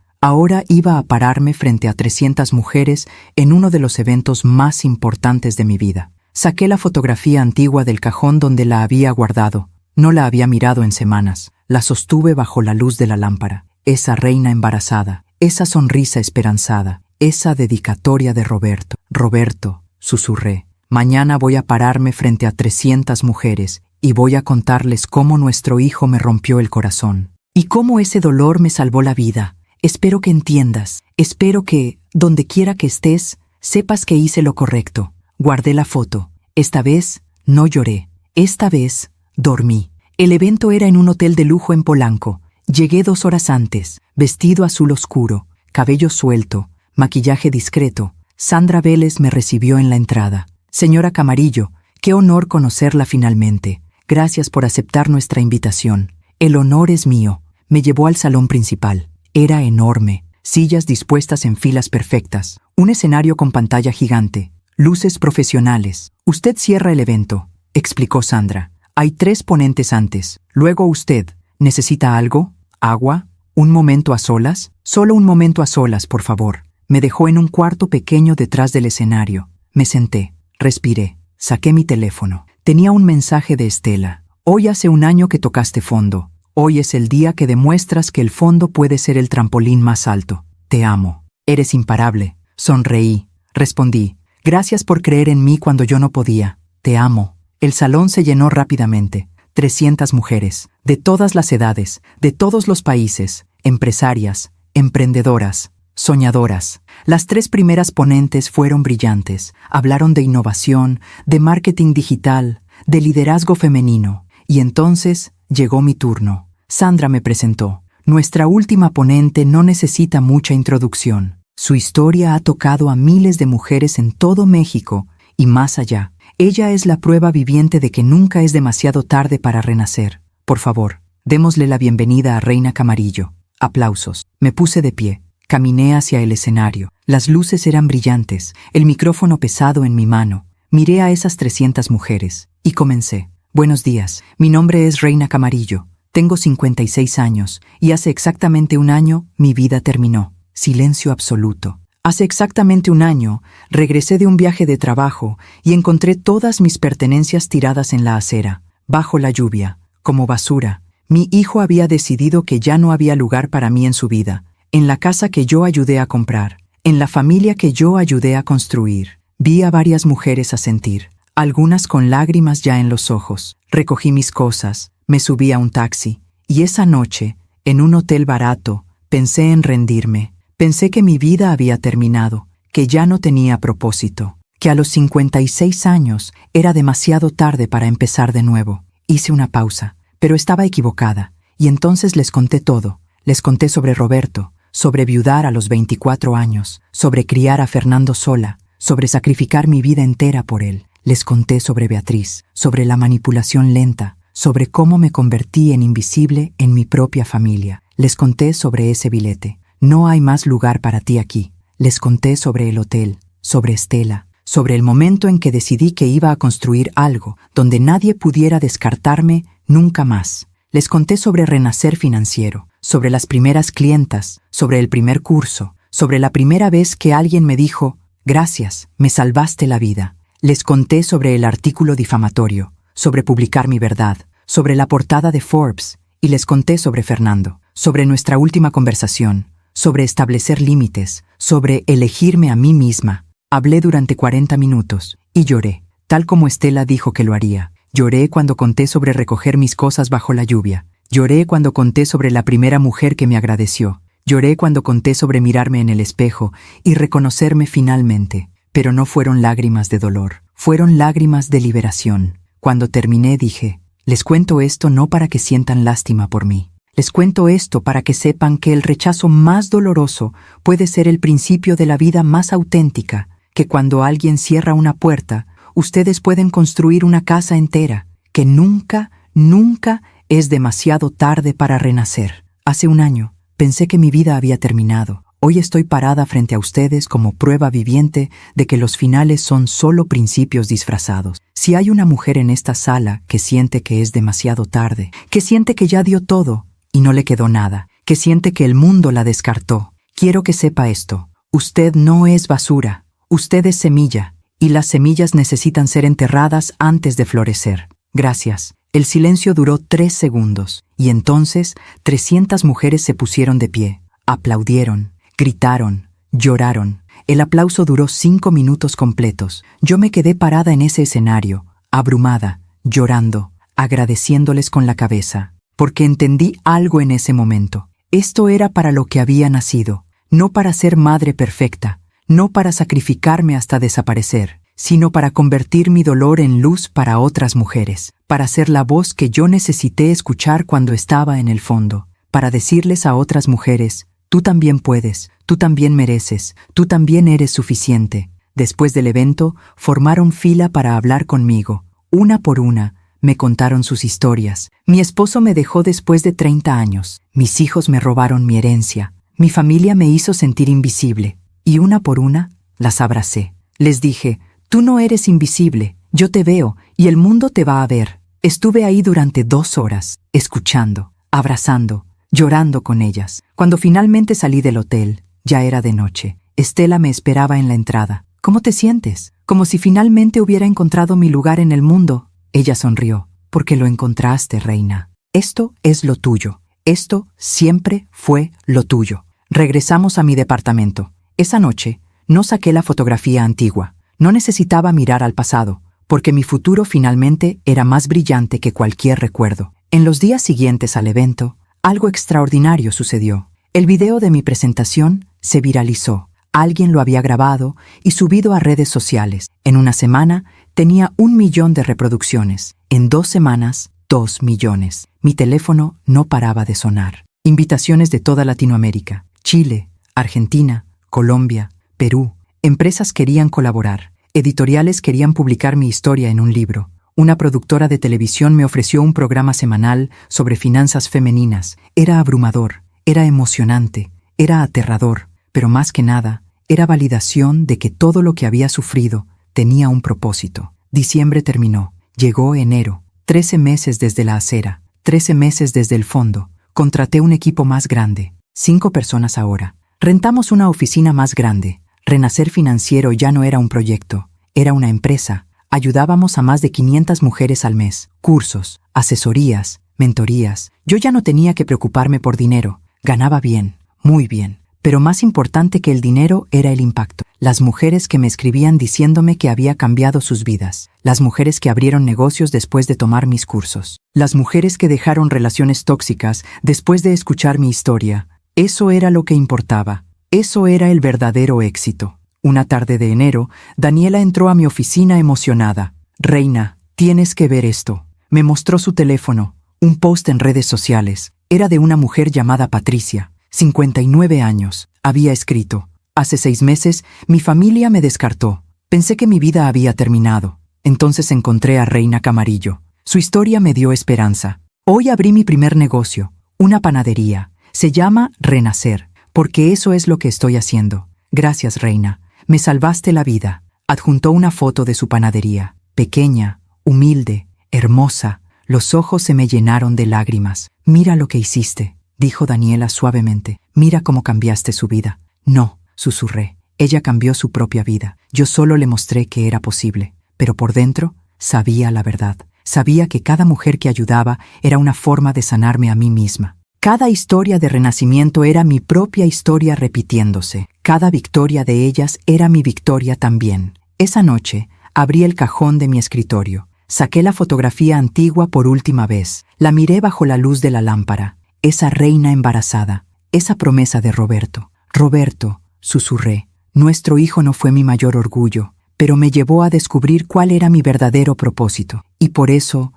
iba a pararme frente a 300 mujeres en uno de los eventos más importantes de mi vida. Saqué la fotografía antigua del cajón donde la había guardado. No la había mirado en semanas. La sostuve bajo la luz de la lámpara. Esa reina embarazada, esa sonrisa esperanzada, esa dedicatoria de Roberto. Roberto, susurré, mañana voy a pararme frente a 300 mujeres y voy a contarles cómo nuestro hijo me rompió el corazón y cómo ese dolor me salvó la vida. Espero que entiendas. Espero que, donde quiera que estés, sepas que hice lo correcto. Guardé la foto. Esta vez no lloré. Esta vez dormí. El evento era en un hotel de lujo en Polanco. Llegué 2 horas antes, vestido azul oscuro, cabello suelto, maquillaje discreto. Sandra Vélez me recibió en la entrada. Señora Camarillo, qué honor conocerla finalmente. Gracias por aceptar nuestra invitación. El honor es mío. Me llevó al salón principal. Era enorme, sillas dispuestas en filas perfectas, un escenario con pantalla gigante, luces profesionales. Usted cierra el evento, explicó Sandra. Hay 3 ponentes antes. Luego usted. ¿Necesita algo? ¿Agua? ¿Un momento a solas? Solo un momento a solas, por favor. Me dejó en un cuarto pequeño detrás del escenario. Me senté, respiré, saqué mi teléfono. Tenía un mensaje de Estela. Hoy hace un año que tocaste fondo. Hoy es el día que demuestras que el fondo puede ser el trampolín más alto. Te amo. Eres imparable. Sonreí. Respondí. Gracias por creer en mí cuando yo no podía. Te amo. El salón se llenó rápidamente. 300 mujeres, de todas las edades, de todos los países, empresarias, emprendedoras, soñadoras. Las 3 primeras ponentes fueron brillantes. Hablaron de innovación, de marketing digital, de liderazgo femenino. Y entonces llegó mi turno. Sandra me presentó. Nuestra última ponente no necesita mucha introducción. Su historia ha tocado a miles de mujeres en todo México y más allá. Ella es la prueba viviente de que nunca es demasiado tarde para renacer. Por favor, démosle la bienvenida a Reina Camarillo. Aplausos. Me puse de pie. Caminé hacia el escenario. Las luces eran brillantes, el micrófono pesado en mi mano. Miré a esas 300 mujeres y comencé. Buenos días, mi nombre es Reina Camarillo. Tengo 56 años y hace exactamente un año mi vida terminó. Silencio absoluto. Hace exactamente un año regresé de un viaje de trabajo y encontré todas mis pertenencias tiradas en la acera, bajo la lluvia, como basura. Mi hijo había decidido que ya no había lugar para mí en su vida, en la casa que yo ayudé a comprar, en la familia que yo ayudé a construir. Vi a varias mujeres asentir, algunas con lágrimas ya en los ojos. Recogí mis cosas, me subí a un taxi, y esa noche, en un hotel barato, pensé en rendirme. Pensé que mi vida había terminado, que ya no tenía propósito, que a los 56 años era demasiado tarde para empezar de nuevo. Hice una pausa, pero estaba equivocada, y entonces les conté todo. Les conté sobre Roberto, sobre viudar a los 24 años, sobre criar a Fernando sola, sobre sacrificar mi vida entera por él. Les conté sobre Beatriz, sobre la manipulación lenta, sobre cómo me convertí en invisible en mi propia familia. Les conté sobre ese billete. No hay más lugar para ti aquí. Les conté sobre el hotel, sobre Estela, sobre el momento en que decidí que iba a construir algo donde nadie pudiera descartarme nunca más. Les conté sobre renacer financiero, sobre las primeras clientas, sobre el primer curso, sobre la primera vez que alguien me dijo, gracias, me salvaste la vida. Les conté sobre el artículo difamatorio, sobre publicar mi verdad, sobre la portada de Forbes, y les conté sobre Fernando, sobre nuestra última conversación, sobre establecer límites, sobre elegirme a mí misma. Hablé durante 40 minutos y lloré, tal como Estela dijo que lo haría. Lloré cuando conté sobre recoger mis cosas bajo la lluvia. Lloré cuando conté sobre la primera mujer que me agradeció. Lloré cuando conté sobre mirarme en el espejo y reconocerme finalmente. Pero no fueron lágrimas de dolor, fueron lágrimas de liberación. Cuando terminé dije, les cuento esto no para que sientan lástima por mí. Les cuento esto para que sepan que el rechazo más doloroso puede ser el principio de la vida más auténtica, que cuando alguien cierra una puerta, ustedes pueden construir una casa entera, que nunca, nunca es demasiado tarde para renacer. Hace un año, pensé que mi vida había terminado. Hoy estoy parada frente a ustedes como prueba viviente de que los finales son solo principios disfrazados. Si hay una mujer en esta sala que siente que es demasiado tarde, que siente que ya dio todo, y no le quedó nada, que siente que el mundo la descartó, quiero que sepa esto. Usted no es basura, usted es semilla, y las semillas necesitan ser enterradas antes de florecer. Gracias. El silencio duró 3 segundos, y entonces 300 mujeres se pusieron de pie, aplaudieron, gritaron, lloraron. El aplauso duró 5 minutos completos. Yo me quedé parada en ese escenario, abrumada, llorando, agradeciéndoles con la cabeza. Porque entendí algo en ese momento. Esto era para lo que había nacido, no para ser madre perfecta, no para sacrificarme hasta desaparecer, sino para convertir mi dolor en luz para otras mujeres, para ser la voz que yo necesité escuchar cuando estaba en el fondo, para decirles a otras mujeres, tú también puedes, tú también mereces, tú también eres suficiente. Después del evento, formaron fila para hablar conmigo, una por una. Me contaron sus historias. Mi esposo me dejó después de 30 años. Mis hijos me robaron mi herencia. Mi familia me hizo sentir invisible. Y una por una, las abracé. Les dije, tú no eres invisible. Yo te veo y el mundo te va a ver. Estuve ahí durante 2 horas, escuchando, abrazando, llorando con ellas. Cuando finalmente salí del hotel, ya era de noche. Estela me esperaba en la entrada. ¿Cómo te sientes? Como si finalmente hubiera encontrado mi lugar en el mundo. Ella sonrió, porque lo encontraste, reina. Esto es lo tuyo. Esto siempre fue lo tuyo. Regresamos a mi departamento. Esa noche, no saqué la fotografía antigua. No necesitaba mirar al pasado, porque mi futuro finalmente era más brillante que cualquier recuerdo. En los días siguientes al evento, algo extraordinario sucedió. El video de mi presentación se viralizó. Alguien lo había grabado y subido a redes sociales. En una semana, tenía 1 millón de reproducciones. En 2 semanas, 2 millones. Mi teléfono no paraba de sonar. Invitaciones de toda Latinoamérica, Chile, Argentina, Colombia, Perú. Empresas querían colaborar. Editoriales querían publicar mi historia en un libro. Una productora de televisión me ofreció un programa semanal sobre finanzas femeninas. Era abrumador, era emocionante, era aterrador, pero más que nada, era validación de que todo lo que había sufrido tenía un propósito. Diciembre terminó. Llegó enero. 13 meses desde la acera. 13 meses desde el fondo. Contraté un equipo más grande. 5 personas ahora. Rentamos una oficina más grande. Renacer Financiero ya no era un proyecto, era una empresa. Ayudábamos a más de 500 mujeres al mes. Cursos, asesorías, mentorías. Yo ya no tenía que preocuparme por dinero. Ganaba bien, muy bien. Pero más importante que el dinero era el impacto. Las mujeres que me escribían diciéndome que había cambiado sus vidas. Las mujeres que abrieron negocios después de tomar mis cursos. Las mujeres que dejaron relaciones tóxicas después de escuchar mi historia. Eso era lo que importaba. Eso era el verdadero éxito. Una tarde de enero, Daniela entró a mi oficina emocionada. «Reina, tienes que ver esto». Me mostró su teléfono, un post en redes sociales. Era de una mujer llamada Patricia, 59 años. Había escrito: «Hace 6 meses, mi familia me descartó. Pensé que mi vida había terminado. Entonces encontré a Reina Camarillo. Su historia me dio esperanza. Hoy abrí mi primer negocio, una panadería. Se llama Renacer, porque eso es lo que estoy haciendo. Gracias, Reina. Me salvaste la vida». Adjuntó una foto de su panadería. Pequeña, humilde, hermosa. Los ojos se me llenaron de lágrimas. «Mira lo que hiciste», dijo Daniela suavemente. «Mira cómo cambiaste su vida». «No», susurré. Ella cambió su propia vida. Yo solo le mostré que era posible. Pero por dentro, sabía la verdad. Sabía que cada mujer que ayudaba era una forma de sanarme a mí misma. Cada historia de renacimiento era mi propia historia repitiéndose. Cada victoria de ellas era mi victoria también. Esa noche, abrí el cajón de mi escritorio. Saqué la fotografía antigua por última vez. La miré bajo la luz de la lámpara. Esa reina embarazada. Esa promesa de Roberto. «Roberto», susurré. «Nuestro hijo no fue mi mayor orgullo, pero me llevó a descubrir cuál era mi verdadero propósito. Y por eso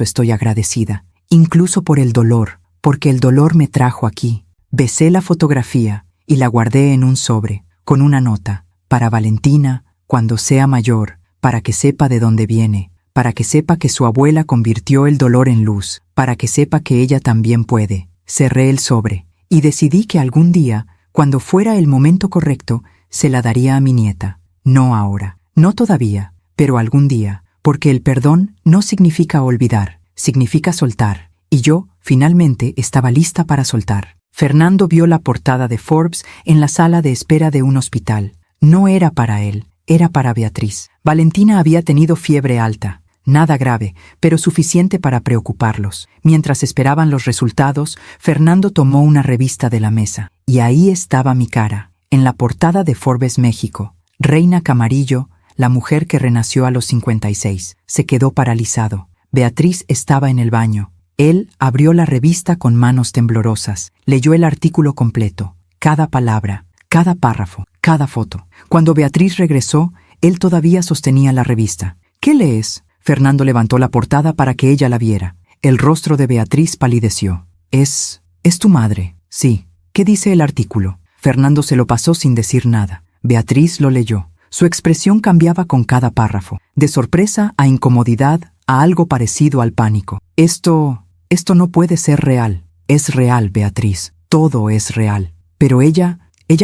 estoy agradecida. Incluso por el dolor. Porque el dolor me trajo aquí». Besé la fotografía y la guardé en un sobre, con una nota. «Para Valentina, cuando sea mayor, para que sepa de dónde viene, para que sepa que su abuela convirtió el dolor en luz, para que sepa que ella también puede». Cerré el sobre y decidí que algún día, cuando fuera el momento correcto, se la daría a mi nieta. No ahora, no todavía, pero algún día, porque el perdón no significa olvidar, significa soltar. Y yo, finalmente, estaba lista para soltar. Fernando vio la portada de Forbes en la sala de espera de un hospital. No era para él, era para Beatriz. Valentina había tenido fiebre alta. Nada grave, pero suficiente para preocuparlos. Mientras esperaban los resultados, Fernando tomó una revista de la mesa. Y ahí estaba mi cara, en la portada de Forbes México. Reina Camarillo, la mujer que renació a los 56. Se quedó paralizado. Beatriz estaba en el baño. Él abrió la revista con manos temblorosas. Leyó el artículo completo. Cada palabra, cada párrafo, cada foto. Cuando Beatriz regresó, él todavía sostenía la revista. «¿Qué lees?». Fernando levantó la portada para que ella la viera. El rostro de Beatriz palideció. «Es tu madre». «Sí». «¿Qué dice el artículo?». Fernando se lo pasó sin decir nada. Beatriz lo leyó. Su expresión cambiaba con cada párrafo. De sorpresa a incomodidad, a algo parecido al pánico. Esto no puede ser real». «Es real, Beatriz. Todo es real». «Pero ella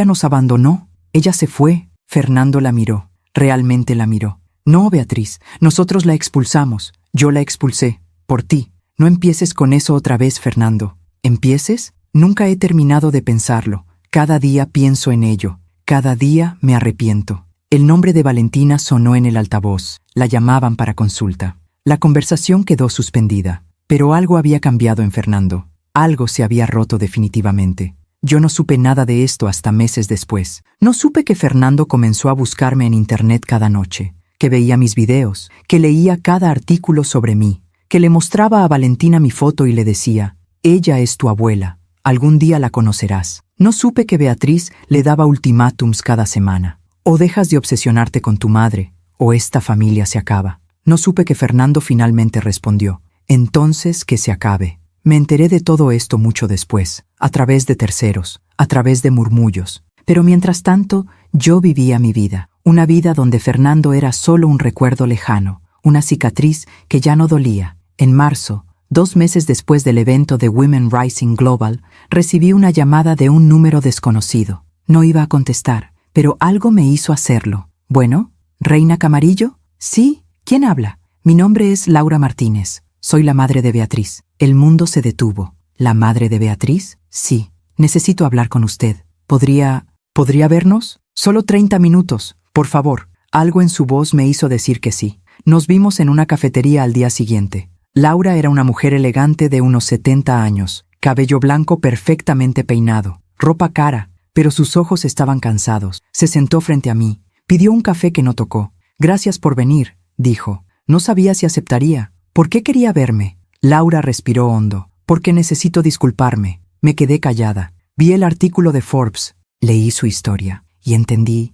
nos abandonó. Ella se fue». Fernando la miró. Realmente la miró. «No, Beatriz. Nosotros la expulsamos. Yo la expulsé. Por ti. No empieces con eso otra vez, Fernando». «¿Empieces?» Nunca he terminado de pensarlo. Cada día pienso en ello. Cada día me arrepiento. El nombre de Valentina sonó en el altavoz. La llamaban para consulta. La conversación quedó suspendida. Pero algo había cambiado en Fernando. Algo se había roto definitivamente. Yo no supe nada de esto hasta meses después. No supe que Fernando comenzó a buscarme en internet cada noche, que veía mis videos, que leía cada artículo sobre mí, que le mostraba a Valentina mi foto y le decía: «Ella es tu abuela. Algún día la conocerás». No supe que Beatriz le daba ultimátums cada semana. «O dejas de obsesionarte con tu madre, o esta familia se acaba». No supe que Fernando finalmente respondió: «Entonces que se acabe». Me enteré de todo esto mucho después, a través de terceros, a través de murmullos. Pero mientras tanto, yo vivía mi vida. Una vida donde Fernando era solo un recuerdo lejano, una cicatriz que ya no dolía. En marzo, 2 meses después del evento de Women Rising Global, recibí una llamada de un número desconocido. No iba a contestar, pero algo me hizo hacerlo. «Bueno, ¿Reina Camarillo?» «Sí, ¿quién habla?» «Mi nombre es Laura Martínez. Soy la madre de Beatriz». El mundo se detuvo. ¿La madre de Beatriz? «Sí. Necesito hablar con usted. ¿Podría vernos? Solo 30 minutos, por favor». Algo en su voz me hizo decir que sí. Nos vimos en una cafetería al día siguiente. Laura era una mujer elegante de unos 70 años, cabello blanco perfectamente peinado, ropa cara, pero sus ojos estaban cansados. Se sentó frente a mí, pidió un café que no tocó. «Gracias por venir», dijo. No sabía si aceptaría. ¿Por qué quería verme? Laura respiró hondo. «Porque necesito disculparme». Me quedé callada. Vi el artículo de Forbes, leí su historia y entendí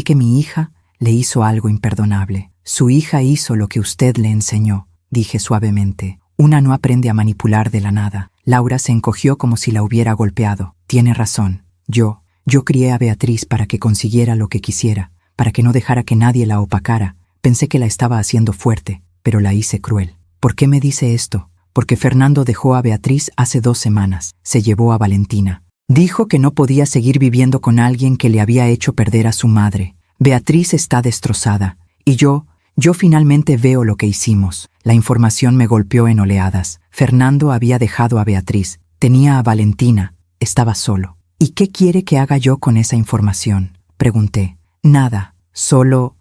que mi hija le hizo algo imperdonable. «Su hija hizo lo que usted le enseñó», dije suavemente. «Una no aprende a manipular de la nada». Laura se encogió como si la hubiera golpeado. «Tiene razón. Yo crié a Beatriz para que consiguiera lo que quisiera, para que no dejara que nadie la opacara. Pensé que la estaba haciendo fuerte, pero la hice cruel». «¿Por qué me dice esto?» «Porque Fernando dejó a Beatriz hace 2 semanas. Se llevó a Valentina. Dijo que no podía seguir viviendo con alguien que le había hecho perder a su madre. Beatriz está destrozada. Y yo finalmente veo lo que hicimos». La información me golpeó en oleadas. Fernando había dejado a Beatriz. Tenía a Valentina. Estaba solo. «¿Y qué quiere que haga yo con esa información?», pregunté. «Nada. Solo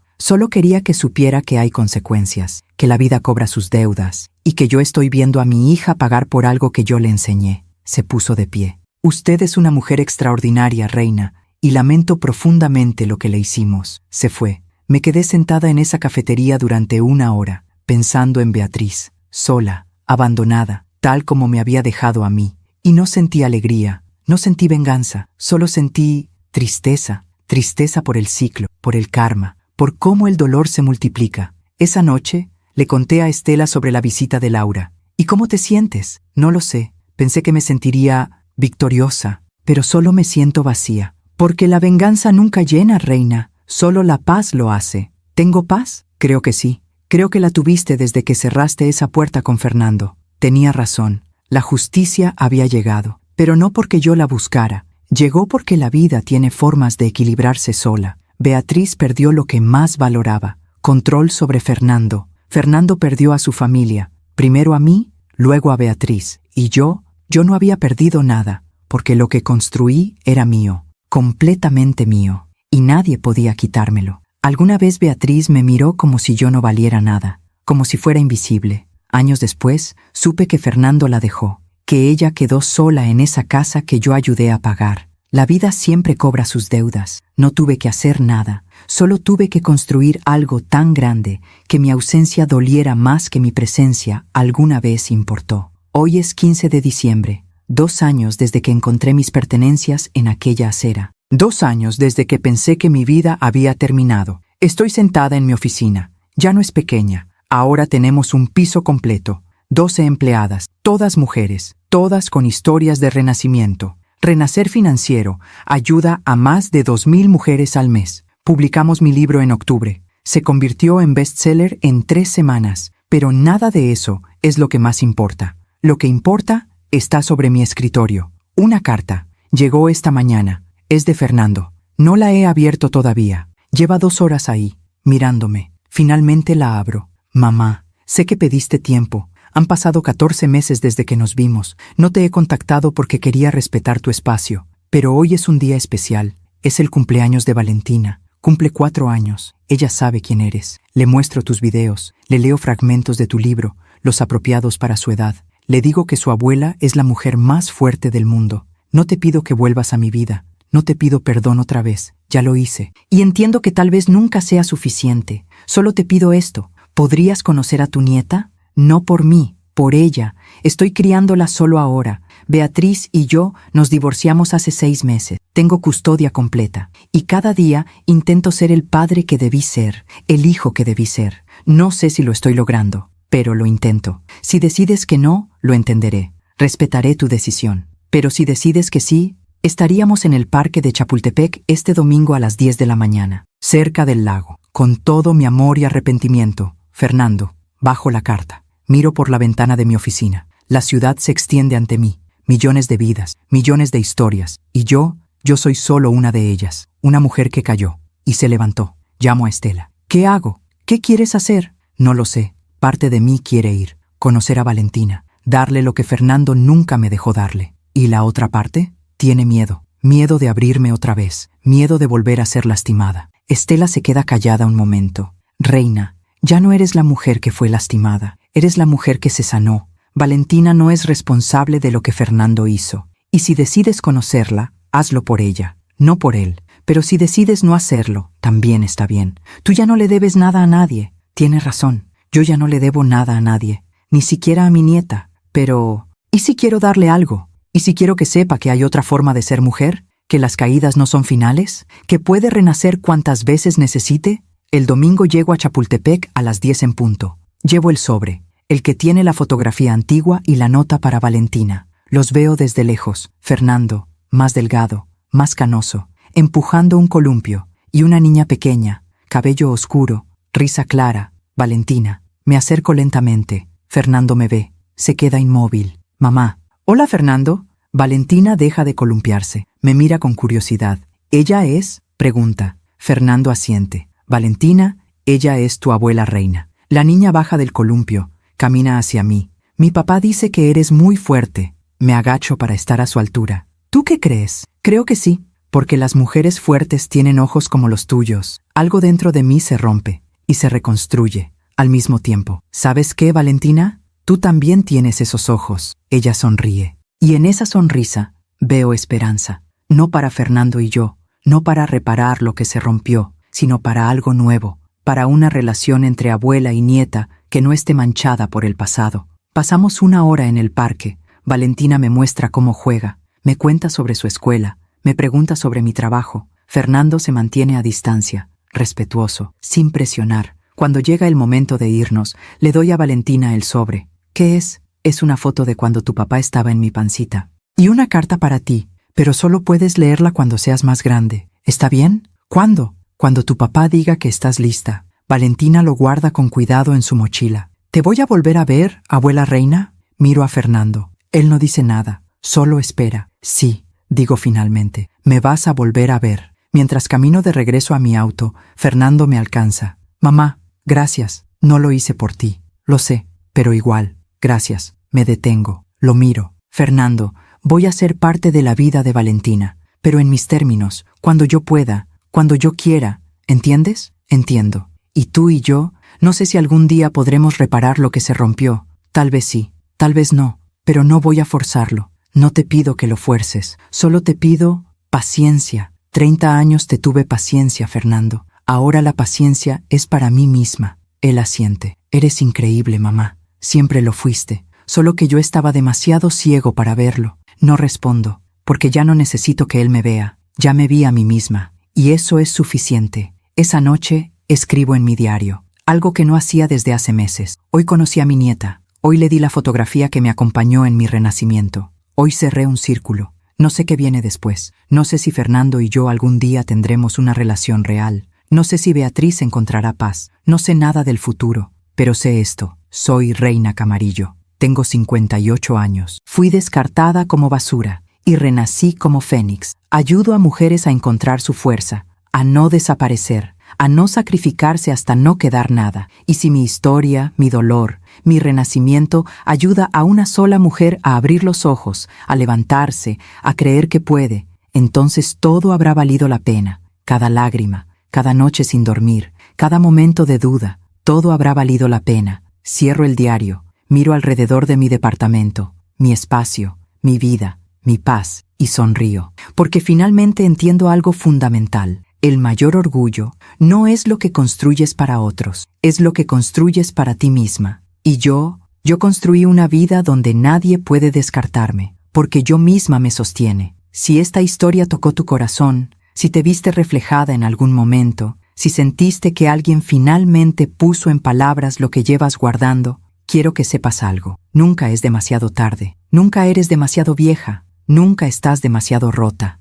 quería que supiera que hay consecuencias, que la vida cobra sus deudas, y que yo estoy viendo a mi hija pagar por algo que yo le enseñé». Se puso de pie. «Usted es una mujer extraordinaria, reina, y lamento profundamente lo que le hicimos». Se fue. Me quedé sentada en esa cafetería durante 1 hora, pensando en Beatriz, sola, abandonada, tal como me había dejado a mí. Y no sentí alegría, no sentí venganza, solo sentí tristeza por el ciclo, por el karma, por cómo el dolor se multiplica. Esa noche le conté a Estela sobre la visita de Laura. «¿Y cómo te sientes?» «No lo sé. Pensé que me sentiría victoriosa, pero solo me siento vacía». «Porque la venganza nunca llena, reina. Solo la paz lo hace». «¿Tengo paz?» «Creo que sí. Creo que la tuviste desde que cerraste esa puerta con Fernando». Tenía razón. La justicia había llegado, pero no porque yo la buscara. Llegó porque la vida tiene formas de equilibrarse sola. Beatriz perdió lo que más valoraba, control sobre Fernando. Fernando perdió a su familia, primero a mí, luego a Beatriz. Y yo no había perdido nada, porque lo que construí era mío, completamente mío, y nadie podía quitármelo. Alguna vez Beatriz me miró como si yo no valiera nada, como si fuera invisible. Años después, supe que Fernando la dejó, que ella quedó sola en esa casa que yo ayudé a pagar. La vida siempre cobra sus deudas. No tuve que hacer nada, solo tuve que construir algo tan grande que mi ausencia doliera más que mi presencia alguna vez importó. Hoy es 15 de diciembre, 2 años desde que encontré mis pertenencias en aquella acera. 2 años desde que pensé que mi vida había terminado. Estoy sentada en mi oficina. Ya no es pequeña. Ahora tenemos un piso completo. 12 empleadas, todas mujeres, todas con historias de renacimiento. Renacer Financiero ayuda a más de 2,000 mujeres al mes. Publicamos mi libro en octubre. Se convirtió en bestseller en 3 semanas. Pero nada de eso es lo que más importa. Lo que importa está sobre mi escritorio. Una carta. Llegó esta mañana. Es de Fernando. No la he abierto todavía. Lleva 2 horas ahí, mirándome. Finalmente la abro. «Mamá, sé que pediste tiempo. Han pasado 14 meses desde que nos vimos. No te he contactado porque quería respetar tu espacio. Pero hoy es un día especial. Es el cumpleaños de Valentina. Cumple 4 años. Ella sabe quién eres. Le muestro tus videos. Le leo fragmentos de tu libro, los apropiados para su edad. Le digo que su abuela es la mujer más fuerte del mundo. No te pido que vuelvas a mi vida. No te pido perdón otra vez. Ya lo hice. Y entiendo que tal vez nunca sea suficiente. Solo te pido esto. ¿Podrías conocer a tu nieta? No por mí, por ella. Estoy criándola solo ahora. Beatriz y yo nos divorciamos hace 6 meses. Tengo custodia completa. Y cada día intento ser el padre que debí ser, el hijo que debí ser. No sé si lo estoy logrando, pero lo intento. Si decides que no, lo entenderé. Respetaré tu decisión. Pero si decides que sí, Estaríamos en el parque de Chapultepec este domingo a las 10 de la mañana, cerca del lago. Con todo mi amor y arrepentimiento, Fernando, bajo la carta. Miro por la ventana de mi oficina. La ciudad se extiende ante mí. Millones de vidas, millones de historias. Y yo soy solo una de ellas. Una mujer que cayó y se levantó. Llamo a Estela. ¿Qué hago? ¿Qué quieres hacer? No lo sé. Parte de mí quiere ir, conocer a Valentina, darle lo que Fernando nunca me dejó darle. ¿Y la otra parte? Tiene miedo. Miedo de abrirme otra vez. Miedo de volver a ser lastimada. Estela se queda callada un momento. Reina, ya no eres la mujer que fue lastimada. Eres la mujer que se sanó. Valentina no es responsable de lo que Fernando hizo. Y si decides conocerla, hazlo por ella, no por él. Pero si decides no hacerlo, también está bien. Tú ya no le debes nada a nadie. Tienes razón. Yo ya no le debo nada a nadie. Ni siquiera a mi nieta. Pero, ¿y si quiero darle algo? ¿Y si quiero que sepa que hay otra forma de ser mujer? ¿Que las caídas no son finales? ¿Que puede renacer cuantas veces necesite? El domingo llego a Chapultepec a las 10 en punto. Llevo el sobre, el que tiene la fotografía antigua y la nota para Valentina. Los veo desde lejos. Fernando, más delgado, más canoso, empujando un columpio, y una niña pequeña, cabello oscuro, risa clara. Valentina. Me acerco lentamente. Fernando me ve. Se queda inmóvil. Mamá. Hola, Fernando. Valentina deja de columpiarse. Me mira con curiosidad. ¿Ella es? Pregunta. Fernando asiente. Valentina, ella es tu abuela Reina. La niña baja del columpio. Camina hacia mí. Mi papá dice que eres muy fuerte. Me agacho para estar a su altura. ¿Tú qué crees? Creo que sí, porque las mujeres fuertes tienen ojos como los tuyos. Algo dentro de mí se rompe y se reconstruye al mismo tiempo. ¿Sabes qué, Valentina? Tú también tienes esos ojos. Ella sonríe. Y en esa sonrisa veo esperanza. No para Fernando y yo, no para reparar lo que se rompió, sino para algo nuevo, para una relación entre abuela y nieta que no esté manchada por el pasado. Pasamos una hora en el parque. Valentina me muestra cómo juega, me cuenta sobre su escuela, me pregunta sobre mi trabajo. Fernando se mantiene a distancia, respetuoso, sin presionar. Cuando llega el momento de irnos, le doy a Valentina el sobre. ¿Qué es? Es una foto de cuando tu papá estaba en mi pancita. Y una carta para ti, pero solo puedes leerla cuando seas más grande. ¿Está bien? ¿Cuándo? Cuando tu papá diga que estás lista. Valentina lo guarda con cuidado en su mochila. ¿Te voy a volver a ver, abuela Reina? Miro a Fernando. Él no dice nada, solo espera. Sí, digo finalmente, me vas a volver a ver. Mientras camino de regreso a mi auto, Fernando me alcanza. Mamá, gracias, no lo hice por ti. Lo sé, pero igual, gracias. Me detengo, lo miro. Fernando, voy a ser parte de la vida de Valentina, pero en mis términos, cuando yo pueda, cuando yo quiera. ¿Entiendes? Entiendo. Y tú y yo, no sé si algún día podremos reparar lo que se rompió. Tal vez sí, tal vez no, pero no voy a forzarlo. No te pido que lo fuerces, solo te pido paciencia. 30 años te tuve paciencia, Fernando. Ahora la paciencia es para mí misma. Él asiente. Eres increíble, mamá. Siempre lo fuiste. Solo que yo estaba demasiado ciego para verlo. No respondo, porque ya no necesito que él me vea. Ya me vi a mí misma. Y eso es suficiente. Esa noche escribo en mi diario, algo que no hacía desde hace meses. Hoy conocí a mi nieta. Hoy le di la fotografía que me acompañó en mi renacimiento. Hoy cerré un círculo. No sé qué viene después. No sé si Fernando y yo algún día tendremos una relación real. No sé si Beatriz encontrará paz. No sé nada del futuro. Pero sé esto. Soy Reina Camarillo. Tengo 58 años. Fui descartada como basura y renací como fénix. Ayudo a mujeres a encontrar su fuerza, a no desaparecer, a no sacrificarse hasta no quedar nada. Y si mi historia, mi dolor, mi renacimiento ayuda a una sola mujer a abrir los ojos, a levantarse, a creer que puede, entonces todo habrá valido la pena. Cada lágrima, cada noche sin dormir, cada momento de duda, todo habrá valido la pena. Cierro el diario. Miro alrededor de mi departamento, mi espacio, mi vida, mi paz, y sonrío, porque finalmente entiendo algo fundamental. El mayor orgullo no es lo que construyes para otros, es lo que construyes para ti misma. Y yo construí una vida donde nadie puede descartarme, porque yo misma me sostiene. Si esta historia tocó tu corazón, si te viste reflejada en algún momento, si sentiste que alguien finalmente puso en palabras lo que llevas guardando, quiero que sepas algo. Nunca es demasiado tarde. Nunca eres demasiado vieja. Nunca estás demasiado rota.